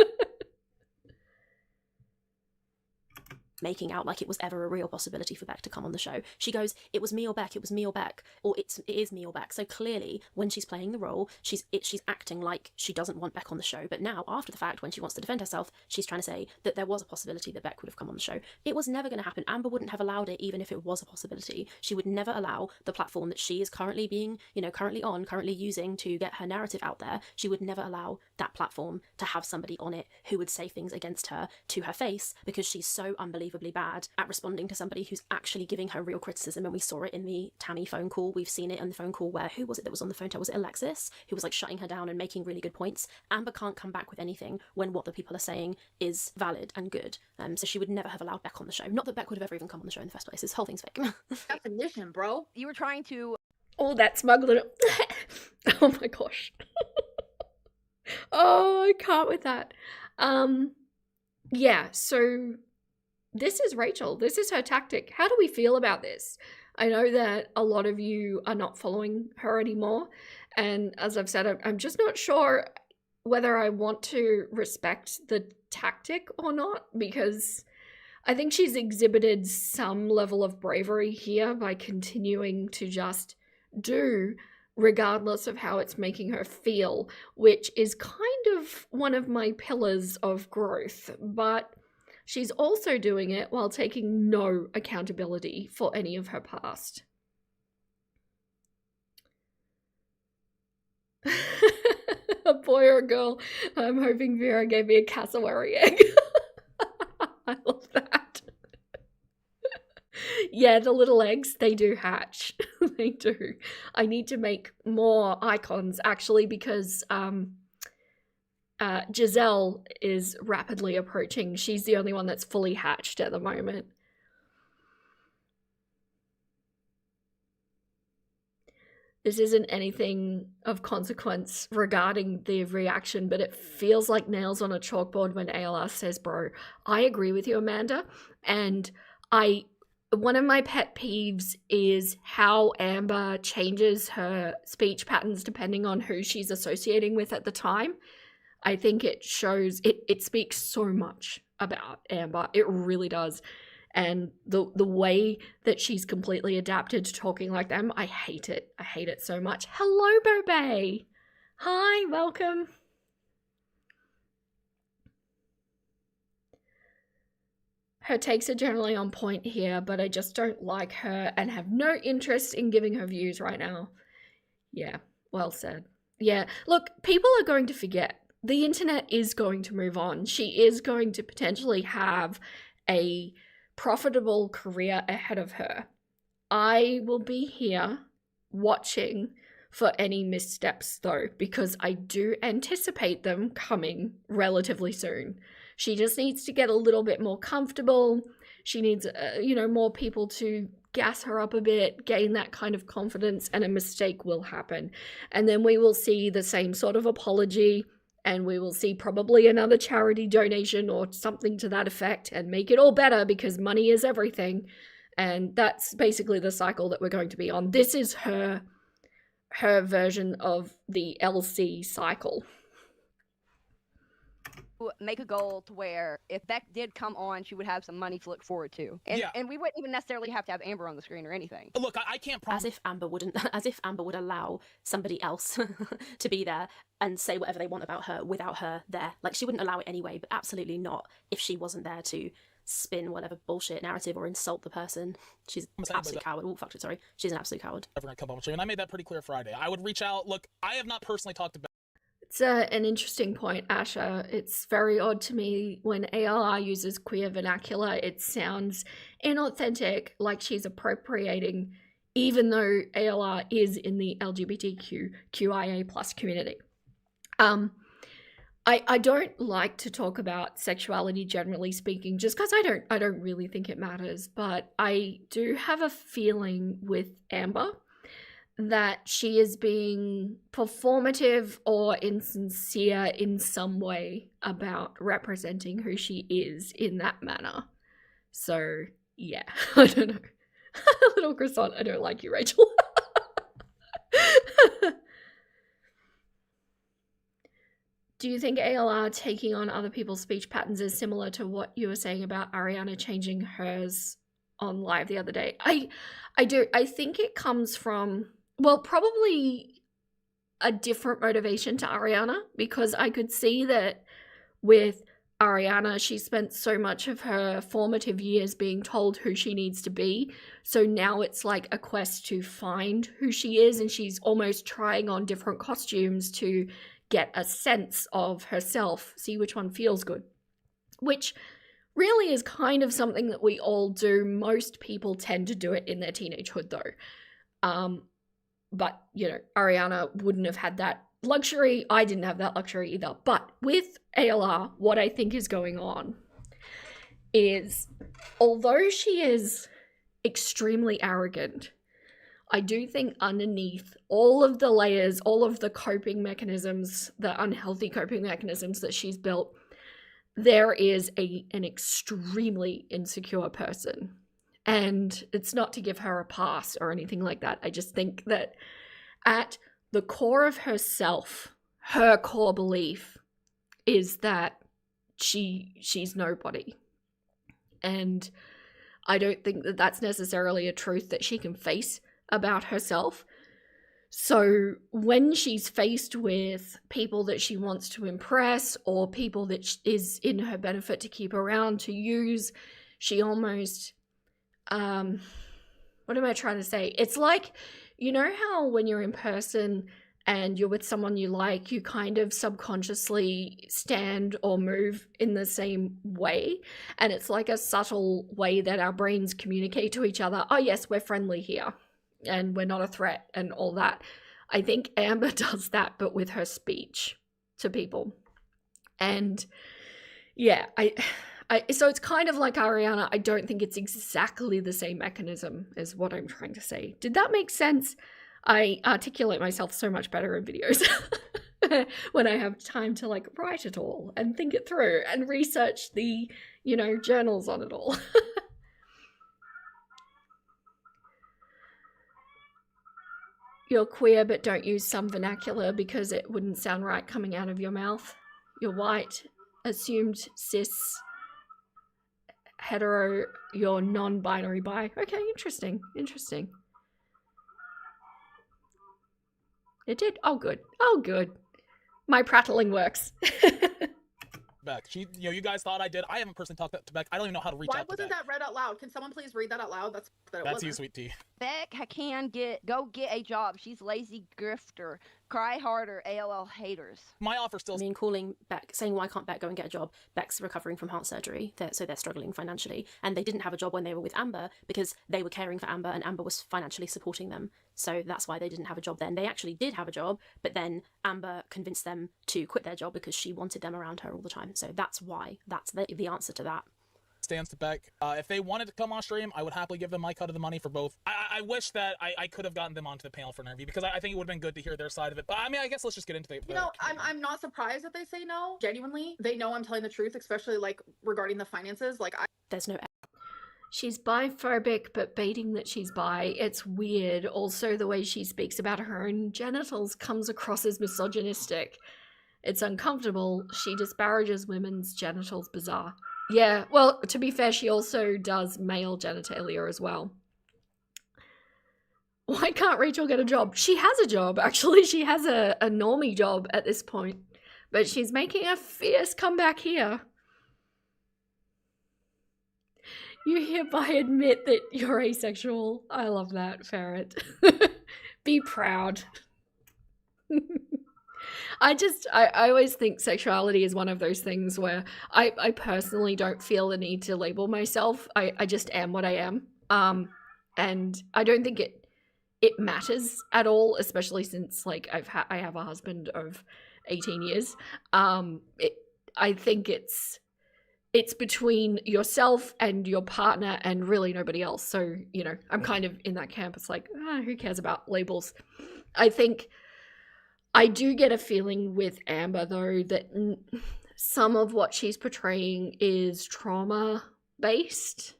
making out like it was ever a real possibility for Beck to come on the show. She goes, it was me or Beck, it was me or Beck, or it is me or Beck. So clearly, when she's playing the role, she's acting like she doesn't want Beck on the show. But now, after the fact, when she wants to defend herself, she's trying to say that there was a possibility that Beck would have come on the show. It was never going to happen. Amber wouldn't have allowed it, even if it was a possibility. She would never allow the platform that she is currently being, currently using to get her narrative out there. She would never allow that platform to have somebody on it who would say things against her to her face, because she's so unbelievably bad at responding to somebody who's actually giving her real criticism. And we saw it in the Tammy phone call. We've seen it in the phone call where, who was it that was on the phone to her? Was it Alexis, who was like shutting her down and making really good points? Amber can't come back with anything when what the people are saying is valid and good. So she would never have allowed Beck on the show. Not that Beck would have ever even come on the show in the first place. This whole thing's fake. Definition, bro. You were trying to... Oh, that smug little... Oh my gosh. Oh, I can't with that. Yeah, so this is Rachel. This is her tactic. How do we feel about this? I know that a lot of you are not following her anymore. And as I've said, I'm just not sure whether I want to respect the tactic or not, because I think she's exhibited some level of bravery here by continuing to just do regardless of how it's making her feel, which is kind of one of my pillars of growth. But she's also doing it while taking no accountability for any of her past. A boy or a girl? I'm hoping Vera gave me a cassowary egg. I love that. Yeah, the little eggs, they do hatch. They do. I need to make more icons, actually, because Giselle is rapidly approaching. She's the only one that's fully hatched at the moment. This isn't anything of consequence regarding the reaction, but it feels like nails on a chalkboard when ALR says, bro. I agree with you, Amanda. And one of my pet peeves is how Amber changes her speech patterns depending on who she's associating with at the time. I think it shows, it speaks so much about Amber. It really does. And the way that she's completely adapted to talking like them, I hate it. I hate it so much. Hello, Bobe. Hi, welcome. Her takes are generally on point here, but I just don't like her and have no interest in giving her views right now. Yeah, well said. Yeah, look, people are going to forget. The internet is going to move on. She is going to potentially have a profitable career ahead of her. I will be here watching for any missteps though, because I do anticipate them coming relatively soon. She just needs to get a little bit more comfortable. She needs, more people to gas her up a bit, gain that kind of confidence, and a mistake will happen. And then we will see the same sort of apology, and we will see probably another charity donation or something to that effect, and make it all better because money is everything. And that's basically the cycle that we're going to be on. This is her version of the LC cycle. Make a goal to where if Beck did come on, she would have some money to look forward to, and we wouldn't even necessarily have to have Amber on the screen or anything. Look, I can't promise. As if Amber would allow somebody else to be there and say whatever they want about her without her there. Like, she wouldn't allow it anyway, but absolutely not if she wasn't there to spin whatever bullshit narrative or insult the person. She's an absolute coward. Oh, fuck it, sorry. She's an absolute coward. Ever gonna come on the show, and I made that pretty clear Friday. I would reach out. Look, I have not personally talked to Beck. It's an interesting point, Asha. It's very odd to me when ALR uses queer vernacular. It sounds inauthentic, like she's appropriating, even though ALR is in the LGBTQIA+ community. I don't like to talk about sexuality generally speaking, just because I don't really think it matters. But I do have a feeling with Amber that she is being performative or insincere in some way about representing who she is in that manner. So, yeah, I don't know. Little croissant, I don't like you, Rachel. Do you think ALR taking on other people's speech patterns is similar to what you were saying about Ariana changing hers on live the other day? I do. I think it comes from, well, probably a different motivation to Ariana, because I could see that with Ariana, she spent so much of her formative years being told who she needs to be. So now it's like a quest to find who she is, and she's almost trying on different costumes to get a sense of herself, see which one feels good. Which really is kind of something that we all do. Most people tend to do it in their teenagehood though. But, Ariana wouldn't have had that luxury. I didn't have that luxury either. But with ALR, what I think is going on is, although she is extremely arrogant, I do think underneath all of the layers, all of the coping mechanisms, the unhealthy coping mechanisms that she's built, there is an extremely insecure person. And it's not to give her a pass or anything like that. I just think that at the core of herself, her core belief is that she's nobody. And I don't think that that's necessarily a truth that she can face about herself. So when she's faced with people that she wants to impress or people that is in her benefit to keep around to use, she almost, what am I trying to say? It's like, you know how when you're in person and you're with someone you like, you kind of subconsciously stand or move in the same way. And it's like a subtle way that our brains communicate to each other. Oh yes, we're friendly here and we're not a threat and all that. I think Amber does that, but with her speech to people. And yeah, so it's kind of like Ariana. I don't think it's exactly the same mechanism as what I'm trying to say. Did that make sense? I articulate myself so much better in videos when I have time to like write it all and think it through and research the, journals on it all. You're queer, but don't use some vernacular because it wouldn't sound right coming out of your mouth. You're white, assumed cis, hetero, you're non-binary bi. Okay, interesting. It did? Oh, good. My prattling works. Beck, you guys thought I did. I haven't personally talked to Beck. I don't even know how to reach out to Beck. Why wasn't that read out loud? Can someone please read that out loud? That's you, Sweet Tea. Beck can go get a job. She's lazy grifter. Cry harder, ALL haters. My offer still. I mean, calling Beck, saying why can't Beck go and get a job? Beck's recovering from heart surgery, so they're struggling financially, and they didn't have a job when they were with Amber because they were caring for Amber, and Amber was financially supporting them. So that's why they didn't have a job then. They actually did have a job, but then Amber convinced them to quit their job because she wanted them around her all the time. So that's why. That's the answer to that. Stands to Beck. If they wanted to come on stream, I would happily give them my cut of the money for both. I wish that I could have gotten them onto the panel for an interview, because I think it would have been good to hear their side of it. But I mean, I guess let's just get into it. You know, I'm not surprised that they say no. Genuinely, they know I'm telling the truth, especially like regarding the finances. Like, there's no. She's biphobic, but baiting that she's bi. It's weird. Also, the way she speaks about her own genitals comes across as misogynistic. It's uncomfortable. She disparages women's genitals. Bizarre. Yeah, well, to be fair, she also does male genitalia as well. Why can't Rachel get a job? She has a job, actually. She has a normie job at this point. But she's making a fierce comeback here. You hereby admit that you're asexual. I love that, Ferret. Be proud. I always think sexuality is one of those things where I personally don't feel the need to label myself. I just am what I am. And I don't think it matters at all, especially since like I have a husband of 18 years. I think it's between yourself and your partner and really nobody else. So, you know, I'm kind of in that camp. It's like, who cares about labels? I think I do get a feeling with Amber, though, that some of what she's portraying is trauma-based.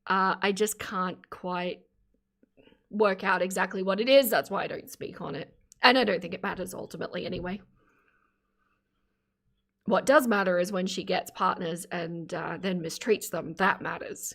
I just can't quite work out exactly what it is. That's why I don't speak on it. And I don't think it matters ultimately anyway. What does matter is when she gets partners and then mistreats them. That matters.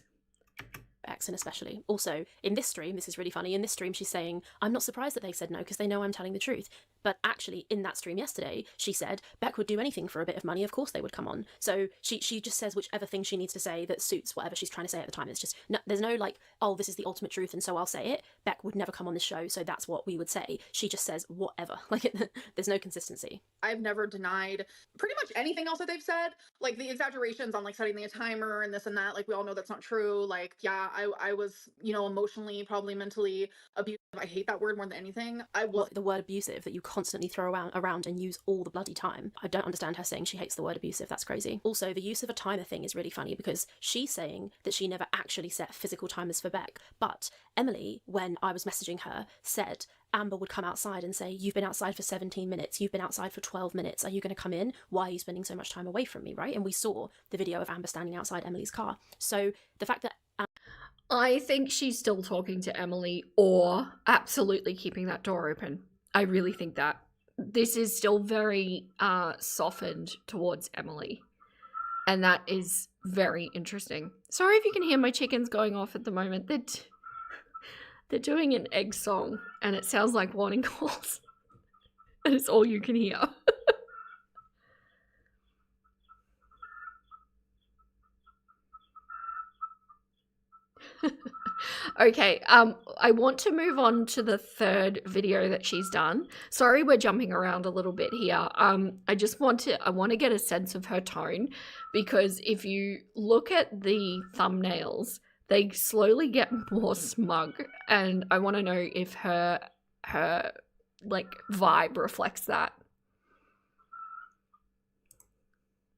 Exon especially. Also, in this stream, this is really funny, in this stream she's saying, I'm not surprised that they said no because they know I'm telling the truth. But actually, in that stream yesterday, she said Beck would do anything for a bit of money, of course they would come on. So she just says whichever thing she needs to say that suits whatever she's trying to say at the time. It's just, no, there's no like, oh, this is the ultimate truth and so I'll say it. Beck would never come on this show, so that's what we would say. She just says whatever. Like, there's no consistency. I've never denied pretty much anything else that they've said. Like, the exaggerations on like setting the timer and this and that, like, we all know that's not true. Like, yeah, I was, you know, emotionally, probably mentally abusive. I hate that word more than anything. The word abusive that you constantly throw around and use all the bloody time. I don't understand her saying she hates the word abusive. That's crazy. Also, the use of a timer thing is really funny because she's saying that she never actually set physical timers for Beck. But Emily, when I was messaging her, said Amber would come outside and say, you've been outside for 17 minutes, you've been outside for 12 minutes, are you going to come in? Why are you spending so much time away from me, right? And we saw the video of Amber standing outside Emily's car. So the fact that I think she's still talking to Emily or absolutely keeping that door open. I really think that. This is still very softened towards Emily. And that is very interesting. Sorry if you can hear my chickens going off at the moment. They're doing an egg song and it sounds like warning calls. And it's all you can hear. Okay, I want to move on to the third video that she's done. Sorry, we're jumping around a little bit here. I want to get a sense of her tone, because if you look at the thumbnails, they slowly get more smug, and I want to know if her like vibe reflects that.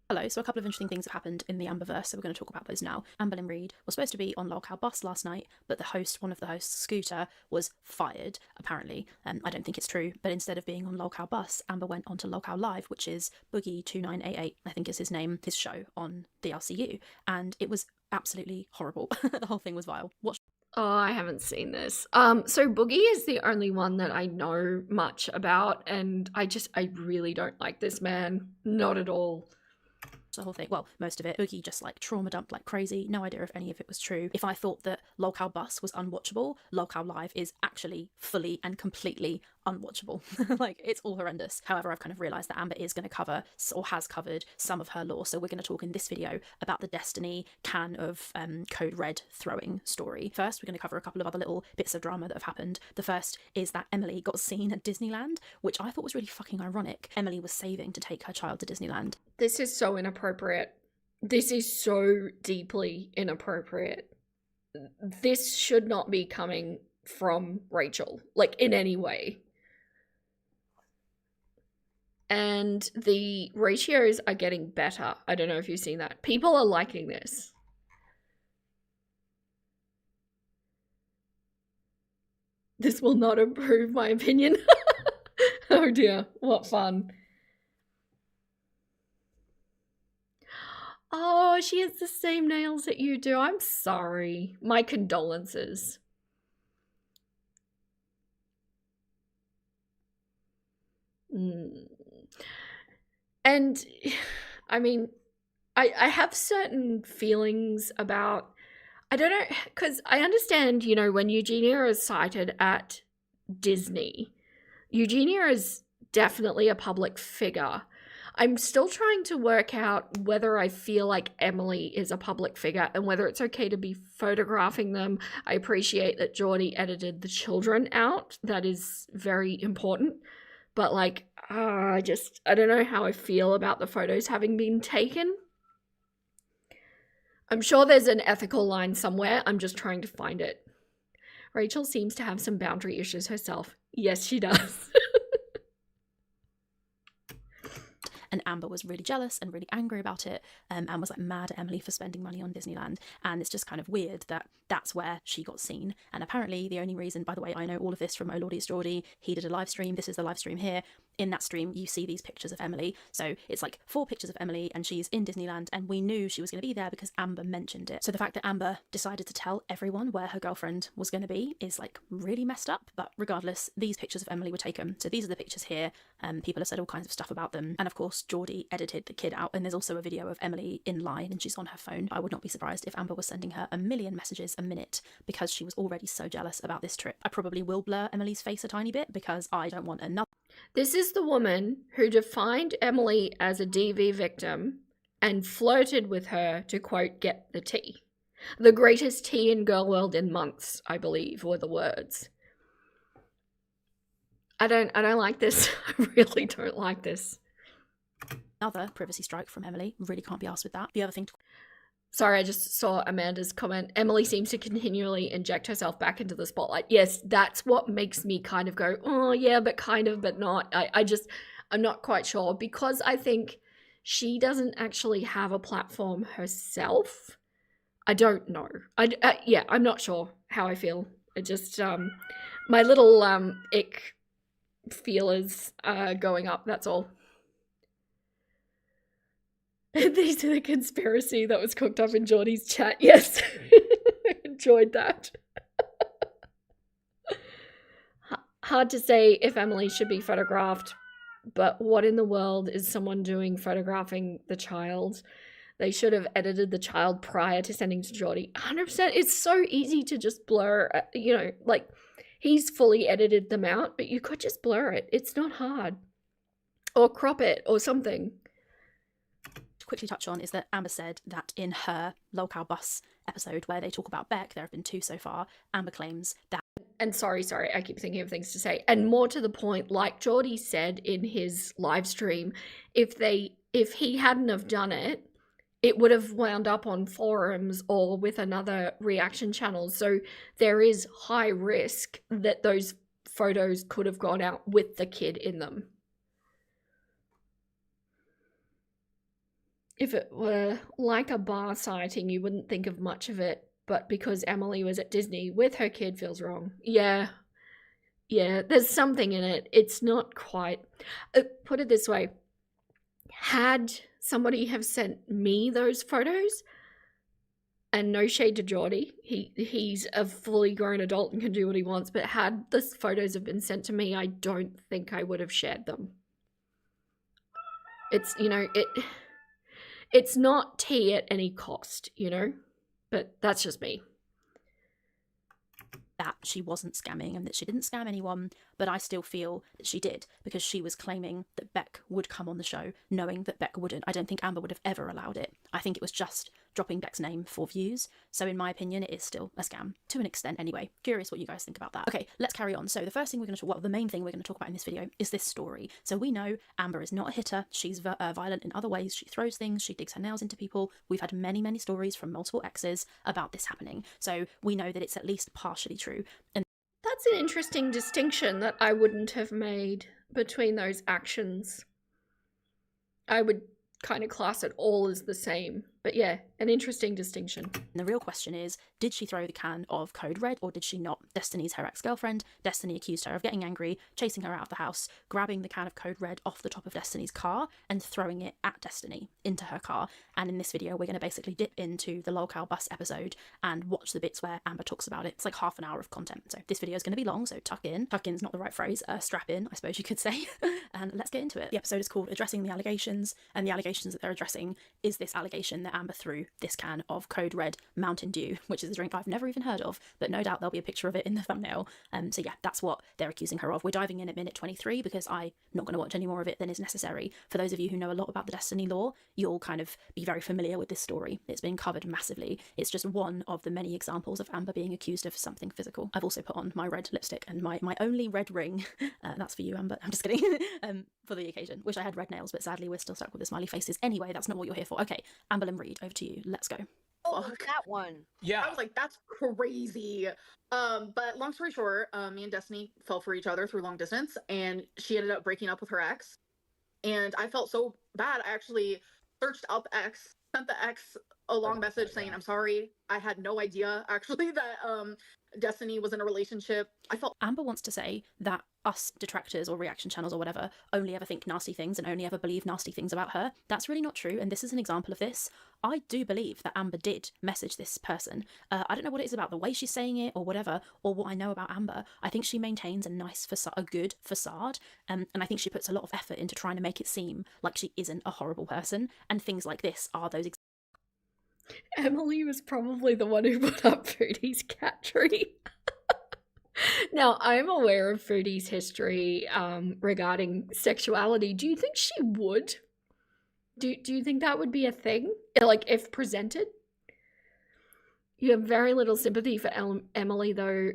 Hello, so a couple of interesting things have happened in the Amberverse, so we're going to talk about those now. Amberlynn Reid was supposed to be on Lolcow Bus last night, but one of the hosts, Scooter, was fired, apparently. I don't think it's true, but instead of being on Lolcow Bus, Amber went onto Lolcow Live, which is Boogie2988, I think is his name, his show on the LCU, and it was absolutely horrible. The whole thing was vile. Oh, I haven't seen this. So Boogie is the only one that I know much about, and I really don't like this man. Not at all. The whole thing, well, most of it. Boogie just like trauma dumped like crazy. No idea if any of it was true. If I thought that Lolcow Bus was unwatchable, Lolcow Live is actually fully and completely unwatchable. Like, it's all horrendous. However, I've kind of realised that Amber is going to cover, or has covered, some of her lore. So we're going to talk in this video about the Destiny can of Code Red throwing story. First, we're going to cover a couple of other little bits of drama that have happened. The first is that Emily got seen at Disneyland, which I thought was really fucking ironic. Emily was saving to take her child to Disneyland. This is so inappropriate. This is so deeply inappropriate. This should not be coming from Rachel, like in any way. And the ratios are getting better. I don't know if you've seen that. People are liking this. This will not improve my opinion. Oh dear, what fun. Oh, she has the same nails that you do. I'm sorry. My condolences. And, I mean, I have certain feelings about, I don't know, because I understand, you know, when Eugenia is cited at Disney, Eugenia is definitely a public figure. I'm still trying to work out whether I feel like Emily is a public figure and whether it's okay to be photographing them. I appreciate that Geordie edited the children out. That is very important. But like, I don't know how I feel about the photos having been taken. I'm sure there's an ethical line somewhere. I'm just trying to find it. Rachel seems to have some boundary issues herself. Yes, she does. And Amber was really jealous and really angry about it, and was like mad at Emily for spending money on Disneyland. And it's just kind of weird that that's where she got seen. And apparently the only reason, by the way, I know all of this from Oh Lordy It's Geordie. He did a live stream. This is the live stream here. In that stream, you see these pictures of Emily. So it's like 4 pictures of Emily, and she's in Disneyland, and we knew she was going to be there because Amber mentioned it. So the fact that Amber decided to tell everyone where her girlfriend was going to be is like really messed up. But regardless, these pictures of Emily were taken. So these are the pictures here. People have said all kinds of stuff about them. And of course, Geordie edited the kid out, and there's also a video of Emily in line, and she's on her phone. I would not be surprised if Amber was sending her a million messages a minute because she was already so jealous about this trip. I probably will blur Emily's face a tiny bit because I don't want another. This is the woman who defined Emily as a DV victim and flirted with her to, quote, get the tea. The greatest tea in Gorl World in months, I believe, were the words. I don't like this. I really don't like this. Another privacy strike from Emily. Really can't be asked with that. The other thing... Sorry, I just saw Amanda's comment. Emily seems to continually inject herself back into the spotlight. Yes, that's what makes me kind of go, oh yeah, but kind of, but not. I'm not quite sure because I think she doesn't actually have a platform herself. I don't know. Yeah, I'm not sure how I feel. It just, my little ick feelers are going up, that's all. These are the conspiracy that was cooked up in Geordie's chat. Yes, I enjoyed that. Hard to say if Emily should be photographed, but what in the world is someone doing photographing the child? They should have edited the child prior to sending to Geordie. 100%. It's so easy to just blur, you know, like he's fully edited them out, but you could just blur it. It's not hard. Or crop it or something. Quickly touch on is that Amber said that in her Lolcow Bus episode where they talk about Beck, there have been 2 so far, Amber claims that... And sorry, I keep thinking of things to say. And more to the point, like Geordie said in his live stream, if he hadn't have done it, it would have wound up on forums or with another reaction channel. So there is high risk that those photos could have gone out with the kid in them. If it were like a bar sighting, you wouldn't think of much of it, but because Emily was at Disney with her kid feels wrong. Yeah, there's something in it. It's not quite... put it this way. Had somebody have sent me those photos, and no shade to Geordie, he's a fully grown adult and can do what he wants, but had the photos have been sent to me, I don't think I would have shared them. It's, you know, it's not tea at any cost, you know? But that's just me. That she wasn't scamming and that she didn't scam anyone, but I still feel that she did because she was claiming that Beck would come on the show knowing that Beck wouldn't. I don't think Amber would have ever allowed it. I think it was just dropping Beck's name for views. So in my opinion, it is still a scam to an extent anyway. Curious what you guys think about that. Okay, let's carry on. So the first thing we're going to talk, well, the main thing we're going to talk about in this video is this story. So we know Amber is not a hitter. She's violent in other ways. She throws things. She digs her nails into people. We've had many stories from multiple exes about this happening. So we know that it's at least partially true. And That's an interesting distinction that I wouldn't have made between those actions. I would kind of class it all as the same. But yeah, an interesting distinction. And the real question is, did she throw the can of Code Red or did she not? Destiny's her ex-girlfriend. Destiny accused her of getting angry, chasing her out of the house, grabbing the can of Code Red off the top of Destiny's car and throwing it at Destiny into her car. And in this video, we're going to basically dip into the Lolcow Bus episode and watch the bits where Amber talks about it. It's like half an hour of content. So this video is going to be long, so tuck in. Tuck in's not the right phrase. Strap in, I suppose you could say. And let's get into it. The episode is called Addressing the Allegations, and the allegations that they're addressing is this allegation that Amber threw this can of Code Red Mountain Dew, which is a drink I've never even heard of, but no doubt there'll be a picture of it in the thumbnail. So yeah, that's what they're accusing her of. We're diving in at minute 23 because I'm not going to watch any more of it than is necessary. For those of you who know a lot about the Destiny lore, you'll kind of be very familiar with this story. It's been covered massively. It's just one of the many examples of Amber being accused of something physical. I've also put on my red lipstick and my only red ring. That's for you, Amber. I'm just kidding. For the occasion. Wish I had red nails, but sadly we're still stuck with the smiley faces. Anyway, that's not what you're here for. Okay, Amberlynn Reid, over to you. Let's go. Oh, that one. Yeah. I was like, that's crazy. But long story short, me and Destiny fell for each other through long distance, and she ended up breaking up with her ex. And I felt so bad. I actually searched up X, sent the ex a long message saying, I'm sorry. I had no idea actually that Destiny was in a relationship. I felt Amber wants to say that us detractors or reaction channels or whatever only ever think nasty things and only ever believe nasty things about her. That's really not true, and this is an example of this. I do believe that Amber did message this person. I don't know what it is about the way she's saying it or whatever, or what I know about Amber. I think she maintains a nice facade, a good facade, and I think she puts a lot of effort into trying to make it seem like she isn't a horrible person, and things like this are those Emily was probably the one who put up Foodie's cat tree. Now, I'm aware of Foodie's history regarding sexuality. Do you think she would? Do you think that would be a thing? Like, if presented? You have very little sympathy for Emily, though.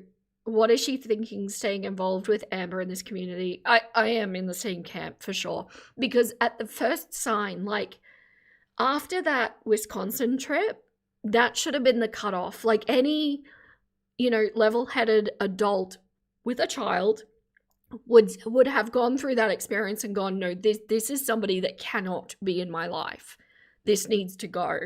What is she thinking staying involved with Amber in this community? I am in the same camp, for sure. Because at the first sign, like, after that Wisconsin trip, that should have been the cutoff. Like, any, you know, level-headed adult with a child would have gone through that experience and gone, no, this is somebody that cannot be in my life. This needs to go.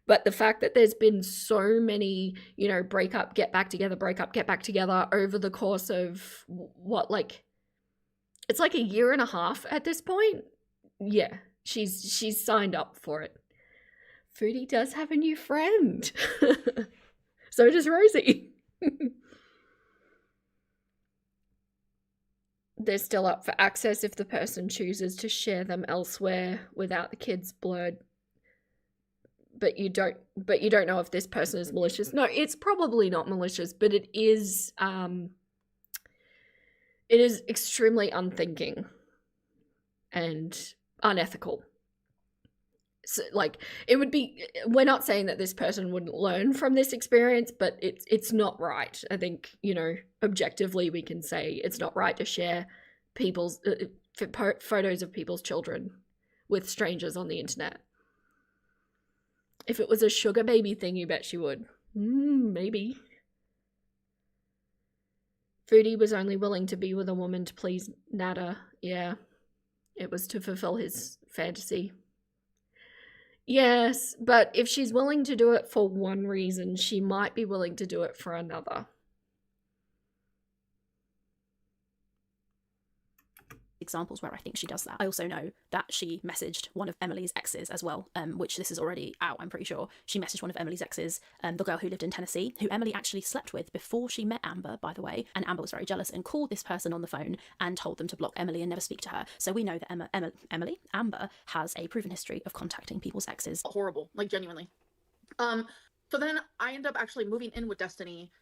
But the fact that there's been so many, you know, break up, get back together, break up, get back together over the course of what, like, it's like a year and a half at this point. Yeah, she's signed up for it. Foodie does have a new friend. So does Rosie. They're still up for access if the person chooses to share them elsewhere without the kids blurred. But you don't know if this person is malicious. No, it's probably not malicious, but it is extremely unthinking and unethical. So, like, it would be, we're not saying that this person wouldn't learn from this experience, but it's not right. I think, you know, objectively we can say it's not right to share people's photos of people's children with strangers on the internet. If it was a sugar baby thing, you bet she would. Maybe. Foodie was only willing to be with a woman to please Nada. Yeah. It was to fulfill his fantasy. Yes, but if she's willing to do it for one reason, she might be willing to do it for another. Examples where I think she does that. I also know that she messaged one of Emily's exes as well, which this is already out, I'm pretty sure. She messaged one of Emily's exes, the girl who lived in Tennessee, who Emily actually slept with before she met Amber, by the way, and Amber was very jealous and called this person on the phone and told them to block Emily and never speak to her. So we know that Amber has a proven history of contacting people's exes. Horrible, like, genuinely. So then I end up actually moving in with Destiny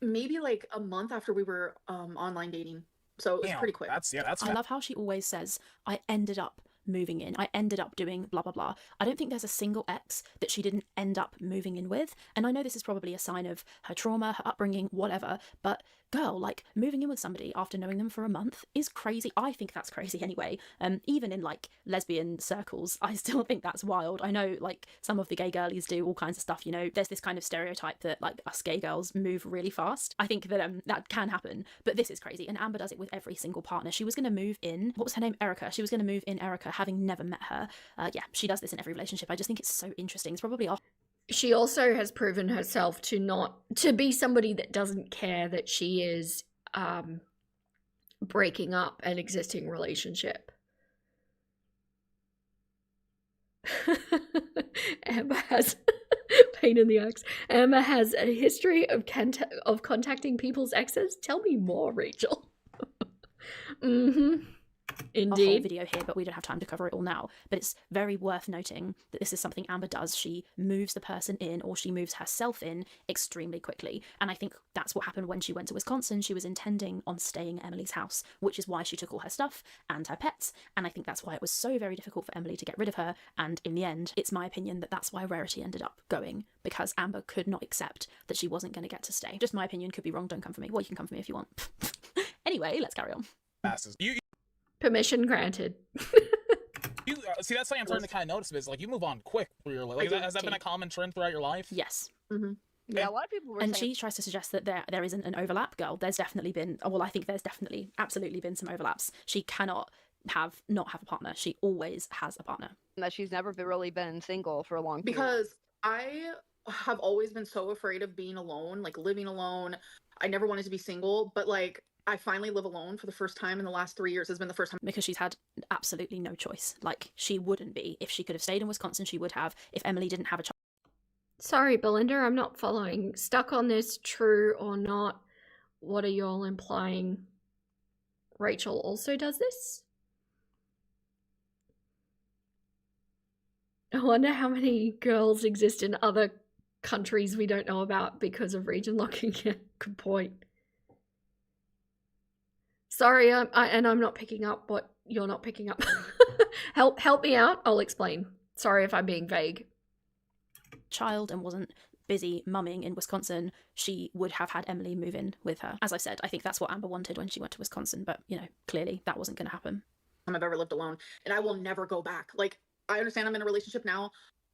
maybe like a month after we were online dating. So it was pretty quick. That's I love how she always says, I ended up moving in. I ended up doing blah, blah, blah. I don't think there's a single ex that she didn't end up moving in with. And I know this is probably a sign of her trauma, her upbringing, whatever, but girl, like, moving in with somebody after knowing them for a month is crazy. I think that's crazy anyway. Even in like lesbian circles, I still think that's wild. I know like some of the gay girlies do all kinds of stuff, you know, there's this kind of stereotype that like us gay girls move really fast. I think that that can happen, but this is crazy. And Amber does it with every single partner. She was going to move in, what was her name? Erica. She was going to move in Erica, having never met her. Yeah, she does this in every relationship. I just think it's so interesting. It's probably off. She also has proven herself to be somebody that doesn't care that she is breaking up an existing relationship. Amber has pain in the axe. Amber has a history of contacting people's exes. Tell me more, Rachel. Indeed. A whole video here, but we don't have time to cover it all now. But it's very worth noting that this is something Amber does. She moves the person in, or she moves herself in, extremely quickly. And I think that's what happened when she went to Wisconsin. She was intending on staying at Emily's house, which is why she took all her stuff and her pets. And I think that's why it was so very difficult for Emily to get rid of her. And in the end, it's my opinion that that's why Rarity ended up going, because Amber could not accept that she wasn't going to get to stay. Just my opinion, could be wrong, don't come for me. Well, you can come for me if you want. Anyway, let's carry on. Masses. Permission granted. See, that's something I'm starting to kind of notice is like you move on quick for your life. Like, has that been a common trend throughout your life? Yes. Yeah, a lot of people were and saying... she tries to suggest that there isn't an overlap. Girl, there's definitely been, well, I think there's definitely absolutely been some overlaps. She cannot not have a partner. She always has a partner. That she's never really been single for a long period. Because I have always been so afraid of being alone, like living alone. I never wanted to be single, but like I finally live alone for the first time in the last 3 years. Has been the first time. Because she's had absolutely no choice. Like, she wouldn't be. If she could have stayed in Wisconsin, she would have. If Emily didn't have a child. Sorry, Belinda, I'm not following. Stuck on this, true or not? What are y'all implying? Rachel also does this? I wonder how many girls exist in other countries we don't know about because of region locking. Yeah, good point. Sorry, I'm not picking up what you're not picking up. Help me out. I'll explain. Sorry if I'm being vague. Child and wasn't busy mumming in Wisconsin, she would have had Emily move in with her. As I said, I think that's what Amber wanted when she went to Wisconsin, but, you know, clearly that wasn't going to happen. I've ever lived alone, and I will never go back. Like, I understand I'm in a relationship now,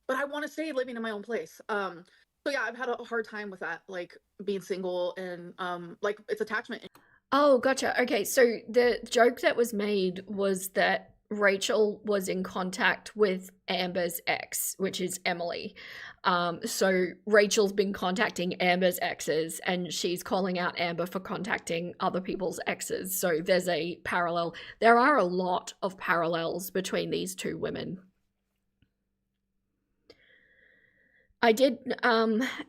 but I want to stay living in my own place. So yeah, I've had a hard time with that, like being single and like it's attachment. Oh, gotcha. Okay, so the joke that was made was that Rachel was in contact with Amber's ex, which is Emily. So Rachel's been contacting Amber's exes, and she's calling out Amber for contacting other people's exes. So there's a parallel. There are a lot of parallels between these two women. I did,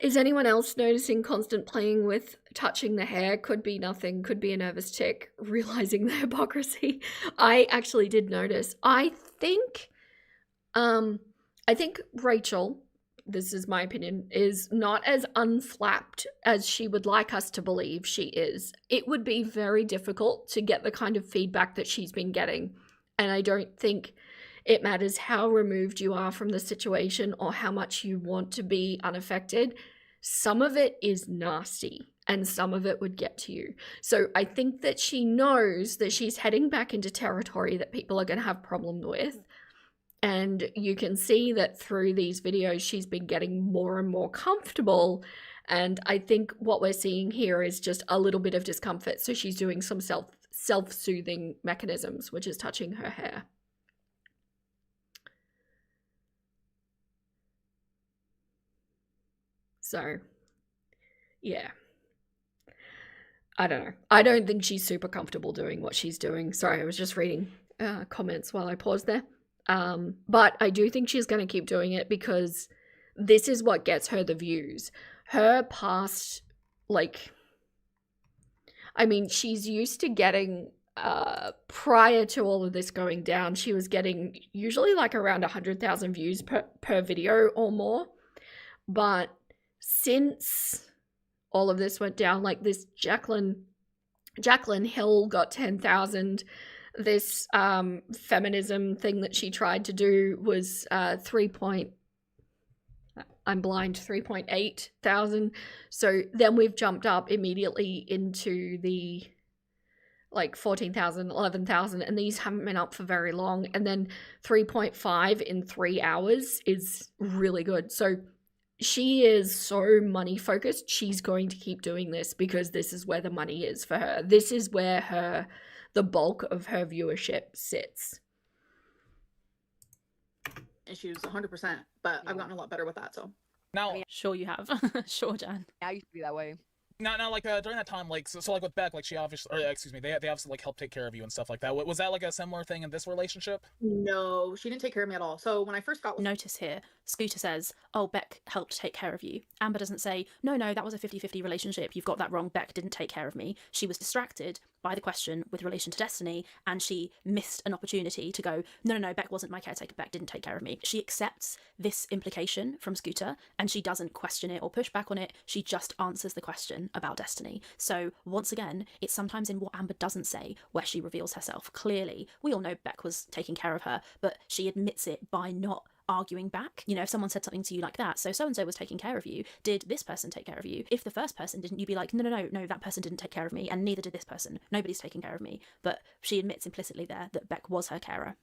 is anyone else noticing constant playing with touching the hair? Could be nothing, could be a nervous tick, realizing the hypocrisy. I actually did notice. I think Rachel, this is my opinion, is not as unflapped as she would like us to believe she is. It would be very difficult to get the kind of feedback that she's been getting, and I don't think it matters how removed you are from the situation or how much you want to be unaffected. Some of it is nasty and some of it would get to you. So I think that she knows that she's heading back into territory that people are going to have problems with. And you can see that through these videos, she's been getting more and more comfortable. And I think what we're seeing here is just a little bit of discomfort. So she's doing some self-soothing mechanisms, which is touching her hair. So, yeah. I don't know. I don't think she's super comfortable doing what she's doing. Sorry, I was just reading comments while I paused there. But I do think she's going to keep doing it because this is what gets her the views. Her past, like, I mean, she's used to getting, prior to all of this going down, she was getting usually like around 100,000 views per video or more. But since all of this went down, like this Jacqueline Hill got 10,000, this feminism thing that she tried to do was 3.8 thousand. So then we've jumped up immediately into the like 14,000, 11,000, and these haven't been up for very long. And then 3.5 in 3 hours is really good. So she is so money focused. She's going to keep doing this because this is where the money is for her. This is where the bulk of her viewership sits. Issues 100%, but I've gotten a lot better with that. So now, sure you have. Sure, Jan. I used to be that way. Now, like during that time, like so like with Beck, like she obviously, or excuse me, they obviously like helped take care of you and stuff like that. Was that like a similar thing in this relationship? No, she didn't take care of me at all. So when I first got Notice here, Scooter says, oh, Beck helped take care of you. Amber doesn't say, no, that was a 50-50 relationship. You've got that wrong. Beck didn't take care of me. She was distracted by the question with relation to Destiny, and she missed an opportunity to go, no, Beck wasn't my caretaker. Beck didn't take care of me. She accepts this implication from Scooter, and she doesn't question it or push back on it. She just answers the question about Destiny. So once again, it's sometimes in what Amber doesn't say where she reveals herself. Clearly, we all know Beck was taking care of her, but she admits it by not arguing back. You know, if someone said something to you like that, so and so was taking care of you, did this person take care of you? If the first person didn't, you'd be like, no, that person didn't take care of me, and neither did this person. Nobody's taking care of me. But she admits implicitly there that Beck was her carer.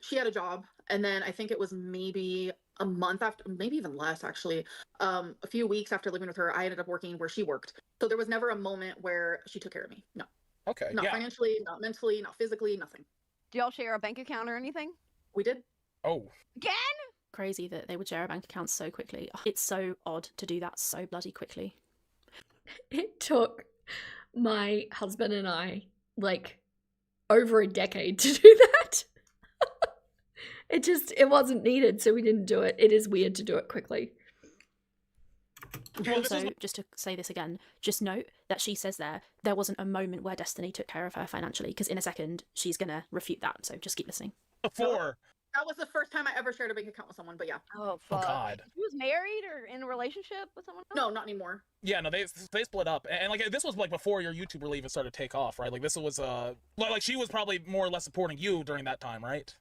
She had a job, and then I think it was maybe a month after, maybe even less actually, a few weeks after living with her, I ended up working where she worked. So there was never a moment where she took care of me. No. Okay. Not financially, not mentally, not physically, nothing. Do y'all share a bank account or anything? We did. Oh. Again? Crazy that they would share a bank account so quickly. It's so odd to do that so bloody quickly. It took my husband and I like over a decade to do that. It wasn't needed, so we didn't do it. It is weird to do it quickly. Also, just to say this again, just note that she says there wasn't a moment where Destiny took care of her financially, because in a second she's gonna refute that, so just keep listening. Before. That was the first time I ever shared a bank account with someone, but yeah. Oh, fuck. Oh, God. She was married or in a relationship with someone else? No, not anymore. Yeah, no, they split up, and like this was like before your YouTube really even started to take off, right? Like this was like she was probably more or less supporting you during that time, right?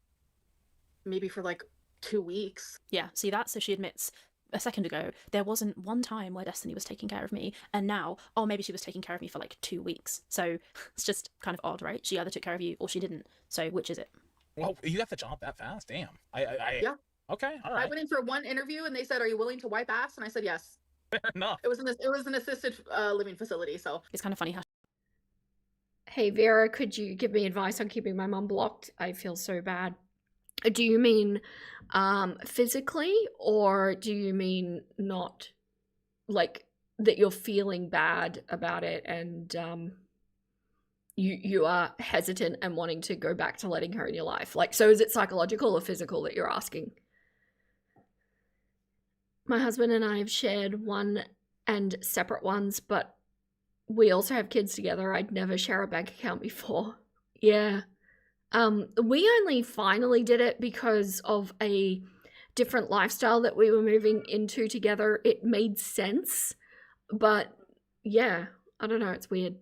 Maybe for like 2 weeks. Yeah, see that? So she admits a second ago there wasn't one time where Destiny was taking care of me, and now, oh, maybe she was taking care of me for like 2 weeks. So it's just kind of odd, right? She either took care of you or she didn't. So which is it? Well, you got the job that fast, damn. Yeah. Okay, all right. I went in for one interview and they said, "Are you willing to wipe ass?" And I said yes. Fair enough. It was an assisted living facility, so it's kind of funny how. Hey Vera, could you give me advice on keeping my mum blocked? I feel so bad. Do you mean physically, or do you mean not, like that you're feeling bad about it and you are hesitant and wanting to go back to letting her in your life? Like, so is it psychological or physical that you're asking? My husband and I have shared one and separate ones, but we also have kids together. I'd never share a bank account before. Yeah. We only finally did it because of a different lifestyle that we were moving into together. It made sense, but yeah, I don't know, it's weird.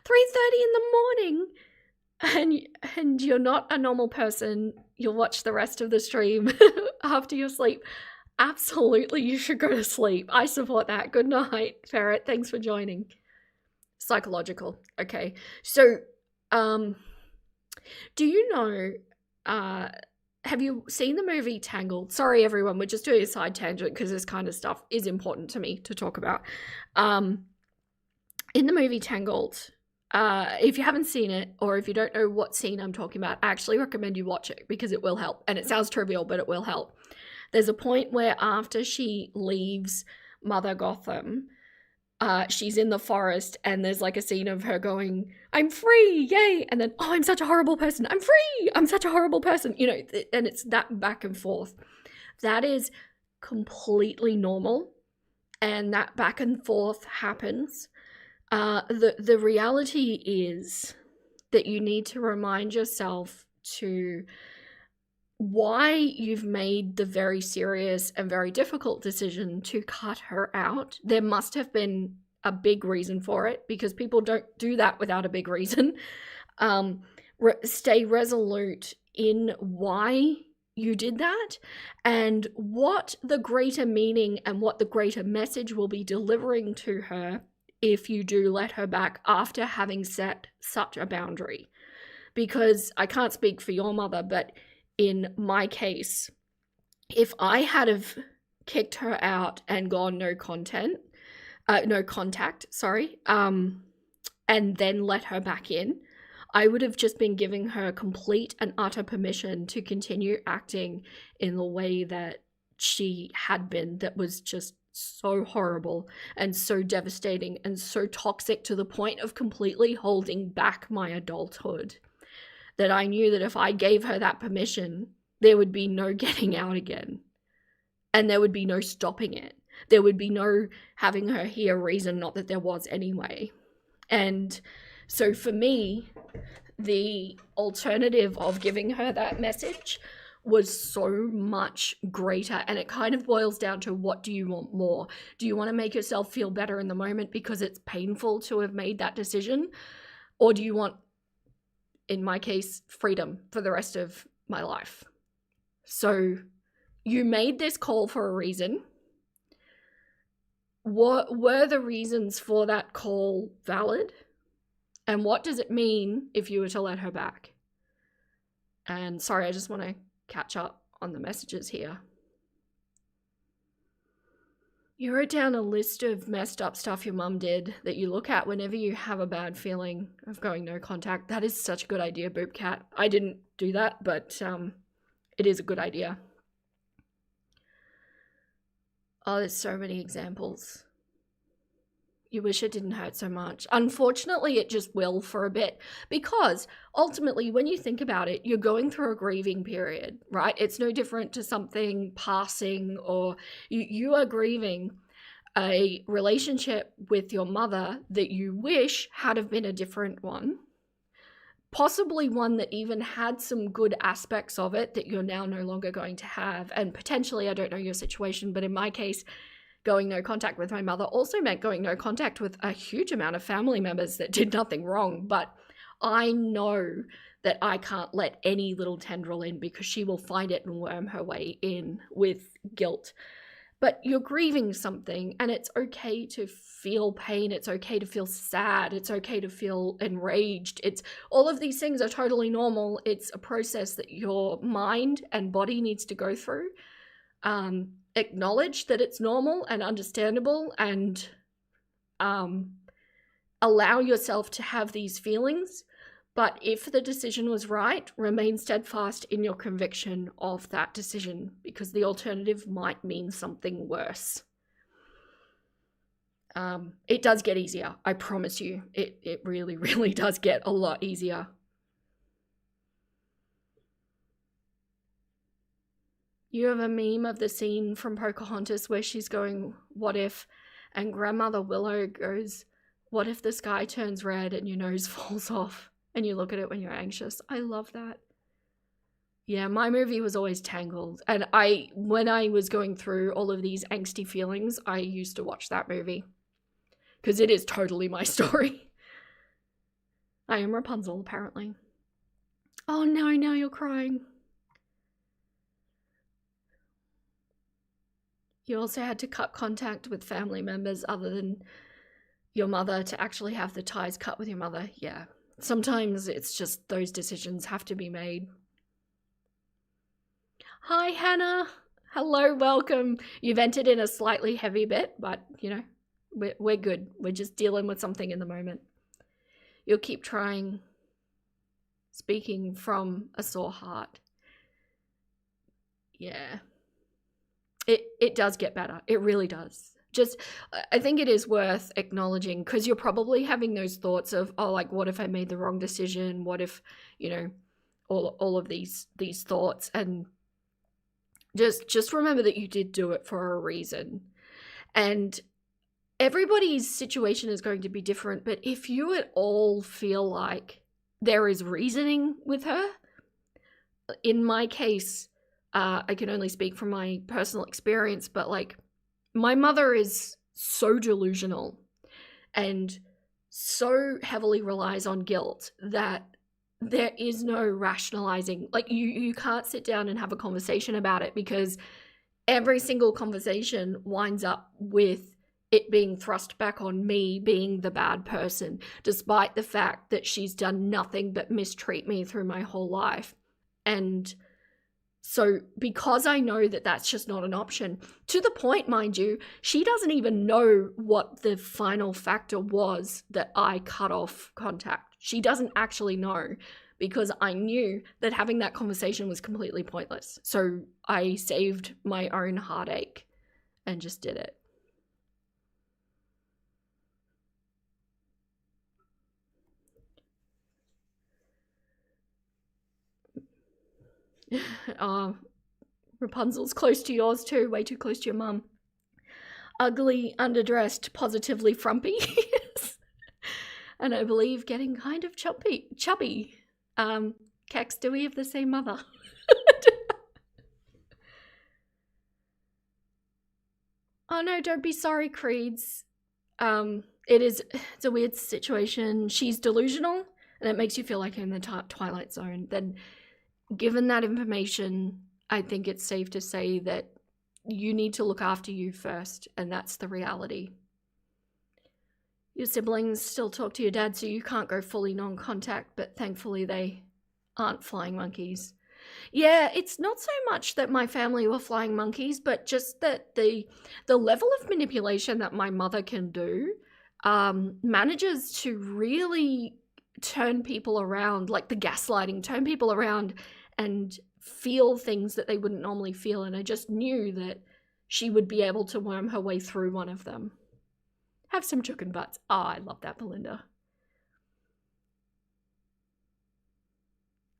3:30 in the morning, and you're not a normal person. You'll watch the rest of the stream after your sleep. Absolutely, you should go to sleep. I support that. Good night, Ferret. Thanks for joining. Psychological. Okay, so do you know, have you seen the movie Tangled? Sorry, everyone, we're just doing a side tangent because this kind of stuff is important to me to talk about. In the movie Tangled, if you haven't seen it, or if you don't know what scene I'm talking about, I actually recommend you watch it because it will help. And it sounds trivial, but it will help. There's a point where after she leaves Mother Gotham, she's in the forest and there's like a scene of her going, "I'm free, yay!" And then, "Oh, I'm such a horrible person. I'm free. I'm such a horrible person." You know, and it's that back and forth. That is completely normal. And that back and forth happens. The reality is that you need to remind yourself to why you've made the very serious and very difficult decision to cut her out. There must have been a big reason for it, because people don't do that without a big reason. Stay resolute in why you did that and what the greater meaning and what the greater message will be delivering to her if you do let her back after having set such a boundary. Because I can't speak for your mother, but in my case, if I had have kicked her out and gone no contact, and then let her back in, I would have just been giving her complete and utter permission to continue acting in the way that she had been, that was just so horrible and so devastating and so toxic to the point of completely holding back my adulthood. That I knew that if I gave her that permission, there would be no getting out again. And there would be no stopping it. There would be no having her hear reason, not that there was anyway. And so for me, the alternative of giving her that message was so much greater. And it kind of boils down to, what do you want more? Do you want to make yourself feel better in the moment because it's painful to have made that decision? Or do you want, in my case, freedom for the rest of my life? So you made this call for a reason. What were the reasons for that call valid? And what does it mean if you were to let her back? And sorry, I just want to catch up on the messages here. You wrote down a list of messed up stuff your mum did that you look at whenever you have a bad feeling of going no contact. That is such a good idea, Boop Cat. I didn't do that, but it is a good idea. Oh, there's so many examples. You wish it didn't hurt so much. Unfortunately, it just will for a bit, because ultimately, when you think about it, you're going through a grieving period, right? It's no different to something passing, or you are grieving a relationship with your mother that you wish had have been a different one. Possibly one that even had some good aspects of it that you're now no longer going to have. And potentially, I don't know your situation, but in my case, going no contact with my mother also meant going no contact with a huge amount of family members that did nothing wrong. But I know that I can't let any little tendril in, because she will find it and worm her way in with guilt. But you're grieving something, and it's okay to feel pain. It's okay to feel sad. It's okay to feel enraged. All of these things are totally normal. It's a process that your mind and body needs to go through. Acknowledge that it's normal and understandable, and allow yourself to have these feelings. But if the decision was right, remain steadfast in your conviction of that decision, because the alternative might mean something worse. It does get easier, I promise you. It really, really does get a lot easier. You have a meme of the scene from Pocahontas where she's going, "What if?" And Grandmother Willow goes, "What if the sky turns red and your nose falls off?" And you look at it when you're anxious. I love that. Yeah, my movie was always Tangled. And when I was going through all of these angsty feelings, I used to watch that movie. Because it is totally my story. I am Rapunzel, apparently. Oh no, now you're crying. You also had to cut contact with family members other than your mother to actually have the ties cut with your mother. Yeah. Sometimes it's just those decisions have to be made. Hi, Hannah. Hello, welcome. You've entered in a slightly heavy bit, but, you know, we're good. We're just dealing with something in the moment. You'll keep trying. Speaking from a sore heart. Yeah. It does get better. It really does. Just, I think it is worth acknowledging, because you're probably having those thoughts of, oh, like, what if I made the wrong decision? What if, you know, all of these thoughts. And just remember that you did do it for a reason. And everybody's situation is going to be different, but if you at all feel like there is reasoning with her, in my case, I can only speak from my personal experience, but like, my mother is so delusional and so heavily relies on guilt that there is no rationalizing. Like, you can't sit down and have a conversation about it, because every single conversation winds up with it being thrust back on me being the bad person, despite the fact that she's done nothing but mistreat me through my whole life. And so because I know that that's just not an option, to the point, mind you, she doesn't even know what the final factor was that I cut off contact. She doesn't actually know, because I knew that having that conversation was completely pointless. So I saved my own heartache and just did it. Rapunzel's close to yours too, way too close to your mum. Ugly, underdressed, positively frumpy. And I believe getting kind of chubby. Kex, do we have the same mother? Oh no, don't be sorry, Creeds. It's a weird situation. She's delusional, and it makes you feel like you're in the Twilight Zone. Then, given that information, I think it's safe to say that you need to look after you first, and that's the reality. Your siblings still talk to your dad, so you can't go fully non-contact, but thankfully they aren't flying monkeys. Yeah, it's not so much that my family were flying monkeys, but just that the level of manipulation that my mother can do manages to really turn people around, like the gaslighting, turn people around and feel things that they wouldn't normally feel. And I just knew that she would be able to worm her way through one of them. Have some chicken butts. Ah, I love that, Belinda.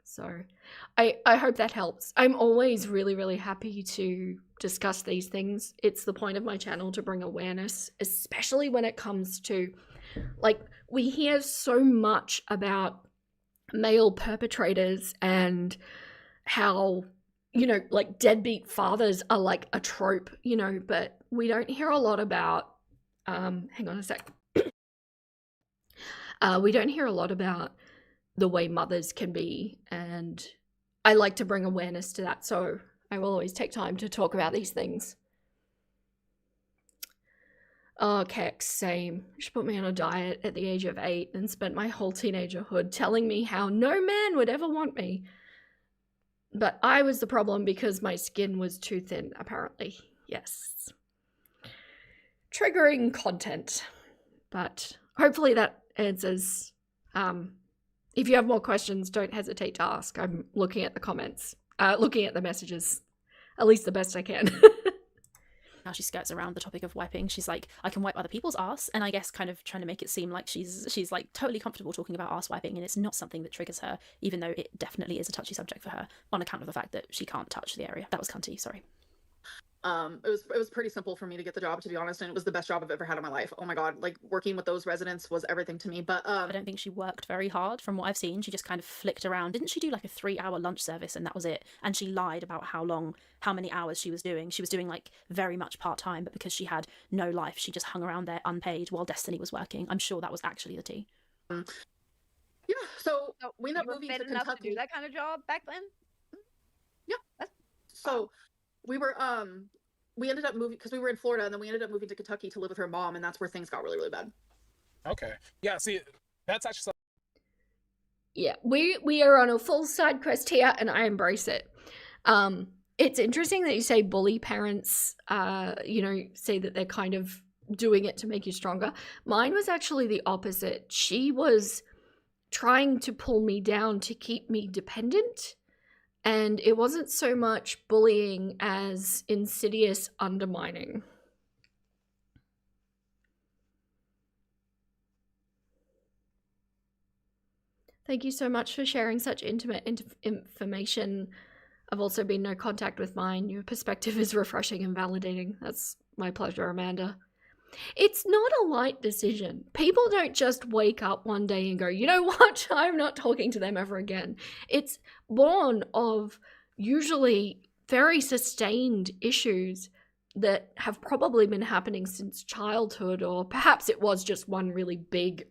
So I hope that helps. I'm always really, really happy to discuss these things. It's the point of my channel to bring awareness, especially when it comes to, like, we hear so much about male perpetrators and how, you know, like deadbeat fathers are like a trope, you know, but we don't hear a lot about, hang on a sec. We don't hear a lot about the way mothers can be, and I like to bring awareness to that, so I will always take time to talk about these things. Oh, Kex, same. She put me on a diet at the age of 8 and spent my whole teenagerhood telling me how no man would ever want me. But I was the problem because my skin was too thin, apparently. Yes. Triggering content. But hopefully that answers. If you have more questions, don't hesitate to ask. I'm looking at the comments, looking at the messages, at least the best I can. Now she skirts around the topic of wiping. She's like, I can wipe other people's arse, and I guess kind of trying to make it seem like she's like totally comfortable talking about arse wiping, and it's not something that triggers her, even though it definitely is a touchy subject for her on account of the fact that she can't touch the area. That was cunty, sorry. It was pretty simple for me to get the job, to be honest, and it was the best job I've ever had in my life. Oh my god, like working with those residents was everything to me. But I don't think she worked very hard from what I've seen. She just kind of flicked around. Didn't she do like a 3-hour lunch service and that was it? And she lied about how many hours she was doing. She was doing like very much part-time, but because she had no life, she just hung around there unpaid while Destiny was working. I'm sure that was actually the tea. Yeah, so we ended up moving to Kentucky. To do that kind of job back then? Yeah. So we were we ended up moving because we were in Florida, and then we ended up moving to Kentucky to live with her mom, and that's where things got really, really bad. Okay. Yeah, see, that's actually yeah, we are on a full side quest here, and I embrace it. It's interesting that you say bully parents, you know, say that they're kind of doing it to make you stronger. Mine was actually the opposite. She was trying to pull me down to keep me dependent. And it wasn't so much bullying as insidious undermining. Thank you so much for sharing such intimate information. I've also been no contact with mine. Your perspective is refreshing and validating. That's my pleasure, Amanda. It's not a light decision. People don't just wake up one day and go, you know what, I'm not talking to them ever again. It's born of usually very sustained issues that have probably been happening since childhood, or perhaps it was just one really big,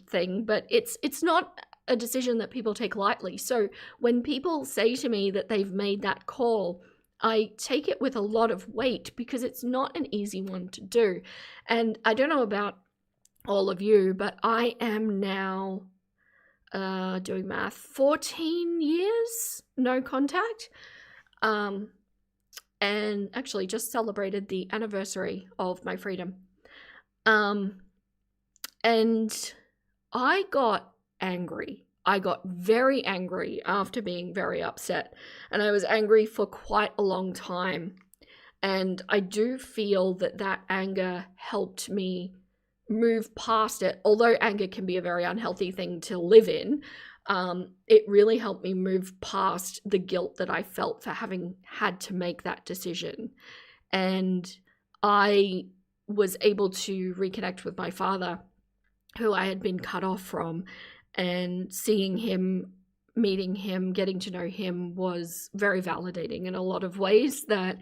thing, but it's not a decision that people take lightly. So when people say to me that they've made that call, I take it with a lot of weight because it's not an easy one to do. And I don't know about all of you, but I am now doing math, 14 years no contact, and actually just celebrated the anniversary of my freedom. And I got angry. I got very angry after being very upset, and I was angry for quite a long time. And I do feel that that anger helped me move past it. Although anger can be a very unhealthy thing to live in, it really helped me move past the guilt that I felt for having had to make that decision. And I was able to reconnect with my father, who I had been cut off from, and seeing him, meeting him, getting to know him was very validating in a lot of ways. That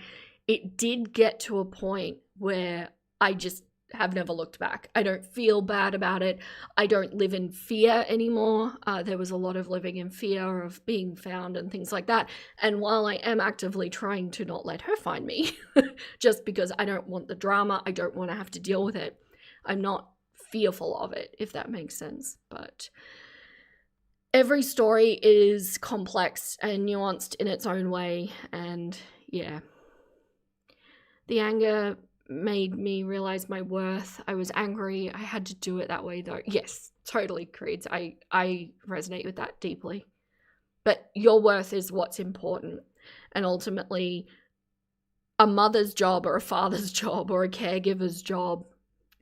it did get to a point where I just have never looked back. I don't feel bad about it. I don't live in fear anymore. There was a lot of living in fear of being found and things like that. And while I am actively trying to not let her find me, just because I don't want the drama, I don't want to have to deal with it, I'm not fearful of it, if that makes sense. But every story is complex and nuanced in its own way. And yeah, the anger made me realize my worth. I was angry. I had to do it that way, though. Yes, totally, Creeds. I resonate with that deeply. But your worth is what's important. And ultimately, a mother's job or a father's job or a caregiver's job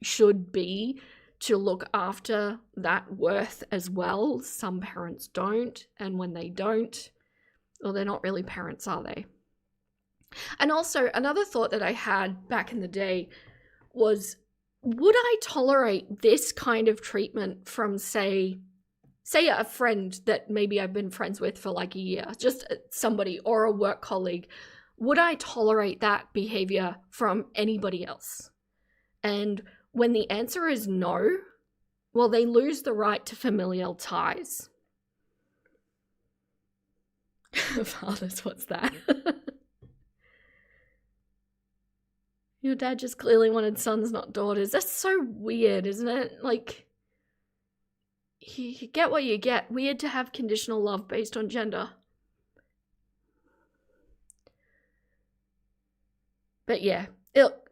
should be to look after that worth as well. Some parents don't. And when they don't, well, they're not really parents, are they? And also, another thought that I had back in the day was, would I tolerate this kind of treatment from, say a friend that maybe I've been friends with for like a year, just somebody, or a work colleague? Would I tolerate that behavior from anybody else? And when the answer is no, well, they lose the right to familial ties. Fathers, what's that? Your dad just clearly wanted sons, not daughters. That's so weird, isn't it? Like, you get what you get. Weird to have conditional love based on gender. But yeah, look,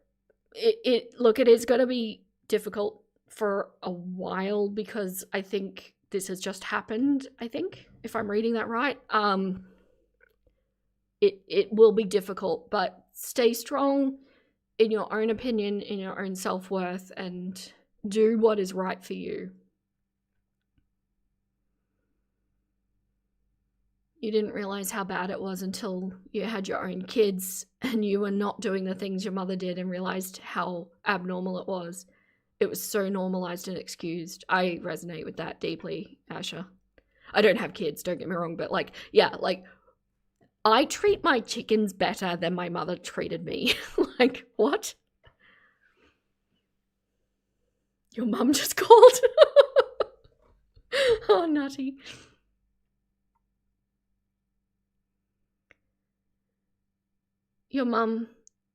it is going to be difficult for a while because I think this has just happened, I think, if I'm reading that right. It will be difficult, but stay strong in your own opinion, in your own self-worth, and do what is right for you. You didn't realize how bad it was until you had your own kids and you were not doing the things your mother did and realized how abnormal it was. It was so normalized and excused. I resonate with that deeply, Asha. I don't have kids, don't get me wrong, but I treat my chickens better than my mother treated me. Like, what? Your mum just called? Oh, nutty. Your mum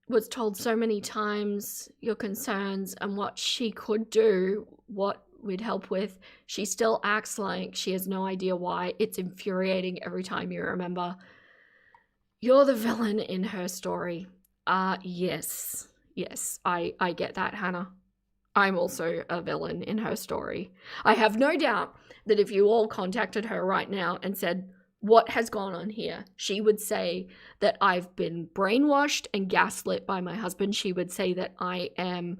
was told so many times your concerns and what she could do, what we'd help with. She still acts like she has no idea why. It's infuriating every time you remember. You're the villain in her story. Yes, I get that, Hannah. I'm also a villain in her story. I have no doubt that if you all contacted her right now and said, what has gone on here? She would say that I've been brainwashed and gaslit by my husband. She would say that I am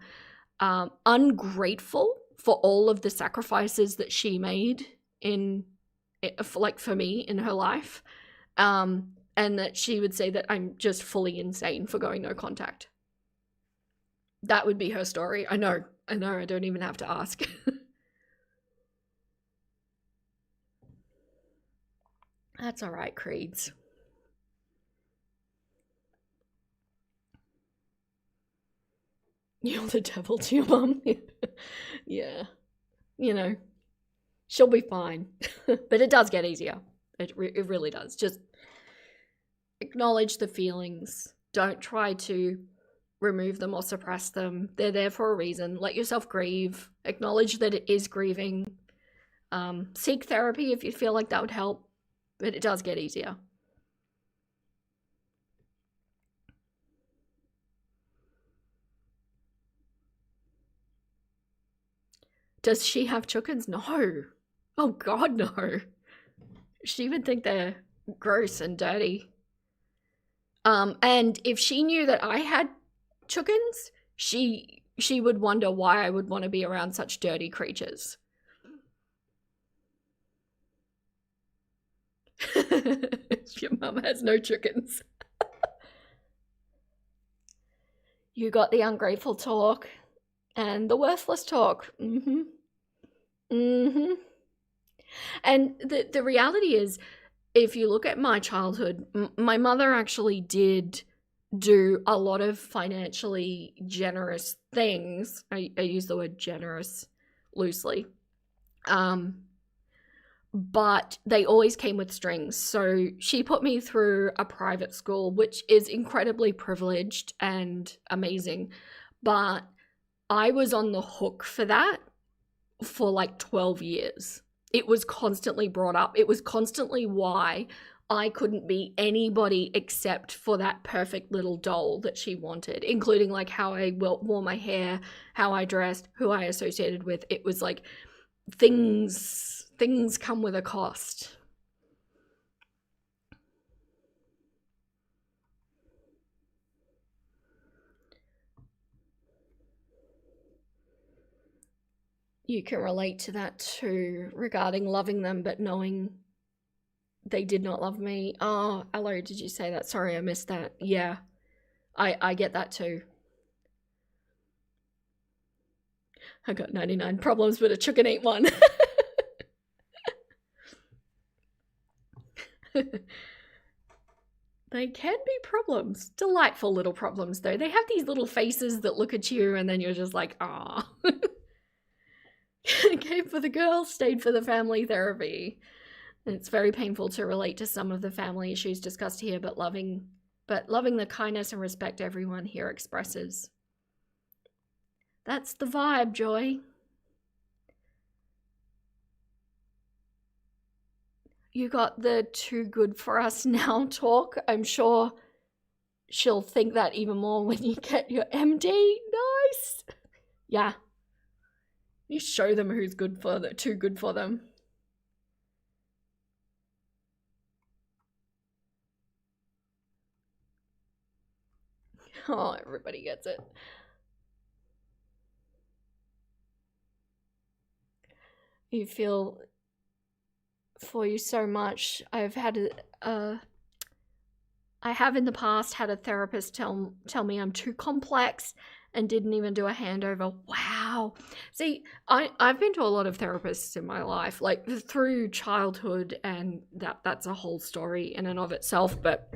ungrateful for all of the sacrifices that she made for me in her life. And that she would say that I'm just fully insane for going no contact. That would be her story. I know, I don't even have to ask. That's all right, Creeds. You're the devil to your mum. Yeah. You know, she'll be fine. But it does get easier. It really does. Just acknowledge the feelings. Don't try to remove them or suppress them. They're there for a reason. Let yourself grieve. Acknowledge that it is grieving. Seek therapy if you feel like that would help. But it does get easier. Does she have chickens? No. Oh God, no. She would think they're gross and dirty. And if she knew that I had chickens, she would wonder why I would want to be around such dirty creatures. Your mum has no chickens. You got the ungrateful talk and the worthless talk. And the reality is, if you look at my childhood, my mother actually did do a lot of financially generous things. I use the word generous loosely. But they always came with strings. So she put me through a private school, which is incredibly privileged and amazing. But I was on the hook for that for like 12 years. It was constantly brought up. It was constantly why I couldn't be anybody except for that perfect little doll that she wanted, including like how I wore my hair, how I dressed, who I associated with. It was like things come with a cost. You can relate to that too, regarding loving them but knowing they did not love me. Oh, hello, did you say that? Sorry, I missed that. Yeah, I get that too. I got 99 problems, but a chicken ain't one. They can be problems. Delightful little problems, though. They have these little faces that look at you and then you're just like, ah. Came for the girl, stayed for the family therapy. And it's very painful to relate to some of the family issues discussed here, but loving the kindness and respect everyone here expresses. That's the vibe, Joy. You got the too good for us now talk. I'm sure she'll think that even more when you get your MD. Nice. Yeah. You show them who's good for the too good for them. Oh, everybody gets it. You feel for you so much. I have in the past had a therapist tell me I'm too complex and didn't even do a handover. Wow. See, I've been to a lot of therapists in my life, like through childhood, and that's a whole story in and of itself, but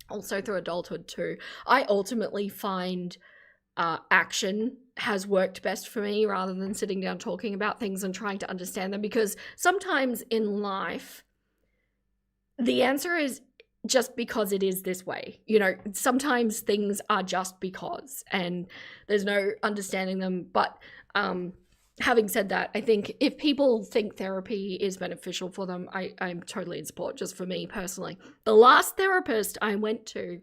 also through adulthood too. I ultimately find action has worked best for me rather than sitting down talking about things and trying to understand them, because sometimes in life the answer is just because it is this way. You know, sometimes things are just because and there's no understanding them. But having said that, I think if people think therapy is beneficial for them, I'm totally in support. Just for me personally, the last therapist I went to,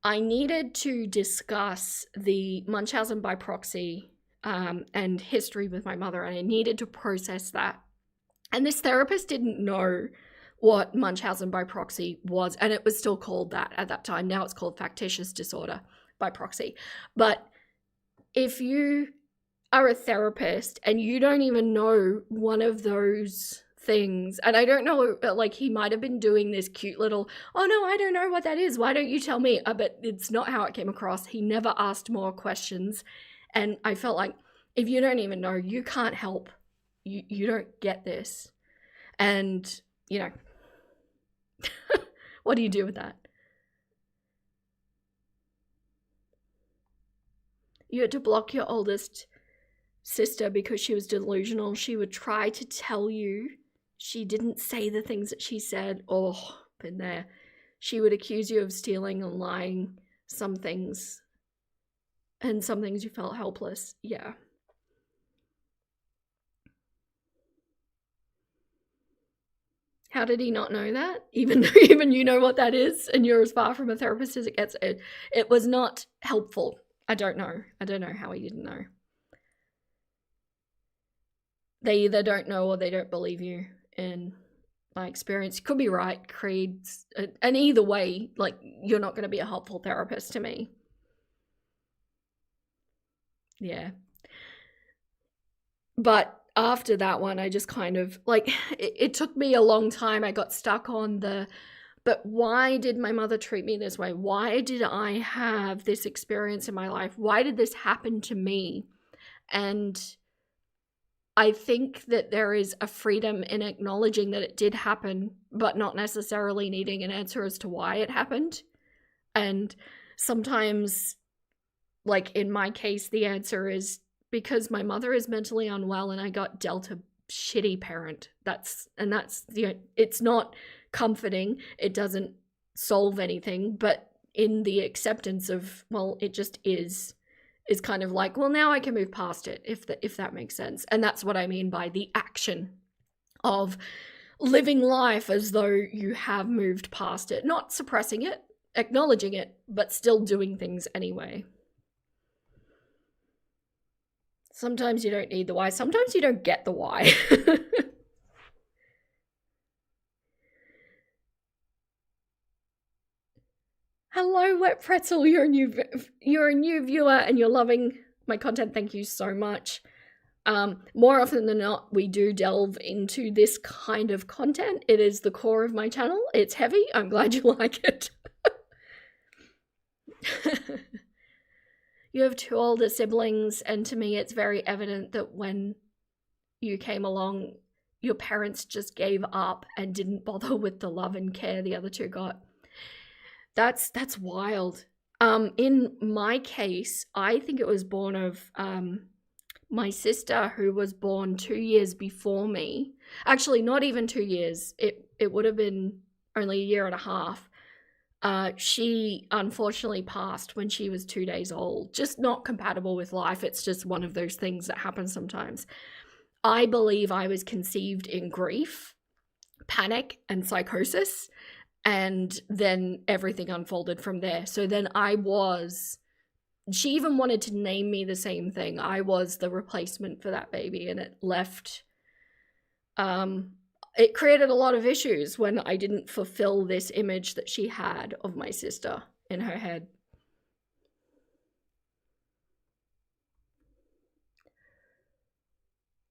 I needed to discuss the Munchausen by proxy and history with my mother, and I needed to process that. And this therapist didn't know what Munchausen by proxy was, and it was still called that at that time. Now it's called factitious disorder by proxy. But if you are a therapist and you don't even know one of those things, and I don't know, like he might have been doing this cute little, oh no, I don't know what that is, why don't you tell me? But it's not how it came across. He never asked more questions, and I felt like, if you don't even know, you can't help. You don't get this. And you know, what do you do with that? You had to block your oldest sister because she was delusional. She would try to tell you she didn't say the things that she said. Oh, been there. She would accuse you of stealing and lying some things. And some things you felt helpless. Yeah. How did he not know that? Even you know what that is, and you're as far from a therapist as it gets. It was not helpful. I don't know how he didn't know. They either don't know or they don't believe you. In my experience, you could be right, creeds, and either way, like, you're not going to be a helpful therapist to me. Yeah. But after that one, I just kind of, like, it took me a long time. I got stuck on but why did my mother treat me this way? Why did I have this experience in my life? Why did this happen to me? And I think that there is a freedom in acknowledging that it did happen, but not necessarily needing an answer as to why it happened. And sometimes, like in my case, the answer is because my mother is mentally unwell and I got dealt a shitty parent. That's it's not comforting. It doesn't solve anything, but in the acceptance of, well, it just is kind of like, well, now I can move past it, if that makes sense. And that's what I mean by the action of living life as though you have moved past it, not suppressing it, acknowledging it, but still doing things anyway. Sometimes you don't need the why. Sometimes you don't get the why. Hello, Wet Pretzel. You're a new viewer and you're loving my content. Thank you so much. More often than not, we do delve into this kind of content. It is the core of my channel. It's heavy. I'm glad you like it. You have 2 older siblings, and to me it's very evident that when you came along, your parents just gave up and didn't bother with the love and care the other 2 got. That's wild. In my case, I think it was born of my sister, who was born 2 years before me. Actually, not even 2 years. It would have been only a year and a half. She unfortunately passed when she was 2 days old. Just not compatible with life. It's just one of those things that happen sometimes. I believe I was conceived in grief, panic, and psychosis, and then everything unfolded from there. So then she even wanted to name me the same thing. I was the replacement for that baby, and it left, it created a lot of issues when I didn't fulfill this image that she had of my sister in her head.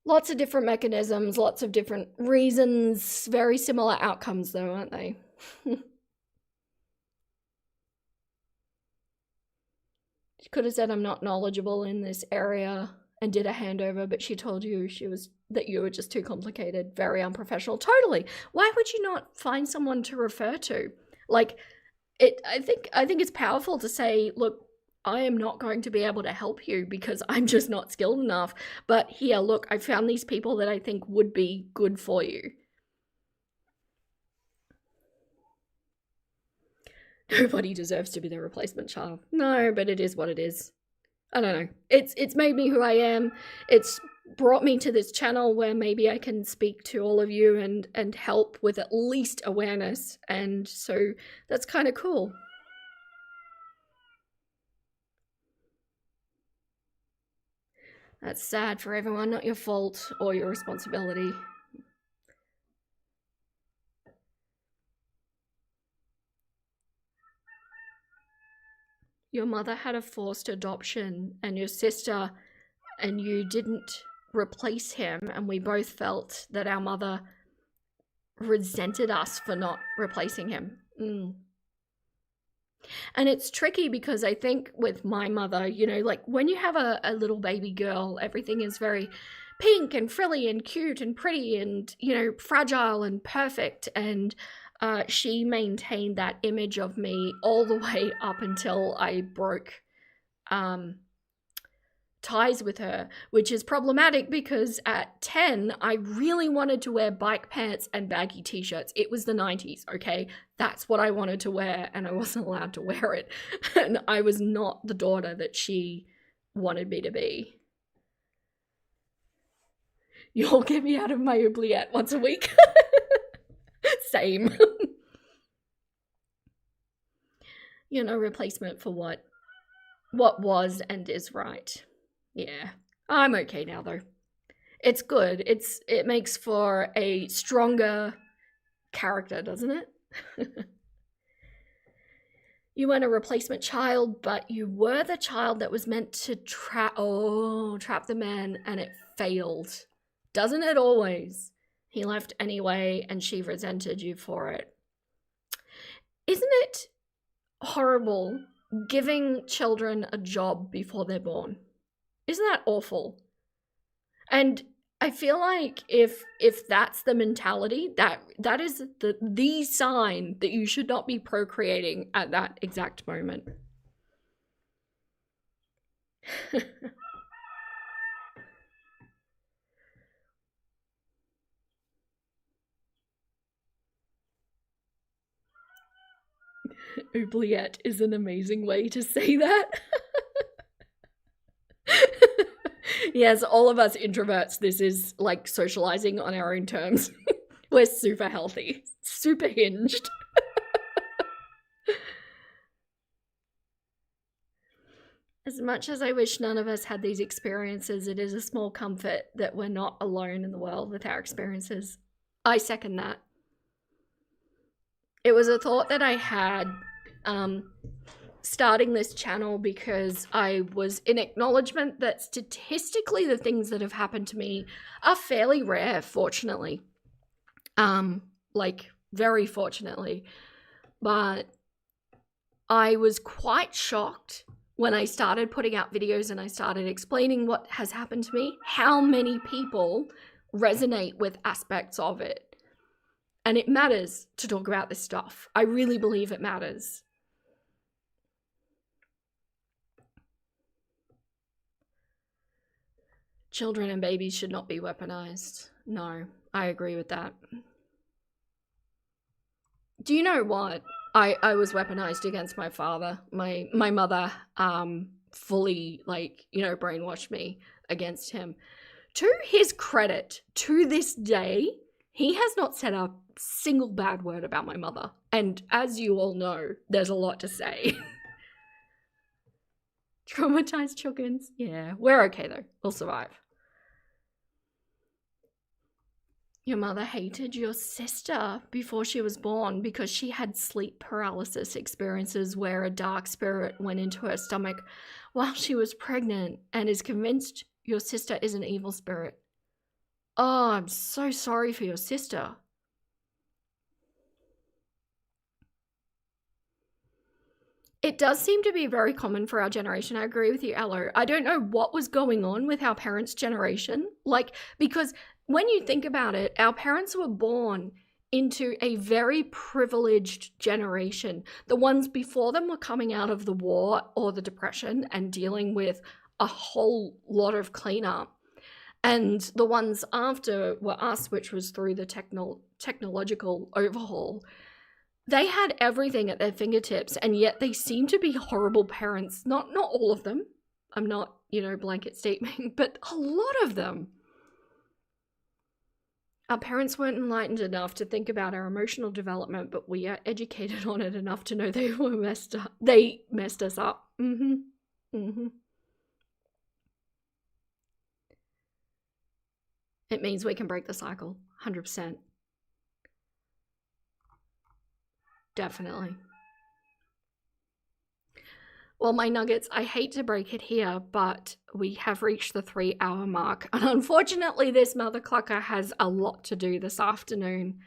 Lots of different mechanisms, lots of different reasons, very similar outcomes though, aren't they? She could have said I'm not knowledgeable in this area and did a handover, but she told you that you were just too complicated, very unprofessional. Totally. Why would you not find someone to refer to? Like, I think it's powerful to say, look, I am not going to be able to help you because I'm just not skilled enough. But here, look, I found these people that I think would be good for you. Nobody deserves to be the replacement child. No, but it is what it is. I don't know. It's made me who I am. It's brought me to this channel where maybe I can speak to all of you and help with at least awareness. And so that's kind of cool. That's sad for everyone, not your fault or your responsibility. Your mother had a forced adoption and your sister and you didn't replace him, and we both felt that our mother resented us for not replacing him. And it's tricky because I think with my mother, you know, like when you have a little baby girl, everything is very pink and frilly and cute and pretty and, you know, fragile and perfect. And she maintained that image of me all the way up until I broke ties with her, which is problematic because at 10, I really wanted to wear bike pants and baggy t-shirts. It was the 90s, okay? That's what I wanted to wear, and I wasn't allowed to wear it. And I was not the daughter that she wanted me to be. You'll get me out of my oubliette once a week. Same. You know, replacement for what was and is right. Yeah, I'm okay now though. It's good. It makes for a stronger character, doesn't it? You weren't a replacement child, but you were the child that was meant to trap the man, and it failed. Doesn't it always? He left anyway, and she resented you for it. Isn't it horrible giving children a job before they're born? Isn't that awful? And I feel like if that's the mentality, that is the sign that you should not be procreating at that exact moment. Oubliette is an amazing way to say that. Yes, all of us introverts, this is like socializing on our own terms. We're super healthy, super hinged. As much as I wish none of us had these experiences, it is a small comfort that we're not alone in the world with our experiences. I second that. It was a thought that I had starting this channel because I was in acknowledgement that statistically the things that have happened to me are fairly rare, fortunately. Like, very fortunately. But I was quite shocked when I started putting out videos and I started explaining what has happened to me, how many people resonate with aspects of it. And it matters to talk about this stuff. I really believe it matters. Children and babies should not be weaponized. No, I agree with that. Do you know what? I was weaponized against my father. My mother fully, like, you know, brainwashed me against him. To his credit, to this day, he has not said a single bad word about my mother. And as you all know, there's a lot to say. Traumatized chickens? Yeah, we're okay though. We'll survive. Your mother hated your sister before she was born because she had sleep paralysis experiences where a dark spirit went into her stomach while she was pregnant and is convinced your sister is an evil spirit. Oh, I'm so sorry for your sister. It does seem to be very common for our generation. I agree with you, Aloe. I don't know what was going on with our parents' generation. Like, because when you think about it, our parents were born into a very privileged generation. The ones before them were coming out of the war or the depression and dealing with a whole lot of cleanup. And the ones after were us, which was through the technological overhaul. They had everything at their fingertips, and yet they seem to be horrible parents. Not all of them. I'm not, you know, blanket stating, but a lot of them. Our parents weren't enlightened enough to think about our emotional development, but we are educated on it enough to know they were messed up. They messed us up. It means we can break the cycle, 100%. Definitely. Well, my nuggets, I hate to break it here, but we have reached the 3-hour mark. And unfortunately, this Mother Clucker has a lot to do this afternoon.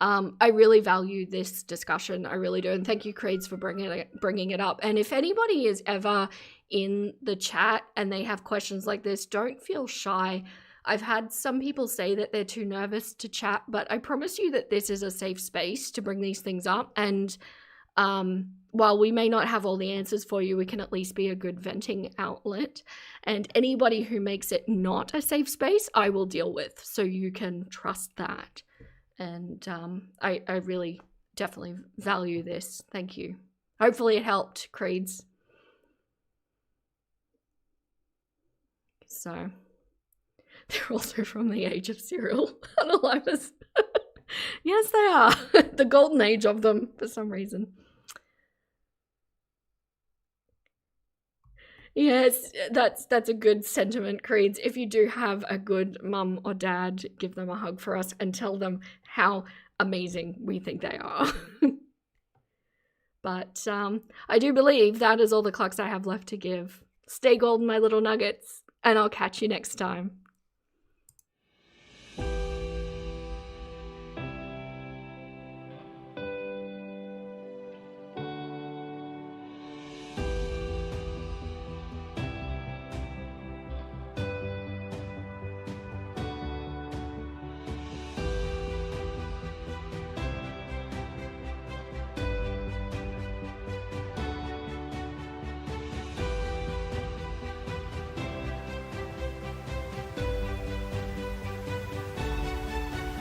I really value this discussion. I really do. And thank you, Creeds, for bringing it up. And if anybody is ever in the chat and they have questions like this, don't feel shy. I've had some people say that they're too nervous to chat, but I promise you that this is a safe space to bring these things up. And while we may not have all the answers for you, we can at least be a good venting outlet. And anybody who makes it not a safe space, I will deal with. So you can trust that. And I really definitely value this. Thank you. Hopefully it helped, Creeds. So, they're also from the age of cereal unalivers. Yes, they are. The golden age of them, for some reason. Yes, that's a good sentiment, Creeds. If you do have a good mum or dad, give them a hug for us and tell them how amazing we think they are. But I do believe that is all the clucks I have left to give. Stay golden, my little nuggets, and I'll catch you next time.